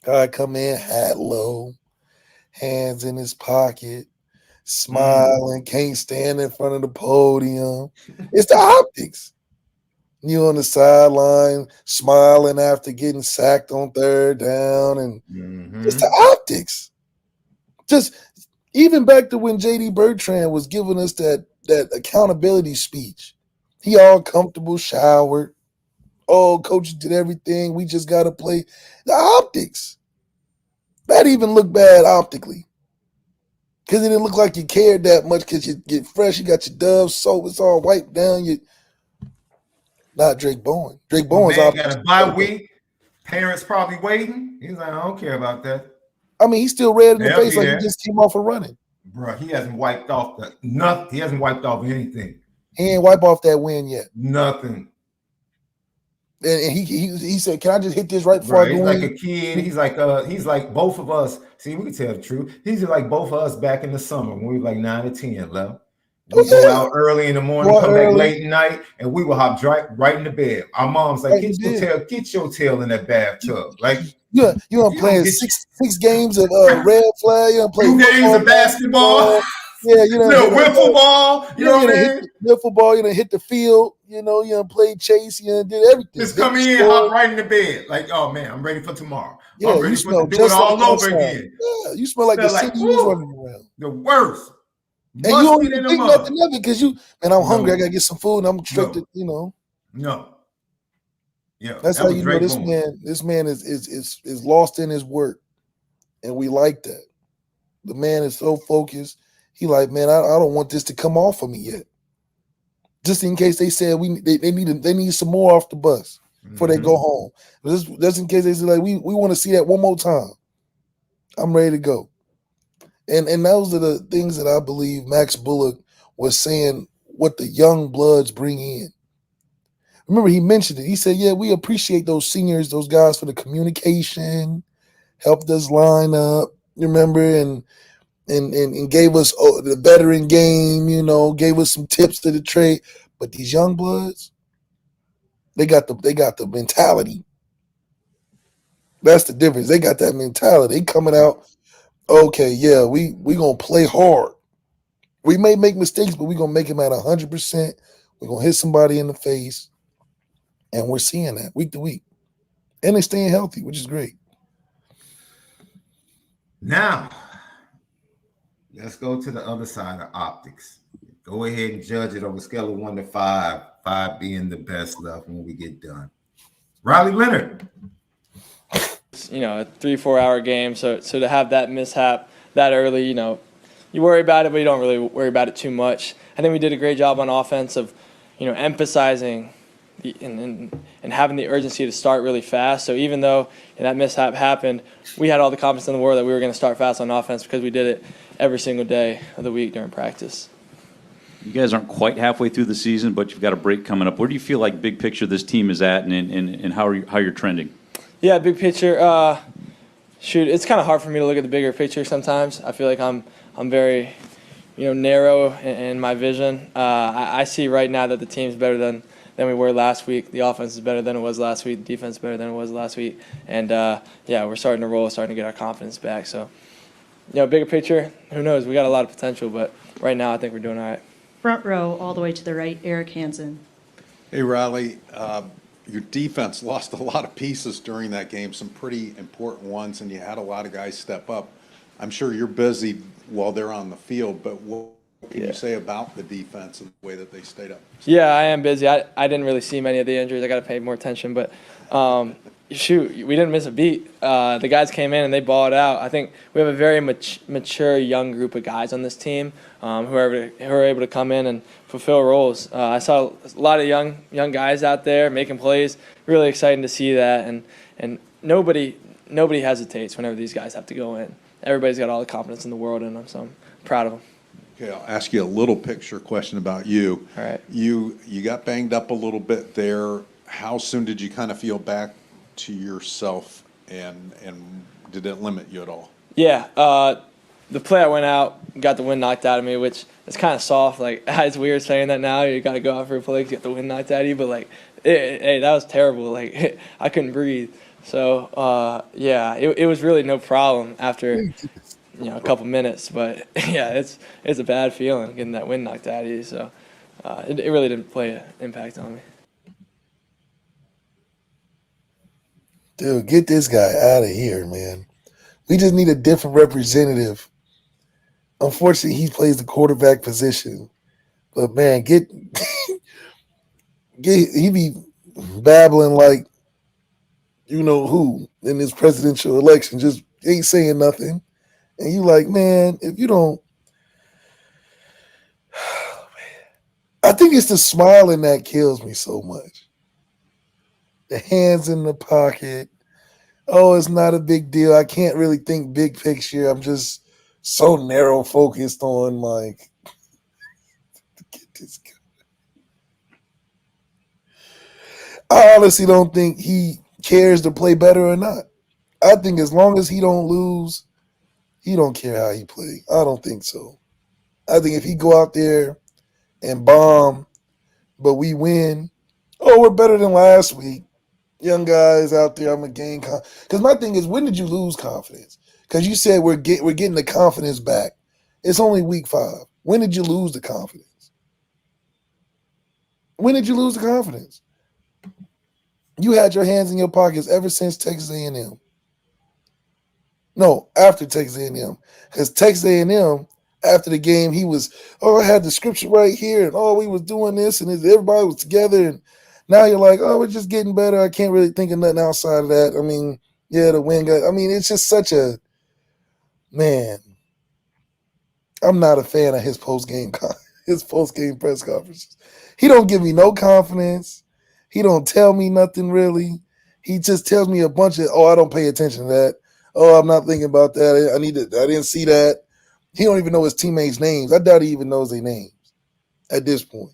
Guy come in, hat low, hands in his pocket, smiling, can't stand in front of the podium. It's the optics. You on the sideline, smiling after getting sacked on third down, and it's the optics. Just even back to when J.D. Bertrand was giving us that accountability speech. He all comfortable, showered. Oh, coach did everything. We just got to play. The optics. That even looked bad optically. Because it didn't look like you cared that much because you get fresh. You got your Dove soap. It's all wiped down. Not Drake Bowen. Drake Bowen's got a bye week. Parents probably waiting. He's like, I don't care about that. I mean, he's still red in the face like he just came off of running. Bro, he hasn't wiped off nothing. He hasn't wiped off anything. He ain't wiped off that win yet. Nothing. And he said, "Can I just hit this right before I go in?" He's like a kid. He's like both of us. See, we can tell the truth. He's like both of us back in the summer when we were like 9 or 10, love. We go out early in the morning, come back late at night, and we will hop right in the bed. Our mom's like, get your tail in that bathtub. Like you playing six games of red flag. You play 2 games of basketball. Yeah, you know, Little wiffle ball. You know what I mean? hit the wiffle ball, hit the field, played chase, did everything. Just come in, hop right in the bed. Like, oh man, I'm ready for tomorrow. Yeah, I'm you ready smell to do it just all like over outside. again. Yeah, you smell like the city you was running around. The worst. And you don't even think nothing of it because I'm hungry. I gotta get some food, and I'm restricted. No. Yeah, that's how you know this man. This man is lost in his work, and we like that. The man is so focused. He like, man, I don't want this to come off of me yet. Just in case they said they need some more off the bus before they go home. Just in case they say like we want to see that one more time. I'm ready to go. And those are the things that I believe Max Bullock was saying what the young bloods bring in. Remember, he mentioned it. He said, yeah, we appreciate those seniors, those guys for the communication, helped us line up, remember, and gave us the veteran game, gave us some tips to the trade. But these young bloods, they got the mentality. That's the difference. They got that mentality. They coming out, okay, yeah, we gonna play hard. We may make mistakes, but we gonna make them at 100%. We're gonna hit somebody in the face. And we're seeing that week to week. And they're staying healthy, which is great. Now, let's go to the other side of optics. Go ahead and judge it on a scale of 1 to 5, 5 being the best left when we get done. Riley Leonard. A 3-4 hour game. So to have that mishap that early, you worry about it, but you don't really worry about it too much. I think we did a great job on offense of, emphasizing and having the urgency to start really fast. So even though that mishap happened, we had all the confidence in the world that we were going to start fast on offense because we did it every single day of the week during practice. You guys aren't quite halfway through the season, but you've got a break coming up. Where do you feel like big picture this team is at, and how you're trending? Yeah, big picture. It's kind of hard for me to look at the bigger picture sometimes. I feel like I'm very, narrow in my vision. I see right now that the team's better than we were last week. The offense is better than it was last week. The defense is better than it was last week. And, we're starting to roll, starting to get our confidence back. So, bigger picture, who knows? We got a lot of potential, but right now I think we're doing all right. Front row, all the way to the right, Eric Hansen. Hey, Riley, your defense lost a lot of pieces during that game, some pretty important ones, and you had a lot of guys step up. I'm sure you're busy while they're on the field, but what can you say about the defense and the way that they stayed up? Yeah, I am busy. I didn't really see many of the injuries. I got to pay more attention, but we didn't miss a beat. The guys came in and they balled out. I think we have a very mature young group of guys on this team who are able to come in and fulfill roles. I saw a lot of young guys out there making plays. Really exciting to see that, and nobody hesitates whenever these guys have to go in. Everybody's got all the confidence in the world in them, so I'm proud of them. Okay, I'll ask you a little picture question about you. All right. You got banged up a little bit there. How soon did you kind of feel back to yourself, and did it limit you at all? Yeah, the play I went out, got the wind knocked out of me, which is kind of soft. Like, it's weird saying that now. You got to go out for a play to get the wind knocked out of you, but that was terrible. Like, I couldn't breathe. So, it was really no problem after a couple minutes. But yeah, it's a bad feeling getting that wind knocked out of you. So, it really didn't play an impact on me. Dude, get this guy out of here, man. We just need a different representative. Unfortunately, he plays the quarterback position. But, man, he be babbling like who in this presidential election, just ain't saying nothing. And you like, man, if you don't. I think it's the smiling that kills me so much. The hands in the pocket. Oh, it's not a big deal. I can't really think big picture. I'm just so narrow focused on get this guy. I honestly don't think he cares to play better or not. I think as long as he don't lose, he don't care how he play. I don't think so. I think if he go out there and bomb, but we win, we're better than last week. Young guys out there, I'm going to gain confidence. Because my thing is, when did you lose confidence? Because you said we're getting the confidence back. It's only week 5. When did you lose the confidence? When did you lose the confidence? You had your hands in your pockets ever since Texas A&M. No, after Texas A&M. Because Texas A&M, after the game, he was, I had the scripture right here, and we was doing this, and everybody was together, and now you're like, we're just getting better. I can't really think of nothing outside of that. I mean, yeah, the win got, it's just such a, man, I'm not a fan of his post-game press conferences. He don't give me no confidence. He don't tell me nothing really. He just tells me a bunch of, I don't pay attention to that. I'm not thinking about that. I didn't see that. He don't even know his teammates' names. I doubt he even knows their names at this point.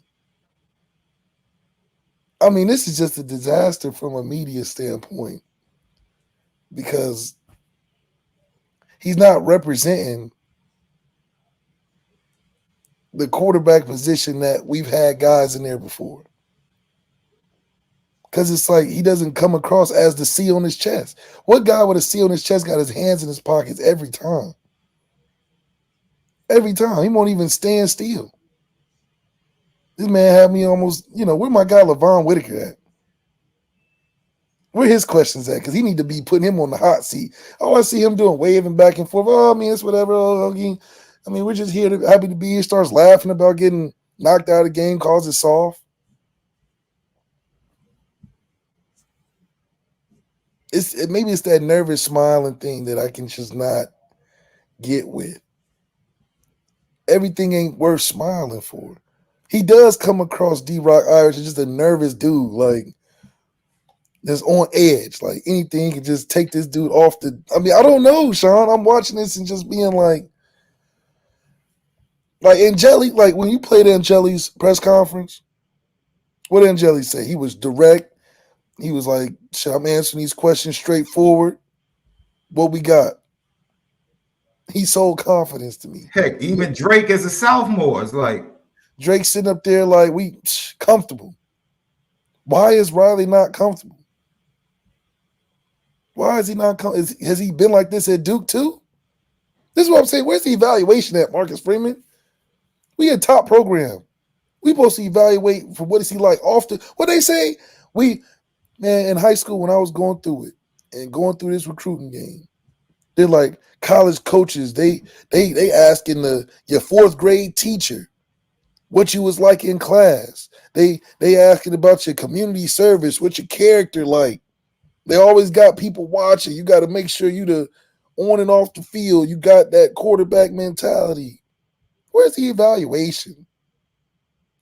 This is just a disaster from a media standpoint because he's not representing the quarterback position that we've had guys in there before. Because it's like he doesn't come across as the C on his chest. What guy with a C on his chest got his hands in his pockets every time? Every time. He won't even stand still. This man had me almost, where my guy LaVon Whitaker at? Where his questions at? Because he need to be putting him on the hot seat. I see him doing waving back and forth. It's whatever. We're just here happy to be here. Starts laughing about getting knocked out of the game, calls it soft. Maybe it's that nervous smiling thing that I can just not get with. Everything ain't worth smiling for. He does come across D-Rock Irish as just a nervous dude, like that's on edge. Like anything can just take this dude off the. I don't know, Sean. I'm watching this and just being like Angeli, like when you played Angeli's press conference, what did Angeli say? He was direct. He was like, I'm answering these questions straightforward. What we got? He sold confidence to me. Heck, even Drake as a sophomore is like. Drake sitting up there like, we comfortable. Why is Riley not comfortable? Why is he not comfortable? Has he been like this at Duke too? This is what I'm saying. Where's the evaluation at, Marcus Freeman? We a top program. We supposed to evaluate for what is he like off the, what they say? In high school when I was going through it and going through this recruiting game, they're like college coaches. They asking your fourth grade teacher what you was like in class. They asking about your community service, what your character like. They always got people watching. You got to make sure you the on and off the field. You got that quarterback mentality. Where's the evaluation?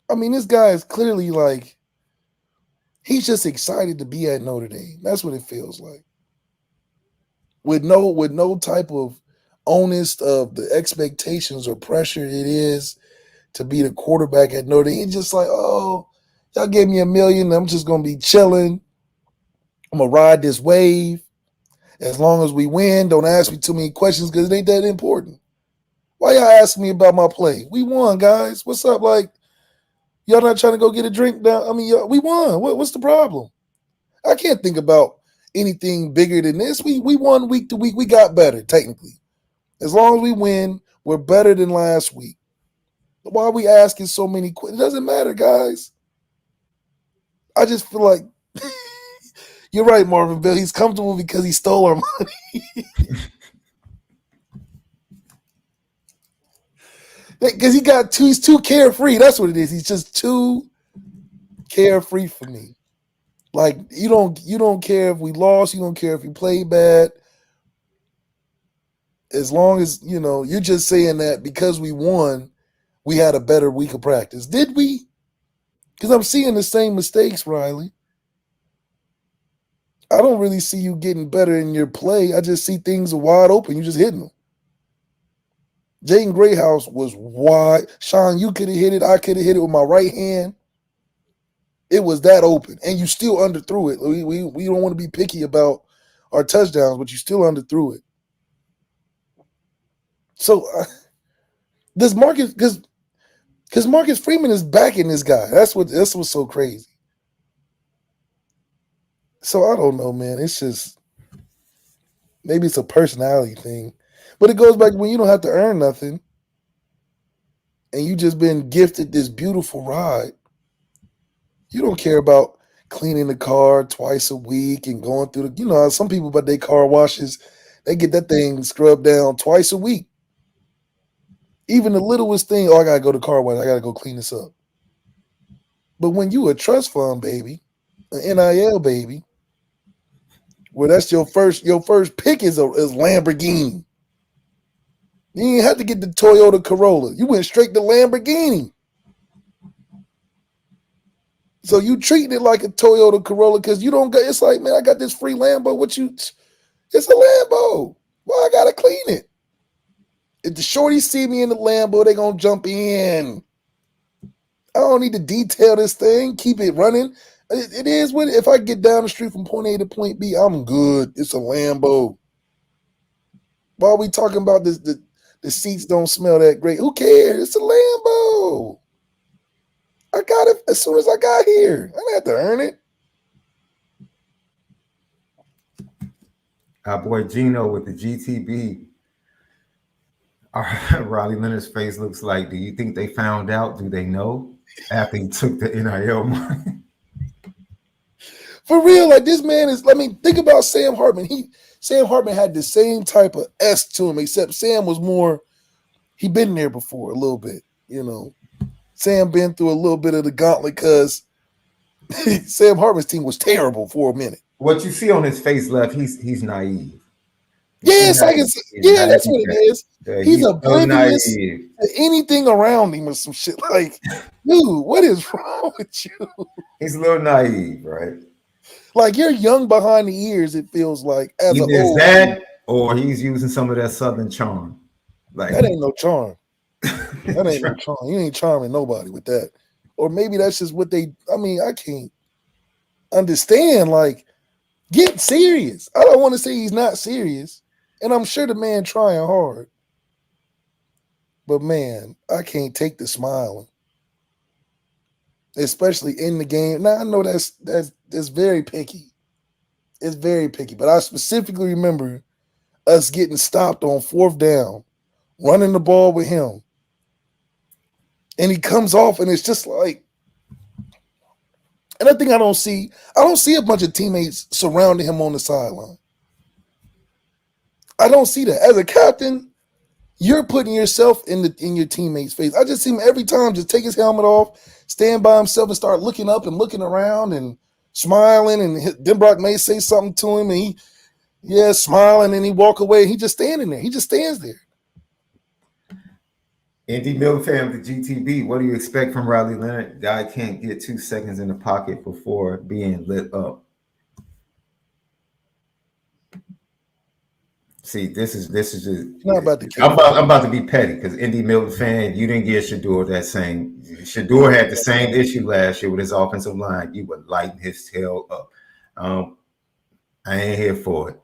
This guy is clearly like, he's just excited to be at Notre Dame. That's what it feels like. With no type of onus of the expectations or pressure it is to be the quarterback at Notre Dame. It's just like, y'all gave me $1 million. I'm just going to be chilling. I'm going to ride this wave. As long as we win, don't ask me too many questions because it ain't that important. Why y'all asking me about my play? We won, guys. What's up? Like, y'all not trying to go get a drink down? We won. What's the problem? I can't think about anything bigger than this. We won week to week. We got better, technically. As long as we win, we're better than last week. Why are we asking so many questions? It doesn't matter, guys. I just feel like you're right, Marvin Bill. He's comfortable because he stole our money. Because he's too carefree. That's what it is. He's just too carefree for me. Like you don't care if we lost. You don't care if we played bad. As long as you're just saying that because we won, we had a better week of practice. Did we? Because I'm seeing the same mistakes, Riley. I don't really see you getting better in your play. I just see things are wide open. You just hitting them. Jaden Grayhouse was wide. Sean, you could have hit it. I could have hit it with my right hand. It was that open. And you still underthrew it. We don't want to be picky about our touchdowns, but you still underthrew it. So does Marcus, because Marcus Freeman is backing this guy. That's what's so crazy. So I don't know, man. It's just maybe it's a personality thing. But it goes back to when you don't have to earn nothing. and you just been gifted this beautiful ride, you don't care about cleaning the car twice a week and going through the, some people, but they car washes, they get that thing scrubbed down twice a week. Even the littlest thing, I gotta go to car wash, I gotta go clean this up. But when you a trust fund baby, an NIL baby, well, that's your first pick is Lamborghini. You didn't have to get the Toyota Corolla. You went straight to Lamborghini. So you treating it like a Toyota Corolla because you don't it's like, man, I got this free Lambo. It's a Lambo. Well, I gotta clean it. If the shorties see me in the Lambo, they gonna jump in. I don't need to detail this thing, keep it running. It is what if I get down the street from point A to point B, I'm good. It's a Lambo. Why are we talking about this? The seats don't smell that great. Who cares? It's a Lambo. I got it as soon as I got here. I didn't have to earn it. Our boy Gino with the GTB. Riley Leonard's face looks like, do you think they found out? Do they know after he took the NIL money? For real, like this man is, think about Sam Hartman. Sam Hartman had the same type of S to him, except Sam was more, he been there before a little bit, Sam been through a little bit of the gauntlet because Sam Hartman's team was terrible for a minute. What you see on his face left, he's naive. Yes, I can see. Yeah, that's what it is. Yeah, he's oblivious to anything around him or some shit. Like, dude, what is wrong with you? He's a little naive, right? Like you're young behind the ears. It feels like either is that, or he's using some of that Southern charm. Like that ain't no charm. That ain't no charm. You ain't charming nobody with that. Or maybe that's just what they. I can't understand. Like, get serious. I don't want to say he's not serious. And I'm sure the man trying hard. But man, I can't take the smiling. Especially in the game. Now I know that's very picky. It's very picky. But I specifically remember us getting stopped on 4th down, running the ball with him. And he comes off and it's just like, and I think I don't see a bunch of teammates surrounding him on the sideline. I don't see that. As a captain, you're putting yourself in your teammate's face. I just see him every time just take his helmet off, stand by himself and start looking up and looking around and smiling. And then Brock may say something to him and he smiling and he walk away. He just standing there. He just stands there. Indy Mill fan with the GTB. What do you expect from Riley Leonard? Guy can't get 2 seconds in the pocket before being lit up. See, this is just. Not about the I'm about to be petty because Indy Milton fan, you didn't give Shador that same. Shador had the same issue last year with his offensive line. You would lighten his tail up. I ain't here for it.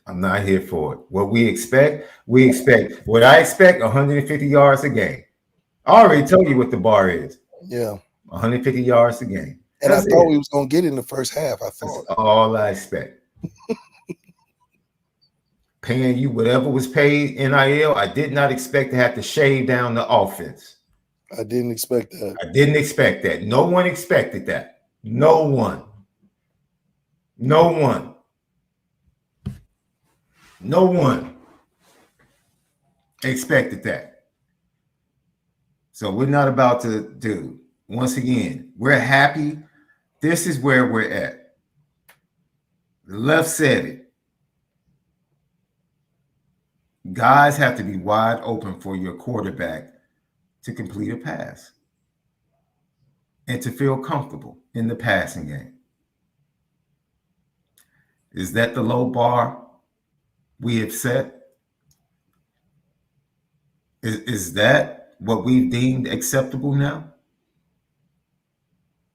I'm not here for it. What we expect. What I expect, 150 yards a game. I already told you what the bar is. Yeah, 150 yards a game. And I thought we was gonna get it in the first half. I thought that's all I expect. Paying you whatever was paid NIL, I did not expect to have to shave down the offense. I didn't expect that. I didn't expect that. No one expected that. No one. No one. No one expected that. So we're not about to do. Once again, we're happy. This is where we're at. The left said it. Guys have to be wide open for your quarterback to complete a pass and to feel comfortable in the passing game. Is that the low bar we have set? Is that what we've deemed acceptable now?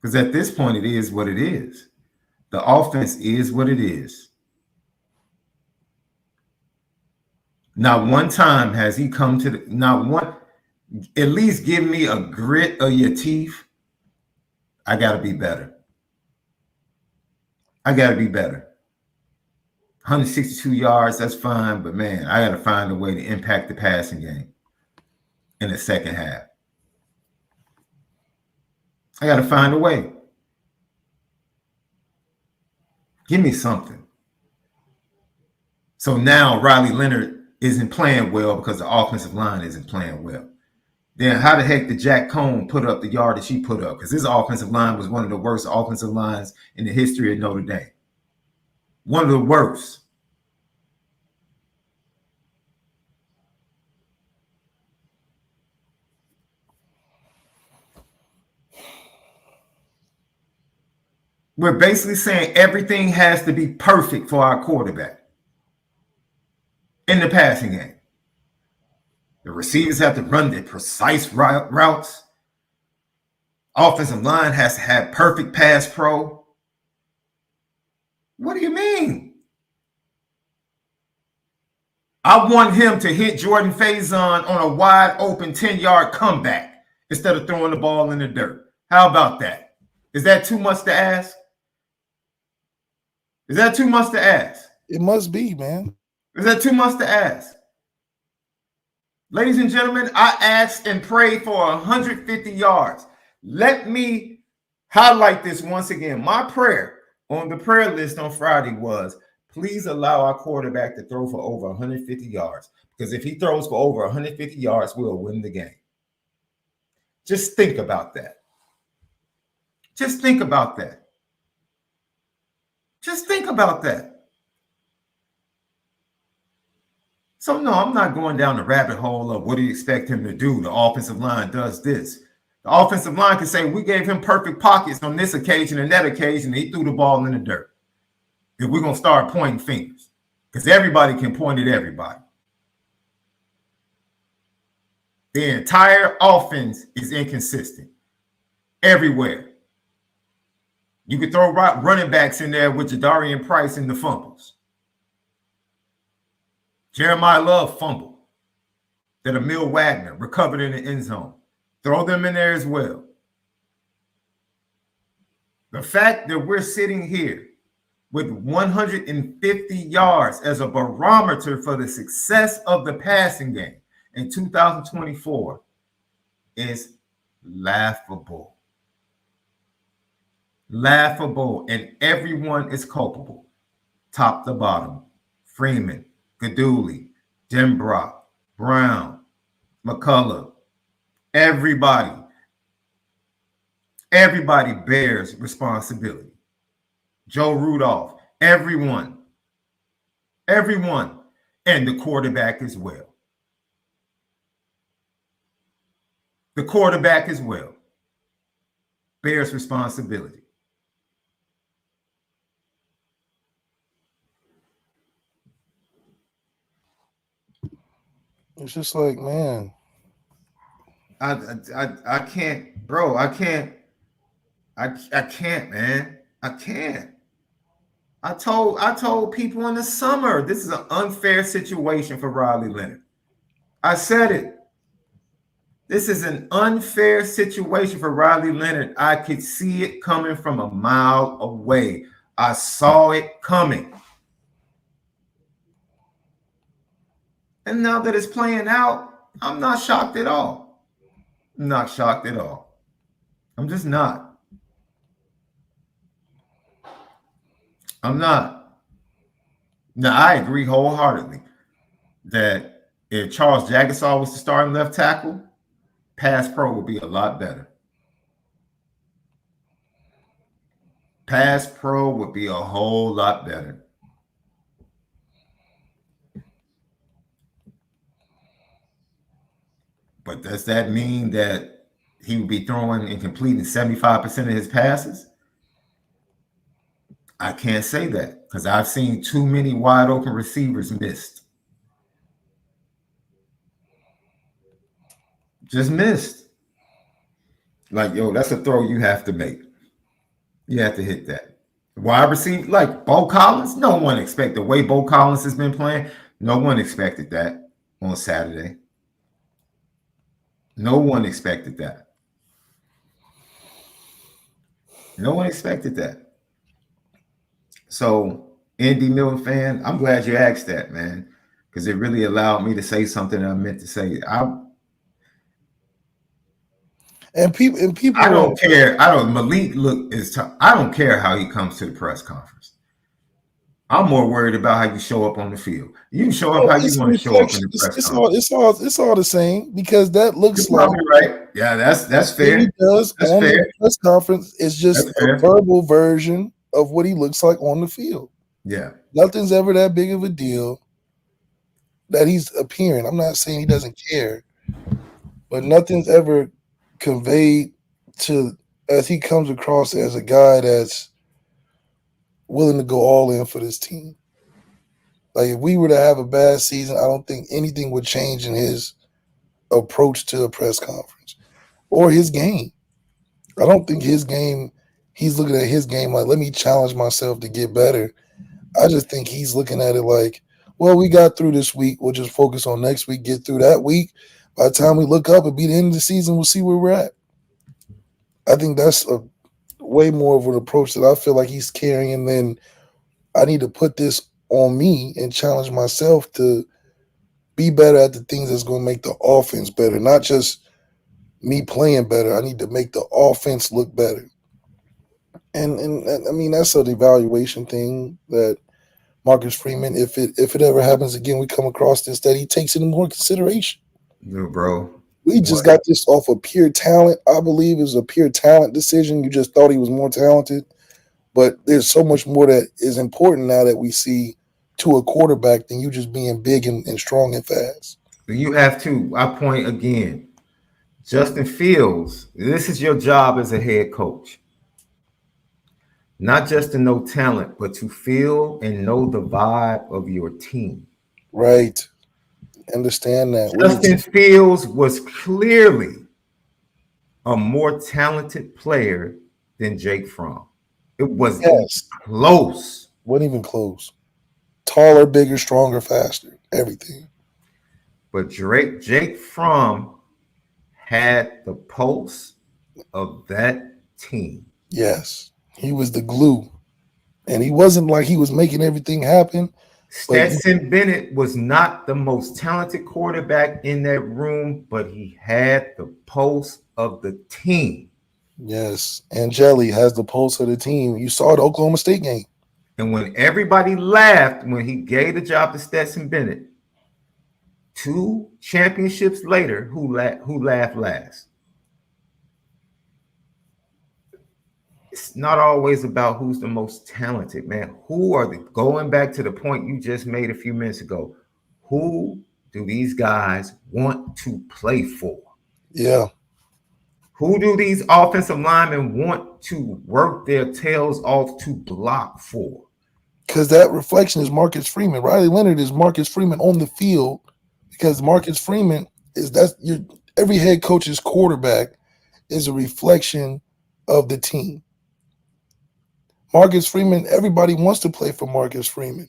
Because at this point, it is what it is. The offense is what it is. Not one time has he come to at least give me a grit of your teeth. I got to be better. 162 yards, that's fine. But, man, I got to find a way to impact the passing game in the second half. I got to find a way. Give me something. So now Riley Leonard isn't playing well because the offensive line isn't playing well. Then how the heck did Jack Cohn put up the yard that she put up? Because his offensive line was one of the worst offensive lines in the history of Notre Dame. One of the worst. We're basically saying everything has to be perfect for our quarterback in the passing game. The receivers have to run the precise routes. Offensive line has to have perfect pass pro. What do you mean? I want him to hit Jordan Faison on a wide open 10-yard comeback instead of throwing the ball in the dirt. How about that? Is that too much to ask? Is that too much to ask? It must be, man. Is that too much to ask? Ladies and gentlemen, I asked and prayed for 150 yards. Let me highlight this once again. My prayer on the prayer list on Friday was, please allow our quarterback to throw for over 150 yards. Because if he throws for over 150 yards, we'll win the game. Just think about that. Just think about that. Just think about that. So, no, I'm not going down the rabbit hole of what do you expect him to do? The offensive line does this. The offensive line can say, we gave him perfect pockets on this occasion and that occasion. He threw the ball in the dirt. If we're going to start pointing fingers, because everybody can point at everybody. The entire offense is inconsistent everywhere. You could throw running backs in there with Jadarian Price in the fumbles. Jeremiah Love fumbled. That Emil Wagner recovered in the end zone. Throw them in there as well. The fact that we're sitting here with 150 yards as a barometer for the success of the passing game in 2024 is laughable. Laughable, and everyone is culpable, top to bottom. Freeman, Gaduli, Denbrock, Brown, McCullough, everybody bears responsibility. Joe Rudolph, everyone, and the quarterback as well. The quarterback as well bears responsibility. It's just like, man, I can't, bro. I can't, man. I can't. I told people in the summer this is an unfair situation for Riley Leonard. I said it. This is an unfair situation for Riley Leonard. I could see it coming from a mile away. I saw it coming. And now that it's playing out, I'm not shocked at all. I'm not shocked at all. I'm just not. I'm not. Now, I agree wholeheartedly that if Charles Jagasaw was the starting left tackle, pass pro would be a lot better. Pass pro would be a whole lot better. But does that mean that he would be throwing and completing 75% of his passes? I can't say that because I've seen too many wide open receivers missed. Just missed. Like, yo, that's a throw you have to make. You have to hit that. Wide receiver, like Bo Collins, no one expected the way Bo Collins has been playing. No one expected that on Saturday. No one expected that. No one expected that. So, Andy Miller fan, I'm glad you asked that, man, because it really allowed me to say something I meant to say. And people. I don't care. Malik I don't care how he comes to the press conference. I'm more worried about how you show up on the field. You can show up how you want to show up in the press conference. It's all the same because that looks You're probably right. Yeah, that's fair. He does that's on fair. the press conference is just a verbal version of what he looks like on the field. Yeah. Nothing's ever that big of a deal that he's appearing. I'm not saying he doesn't care, but nothing's ever conveyed to as he comes across as a guy that's willing to go all in for this team. Like if we were to have a bad season, I don't think anything would change in his approach to a press conference or his game. I don't think his game, he's looking at his game like, let me challenge myself to get better. I just think he's looking at it like, well, we got through this week. We'll just focus on next week, get through that week. By the time we look up and be the end of the season, we'll see where we're at. I think that's a way more of an approach that I feel like he's carrying than I need to put this on me and challenge myself to be better at the things that's going to make the offense better, not just me playing better. I need to make the offense look better. And I mean, that's an evaluation thing that Marcus Freeman, if it ever happens again, we come across this, that he takes it in more consideration. No, bro. We just got this off of pure talent. I believe it was a pure talent decision. You just thought he was more talented. But there's so much more that is important now that we see to a quarterback than you just being big and strong and fast. You have to, I point again, Justin Fields, this is your job as a head coach. Not just to know talent, but to feel and know the vibe of your team. Right. Understand that. Justin Fields was clearly a more talented player than Jake Fromm. It was close. Wasn't even close. Taller, bigger, stronger, faster, everything. But Jake Fromm had the pulse of that team. Yes. He was the glue. And he wasn't like he was making everything happen. Stetson Bennett was not the most talented quarterback in that room, but he had the pulse of the team. Yes. Angeli has the pulse of the team. You saw the Oklahoma State game. And when everybody laughed when he gave the job to Stetson Bennett, 2 championships later, who laughed last? It's not always about who's the most talented, man. Going back to the point you just made a few minutes ago, who do these guys want to play for? Yeah. Who do these offensive linemen want to work their tails off to block for? Because that reflection is Marcus Freeman. Riley Leonard is Marcus Freeman on the field because Marcus Freeman every head coach's quarterback is a reflection of the team. Marcus Freeman, everybody wants to play for Marcus Freeman.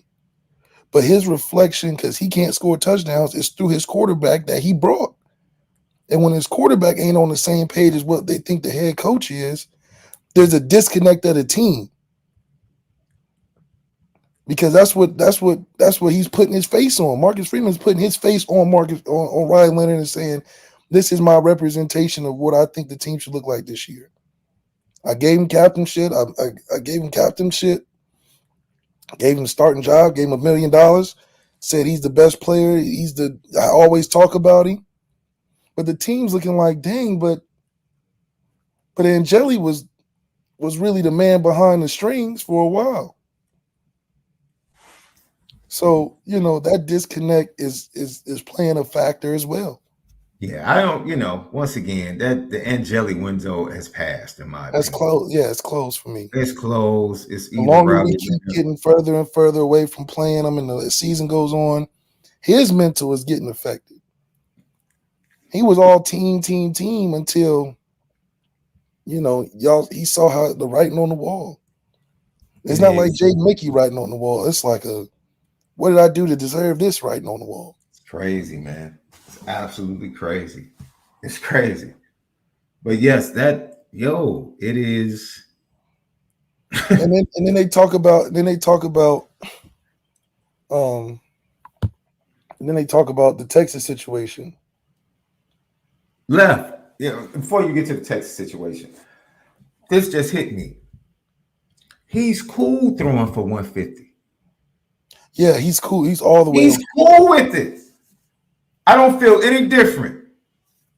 But his reflection, because he can't score touchdowns, is through his quarterback that he brought. And when his quarterback ain't on the same page as what they think the head coach is, there's a disconnect of the team. Because that's what he's putting his face on. Marcus Freeman's putting his face on on Ryan Leonard and saying, this is my representation of what I think the team should look like this year. I gave him captainship. I gave him captainship. Gave him a starting job. Gave him $1 million. Said he's the best player. I always talk about him. But the team's looking like, dang, but Angeli was really the man behind the strings for a while. So, that disconnect is playing a factor as well. Yeah, I don't, once again, that the Angeli window has passed in my opinion. That's close. Yeah, it's close for me. It's close. It's the longer we keep getting further and further away from playing them and the season goes on, his mental is getting affected. He was all team until, he saw how the writing on the wall. It's not like Jake Mickey writing on the wall. It's like what did I do to deserve this writing on the wall? It's crazy, man. It's absolutely crazy. It's crazy. But yes, it is. and then they talk about the Texas situation. Left. before you get to the Texas situation, this just hit me. He's cool throwing for 150. Yeah, he's cool. He's all the way. He's cool with it. I don't feel any different.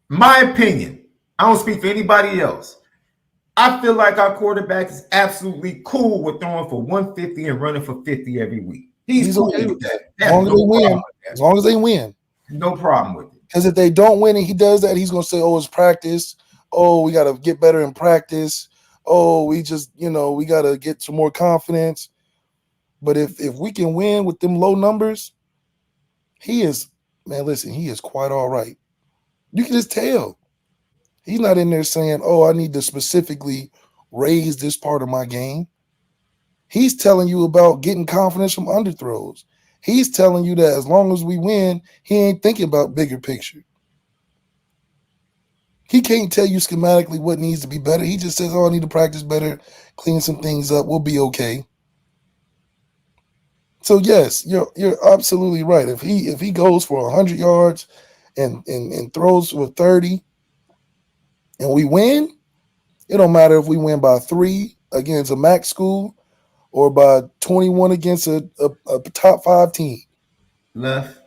My opinion. I don't speak for anybody else. I feel like our quarterback is absolutely cool with throwing for 150 and running for 50 every week. He's cool okay with that. As long as they win. As long as they win. No problem with it. Because if they don't win and he does that, he's going to say, oh, it's practice. Oh, we got to get better in practice. Oh, we just, we got to get some more confidence. But if we can win with them low numbers, he is quite all right. You can just tell. He's not in there saying, oh, I need to specifically raise this part of my game. He's telling you about getting confidence from underthrows. He's telling you that as long as we win, he ain't thinking about bigger picture. He can't tell you schematically what needs to be better. He just says, oh, I need to practice better, clean some things up. We'll be okay. So, yes, you're absolutely right. If he goes for 100 yards and throws for 30 and we win, it don't matter if we win by 3 against a MAC school or by 21 against a top 5 team. Left,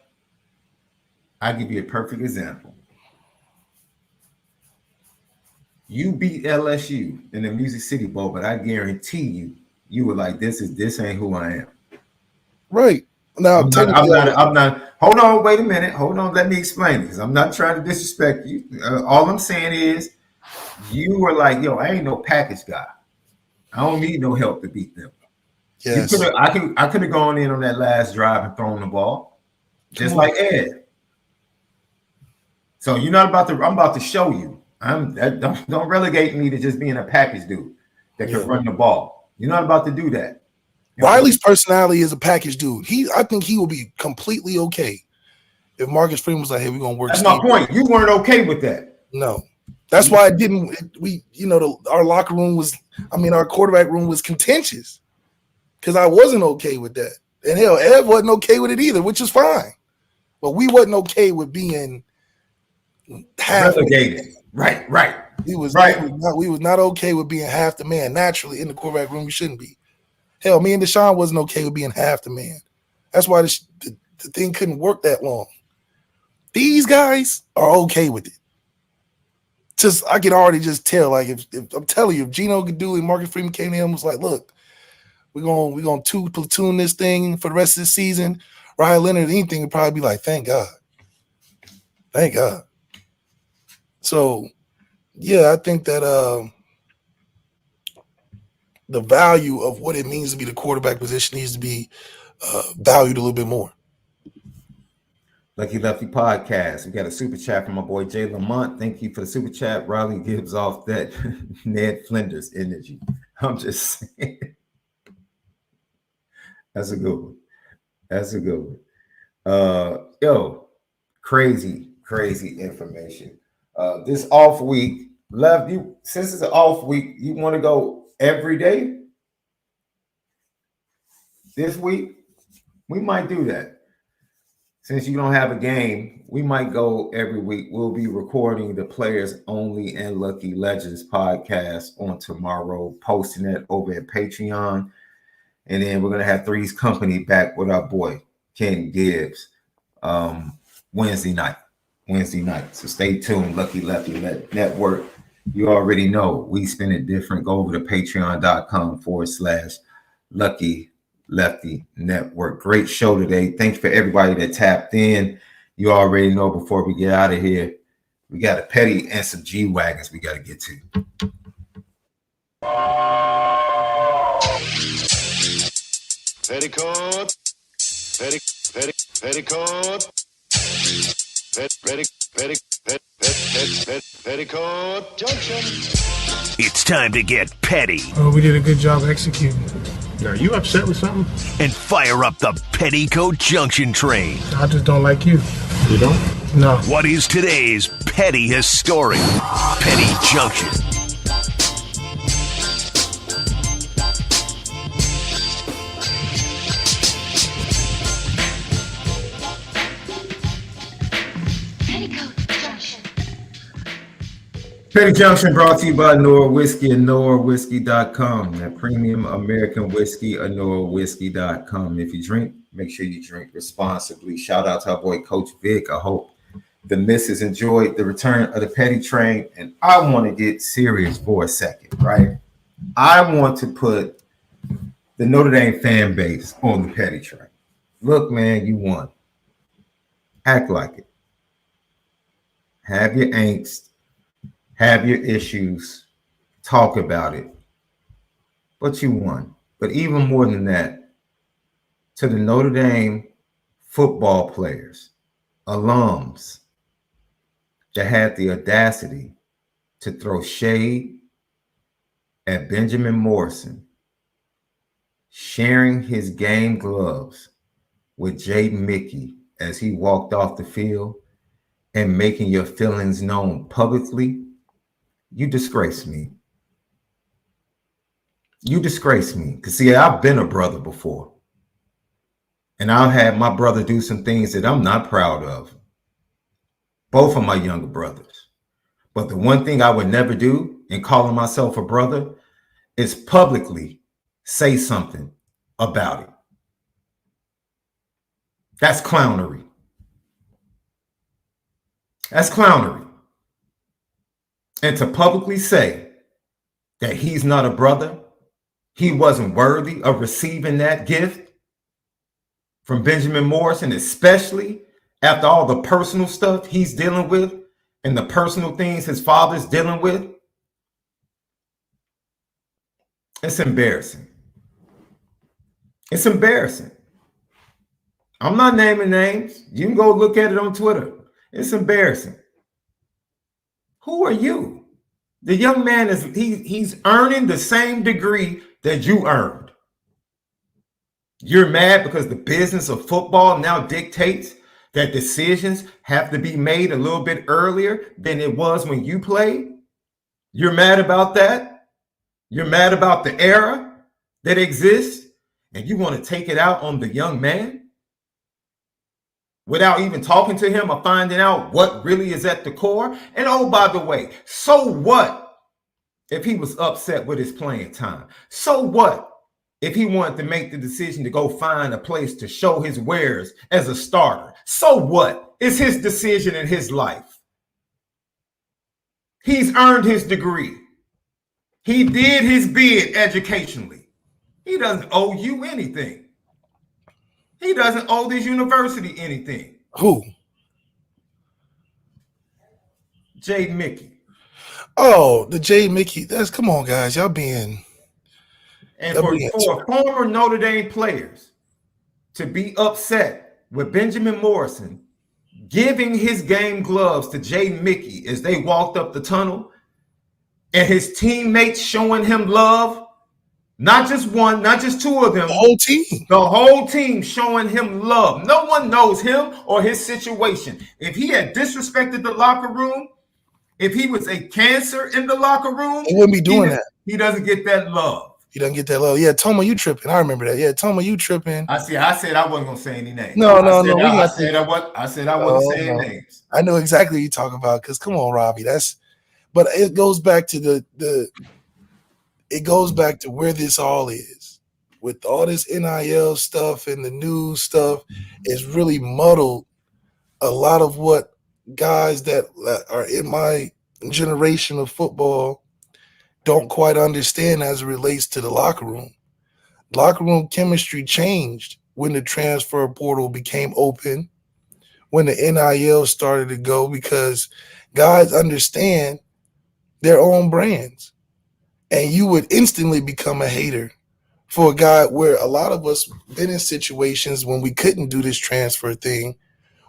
I'll give you a perfect example. You beat LSU in the Music City Bowl, but I guarantee you were like, this ain't who I am. Right. Now, I'm not. Hold on, wait a minute. Hold on, let me explain because I'm not trying to disrespect you. All I'm saying is you were like, yo, I ain't no package guy. I don't need no help to beat them. Yes. I could have gone in on that last drive and thrown the ball, just like Ed. So you're not about to. I'm about to show you. Don't relegate me to just being a package dude that can run the ball. You're not about to do that. Riley's personality is a package dude. I think he will be completely okay if Marcus Freeman was like, hey, we're gonna work. That's my point. You weren't okay with that. No. That's why our locker room our quarterback room was contentious. Because I wasn't okay with that. And hell, Ev wasn't okay with it either, which is fine. But we wasn't okay with being half relegated. Right. We was not okay with being half the man. Naturally, in the quarterback room, we shouldn't be. Hell, me and Deshaun wasn't okay with being half the man. That's why the thing couldn't work that long. These guys are okay with it. Just I can already just tell. Like if I'm telling you, if Geno could do it, Marcus Freeman came to him and was like, "Look, we're gonna 2 platoon this thing for the rest of the season." Ryan Leonard, anything would probably be like, "Thank God, thank God." So, yeah, I think that the value of what it means to be the quarterback position needs to be valued a little bit more. Lucky Lefty Podcast. We got a super chat from my boy Jay Lamont. Thank you for the super chat. Riley gives off that Ned Flinders energy. I'm just saying. That's a good one. Yo, crazy information. This off week, since it's an off week, you want to go every day? This week, we might do that. Since you don't have a game, we might go every week. We'll be recording the Players Only and Lucky Legends podcast on tomorrow, posting it over at Patreon. And then we're going to have Three's Company back with our boy, Ken Gibbs, Wednesday night. So stay tuned, Lucky Lefty Network. You already know we spin it different. Go over to patreon.com/Lucky Lefty Network. Great show today. Thanks for everybody that tapped in. You already know before we get out of here, we got a petty and some G-Wagons we got to get to. Petticoat. Petticoat Junction. It's time to get petty. Oh, we did a good job executing. Are you upset with something? And fire up the Petticoat Junction train. I just don't like you. You don't? No. What is today's petty history? Petty Junction. Petty Junction brought to you by Nora Whiskey and NoraWhiskey.com. That premium American whiskey, NoraWhiskey.com. If you drink, make sure you drink responsibly. Shout out to our boy Coach Vic. I hope the missus enjoyed the return of the Petty Train. And I want to get serious for a second, right? I want to put the Notre Dame fan base on the Petty Train. Look, man, you won. Act like it. Have your angst. Have your issues, talk about it, but you won. But even more than that, to the Notre Dame football players, alums that had the audacity to throw shade at Benjamin Morrison, sharing his game gloves with Jaden Mickey as he walked off the field and making your feelings known publicly. You disgrace me. You disgrace me. Because, see, I've been a brother before. And I've had my brother do some things that I'm not proud of. Both of my younger brothers. But the one thing I would never do in calling myself a brother is publicly say something about it. That's clownery. That's clownery. And to publicly say that he's not a brother, he wasn't worthy of receiving that gift from Benjamin Morrison, especially after all the personal stuff he's dealing with and the personal things his father's dealing with, it's embarrassing. It's embarrassing. I'm not naming names. You can go look at it on Twitter. It's embarrassing. Who are you? The young man he's earning the same degree that you earned. You're mad because the business of football now dictates that decisions have to be made a little bit earlier than it was when you played. You're mad about that. You're mad about the era that exists, and you want to take it out on the young man without even talking to him or finding out what really is at the core. And oh, by the way, so what if he was upset with his playing time? So what if he wanted to make the decision to go find a place to show his wares as a starter? So what? It's his decision in his life. He's earned his degree. He did his bid educationally. He doesn't owe you anything. He doesn't owe this university anything. Who? Jaden Mickey. Oh, the Jaden Mickey. Come on, guys. Y'all being. And for former Notre Dame players to be upset with Benjamin Morrison giving his game gloves to Jaden Mickey as they walked up the tunnel, and his teammates showing him love. Not just one, not just two of them. The whole team. The whole team showing him love. No one knows him or his situation. If he had disrespected the locker room, if he was a cancer in the locker room, he wouldn't be doing that. He doesn't get that love. He doesn't get that love. Yeah, Toma, you tripping. I remember that. Yeah, Toma, you tripping. I said I wasn't gonna say any names. No. I said I wasn't saying names. I know exactly what you're talking about. Because come on, Robbie. But it goes back to it goes back to where this all is. With all this NIL stuff and the news stuff, it's really muddled a lot of what guys that are in my generation of football don't quite understand as it relates to the locker room. Locker room chemistry changed when the transfer portal became open, when the NIL started to go, because guys understand their own brands. And you would instantly become a hater for a guy where a lot of us been in situations when we couldn't do this transfer thing,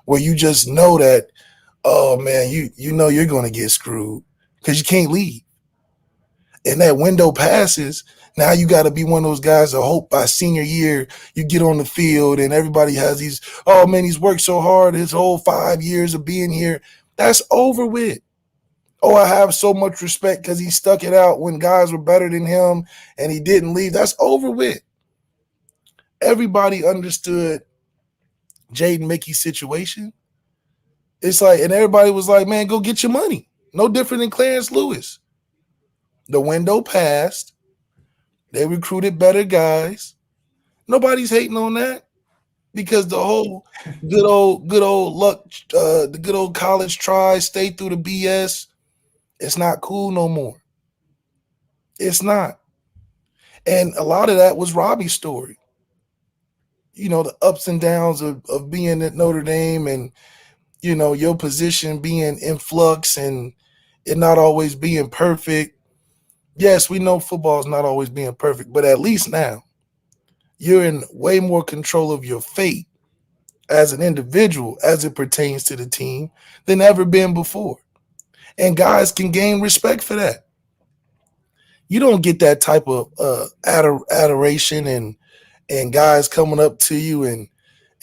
where you just know that, oh man, you know you're going to get screwed because you can't leave. And that window passes. Now you got to be one of those guys that hope by senior year you get on the field and everybody has these, oh man, he's worked so hard his whole 5 years of being here. That's over with. Oh, I have so much respect because he stuck it out when guys were better than him and he didn't leave. That's over with. Everybody understood Jaden Mickey's situation. It's like, and everybody was like, man, go get your money. No different than Clarence Lewis. The window passed. They recruited better guys. Nobody's hating on that because the whole good old luck, the good old college try, stay through the BS. It's not cool no more. It's not. And a lot of that was Robbie's story. You know, the ups and downs of being at Notre Dame and, you know, your position being in flux and it not always being perfect. Yes, we know football is not always being perfect, but at least now you're in way more control of your fate as an individual as it pertains to the team than ever been before. And guys can gain respect for that. You don't get that type of adoration and guys coming up to you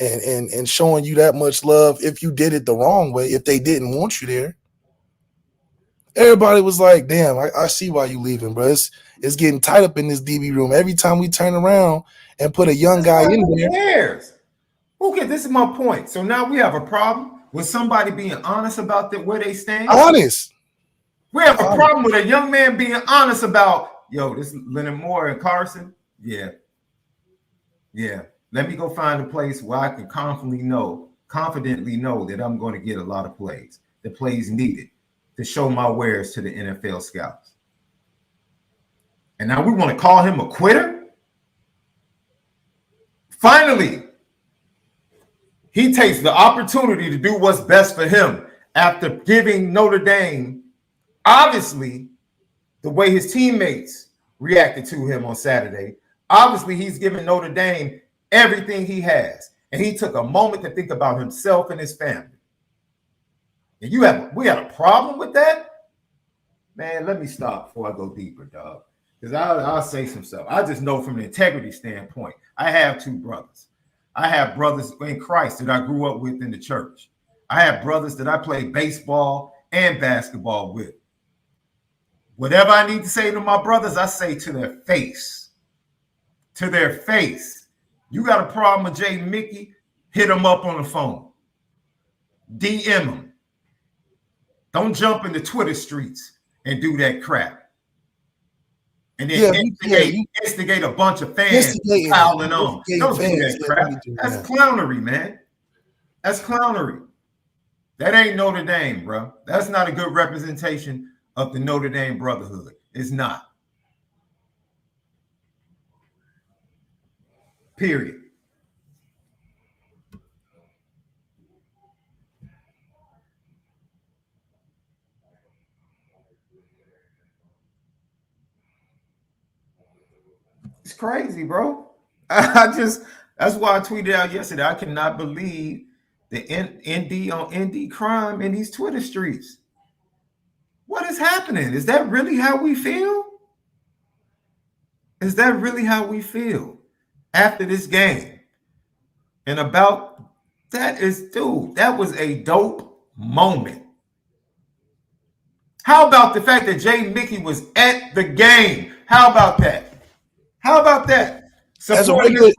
and showing you that much love if you did it the wrong way, if they didn't want you there. Everybody was like, damn, I see why you leaving, bro. It's getting tight up in this DB room. Every time we turn around and put a young guy in there. Who cares? Okay, this is my point. So now we have a problem with somebody being honest about where they stand. Honest. We have a problem with a young man being honest about, yo, this is Leonard Moore and Carson. Yeah. Let me go find a place where I can confidently know that I'm going to get a lot of plays, the plays needed to show my wares to the NFL scouts. And now we want to call him a quitter? Finally, he takes the opportunity to do what's best for him after giving Notre Dame, obviously, the way his teammates reacted to him on Saturday. Obviously, he's given Notre Dame everything he has. And he took a moment to think about himself and his family. And we had a problem with that? Man, let me stop before I go deeper, dog. Because I'll say some stuff. I just know from an integrity standpoint, I have two brothers. I have brothers in Christ that I grew up with in the church. I have brothers that I played baseball and basketball with. Whatever I need to say to my brothers, I say to their face. To their face. You got a problem with Jay Mickey? Hit him up on the phone. DM him. Don't jump in the Twitter streets and do that crap. And then instigate a bunch of fans piling on. Don't do that crap. That's clownery, man. That's clownery. That ain't Notre Dame, bro. That's not a good representation of the Notre Dame brotherhood. It's not. Period. It's crazy, bro. That's why I tweeted out yesterday. I cannot believe the ND on ND crime in these Twitter streets. What is happening? Is that really how we feel? Is that really how we feel after this game? And about that that was a dope moment. How about the fact that Jay Mickey was at the game? How about that? How about that? As a regular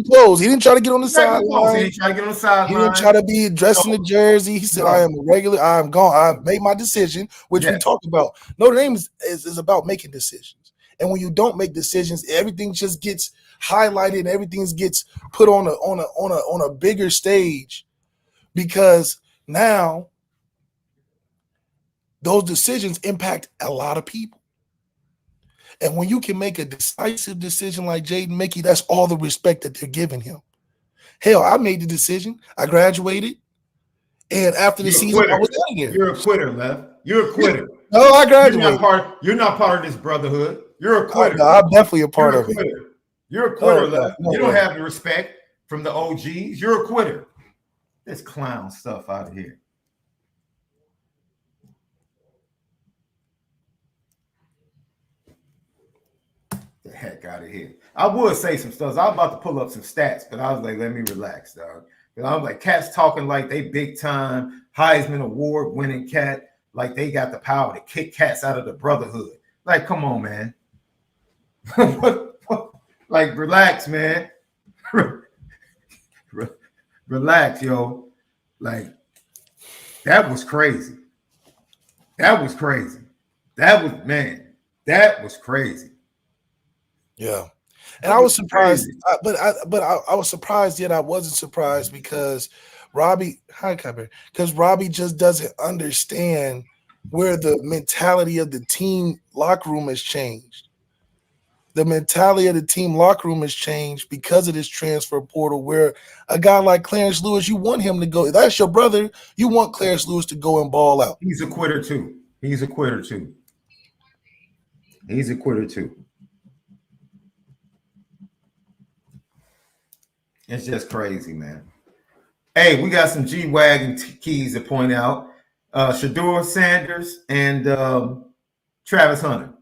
clothes. He didn't try to get on the sideline. He didn't try to get on the sideline. He didn't try to be dressed in the jersey. He said, I am a regular. I'm gone. I've made my decision, which we talked about. Notre Dame is about making decisions. And when you don't make decisions, everything just gets highlighted and everything gets put on a bigger stage because now those decisions impact a lot of people. And when you can make a decisive decision like Jaden Mickey, that's all the respect that they're giving him. Hell, I made the decision. I graduated. And after the season, I was out here. You're a quitter, Lev. You're a quitter. No, I graduated. You're not part of this brotherhood. You're a quitter. No, I'm definitely a part of it. You're a quitter, Lev. You don't have the respect from the OGs. You're a quitter. This clown stuff out of here. The heck out of here. I would say some stuff. I was about to pull up some stats, but I was like, let me relax, dog. I was like, cats talking like they big time Heisman Award winning cat, like they got the power to kick cats out of the brotherhood. Like, come on, man. Like, relax, man. Relax, yo. Like, that was crazy. That was crazy. That was crazy. Yeah. And I was surprised, I was surprised, yet I wasn't surprised because Robbie just doesn't understand where the mentality of the team locker room has changed. The mentality of the team locker room has changed because of this transfer portal, where a guy like Clarence Lewis, you want him to go. That's your brother. You want Clarence Lewis to go and ball out. He's a quitter too. He's a quitter too. It's just crazy, man. Hey, we got some G-Wagon keys to point out. Shedeur Sanders and Travis Hunter.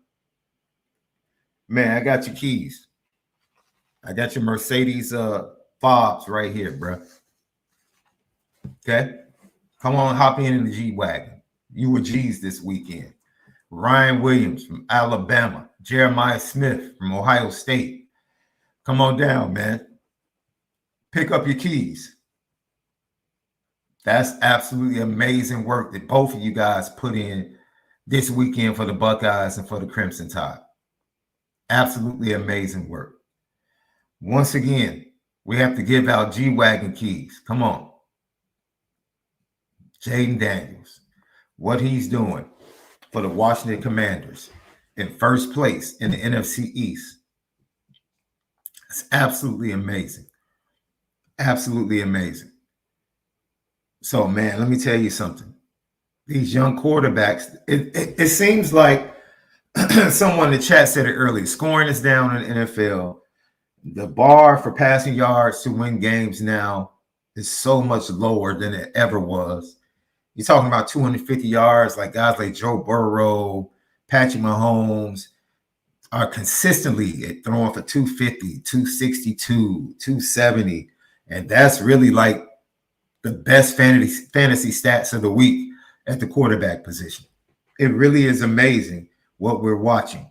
Man, I got your keys. I got your Mercedes fobs right here, bro. Okay? Come on, hop in the G-Wagon. You were G's this weekend. Ryan Williams from Alabama. Jeremiah Smith from Ohio State. Come on down, man. Pick up your keys. That's absolutely amazing work that both of you guys put in this weekend for the Buckeyes and for the Crimson Tide. Absolutely amazing work. Once again, we have to give out G-Wagon keys. Come on. Jaden Daniels, what he's doing for the Washington Commanders in first place in the NFC East. It's absolutely amazing. Absolutely amazing. So, man, let me tell you something. These young quarterbacks, it seems like someone in the chat said it earlier, scoring is down in the NFL. The bar for passing yards to win games now is so much lower than it ever was. You're talking about 250 yards, like guys like Joe Burrow, Patrick Mahomes are consistently throwing for 250, 262, 270. And that's really like the best fantasy stats of the week at the quarterback position. It really is amazing what we're watching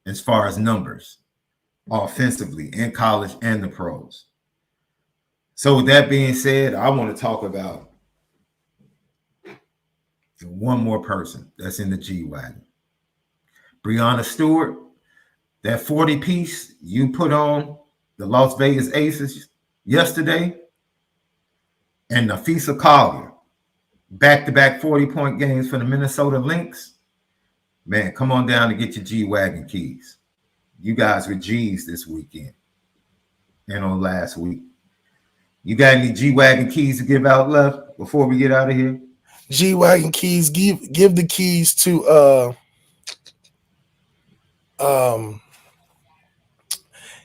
as far as numbers offensively in college and the pros. So with that being said, I want to talk about one more person that's in the G-Wagon. Breonna Stewart, that 40 piece you put on the Las Vegas Aces yesterday, and Nafisa Collier, back-to-back 40-point games for the Minnesota Lynx. Man, come on down to get your G-Wagon keys. You guys were G's this weekend and on last week. You got any G-Wagon keys to give out left before we get out of here? G-Wagon keys, give the keys to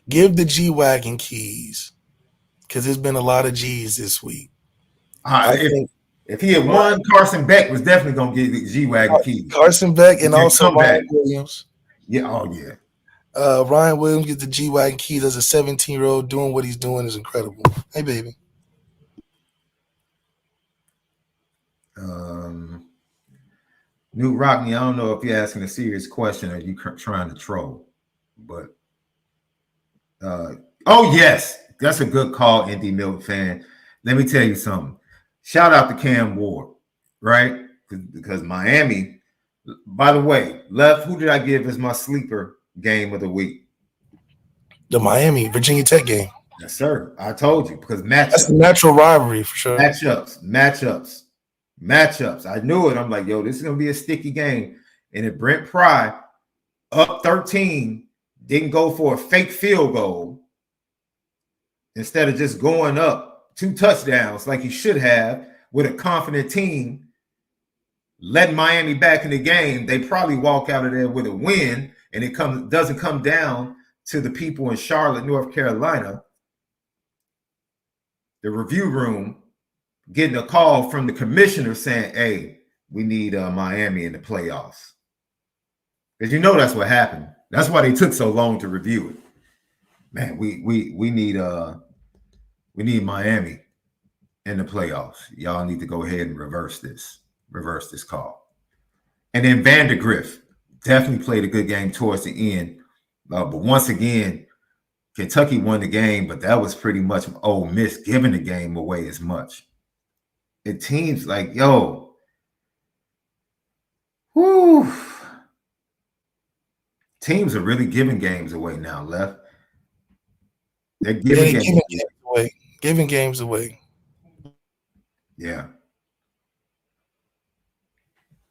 give the G-Wagon keys, because there's been a lot of G's this week. If he had won, Carson Beck was definitely going to get the G-Wagon keys. Carson Beck and also Ryan Williams. Yeah, oh yeah. Ryan Williams gets the G-Wagon keys as a 17-year-old. Doing what he's doing is incredible. Hey, baby. Newt Rockney, I don't know if you're asking a serious question or you trying to troll, but oh yes, that's a good call, Indy Milk fan. Let me tell you something. Shout out to Cam Ward, right? Because Miami, by the way, Left, who did I give as my sleeper game of the week? The Miami Virginia Tech game. Yes, sir. I told you, because matchups. That's a natural rivalry for sure. Matchups. I knew it. I'm like, yo, this is going to be a sticky game. And if Brent Pry, up 13, didn't go for a fake field goal, instead of just going up 2 touchdowns like he should have with a confident team, letting Miami back in the game, they probably walk out of there with a win, and it doesn't come down to the people in Charlotte, North Carolina, the review room, getting a call from the commissioner saying, hey, we need Miami in the playoffs. Because you know that's what happened. That's why they took so long to review it. Man, we need Miami in the playoffs. Y'all need to go ahead and reverse this call. And then Vandergrift definitely played a good game towards the end. But once again, Kentucky won the game, but that was pretty much Ole Miss giving the game away as much. It seems like, yo, Whew. Teams are really giving games away now, Left. They're giving games away. Giving games away. Yeah.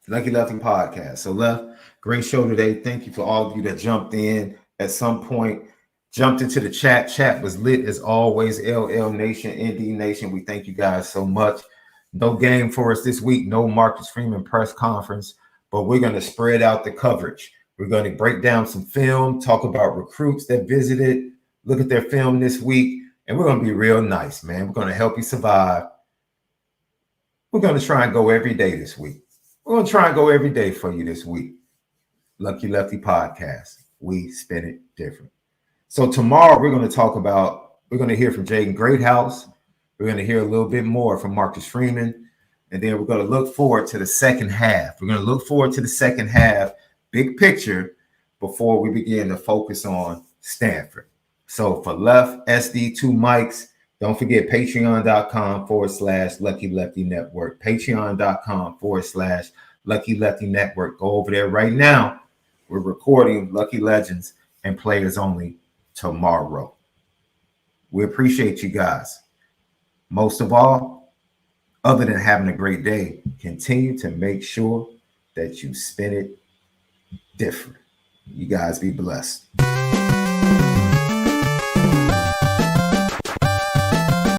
Lucky Lefty podcast. So, Left, great show today. Thank you for all of you that jumped in at some point, jumped into the chat. Chat was lit as always. LL Nation, ND Nation. We thank you guys so much. No game for us this week. No Marcus Freeman press conference, but we're going to spread out the coverage. We're going to break down some film, talk about recruits that visited, look at their film this week, and we're going to be real nice, man. We're going to help you survive. We're going to try and go every day this week. We're going to try and go every day for you this week. Lucky Lefty podcast. We spin it different. So tomorrow we're going to hear from Jaden Greathouse. We're going to hear a little bit more from Marcus Freeman. And then we're going to look forward to the second half. We're going to look forward to the second half, big picture, before we begin to focus on Stanford. So for Left, SD2 Mics, don't forget patreon.com/Lucky Lefty Network. Patreon.com/Lucky Lefty Network. Go over there right now. We're recording Lucky Legends and Players Only tomorrow. We appreciate you guys. Most of all, other than having a great day, continue to make sure that you spin it different. You guys be blessed.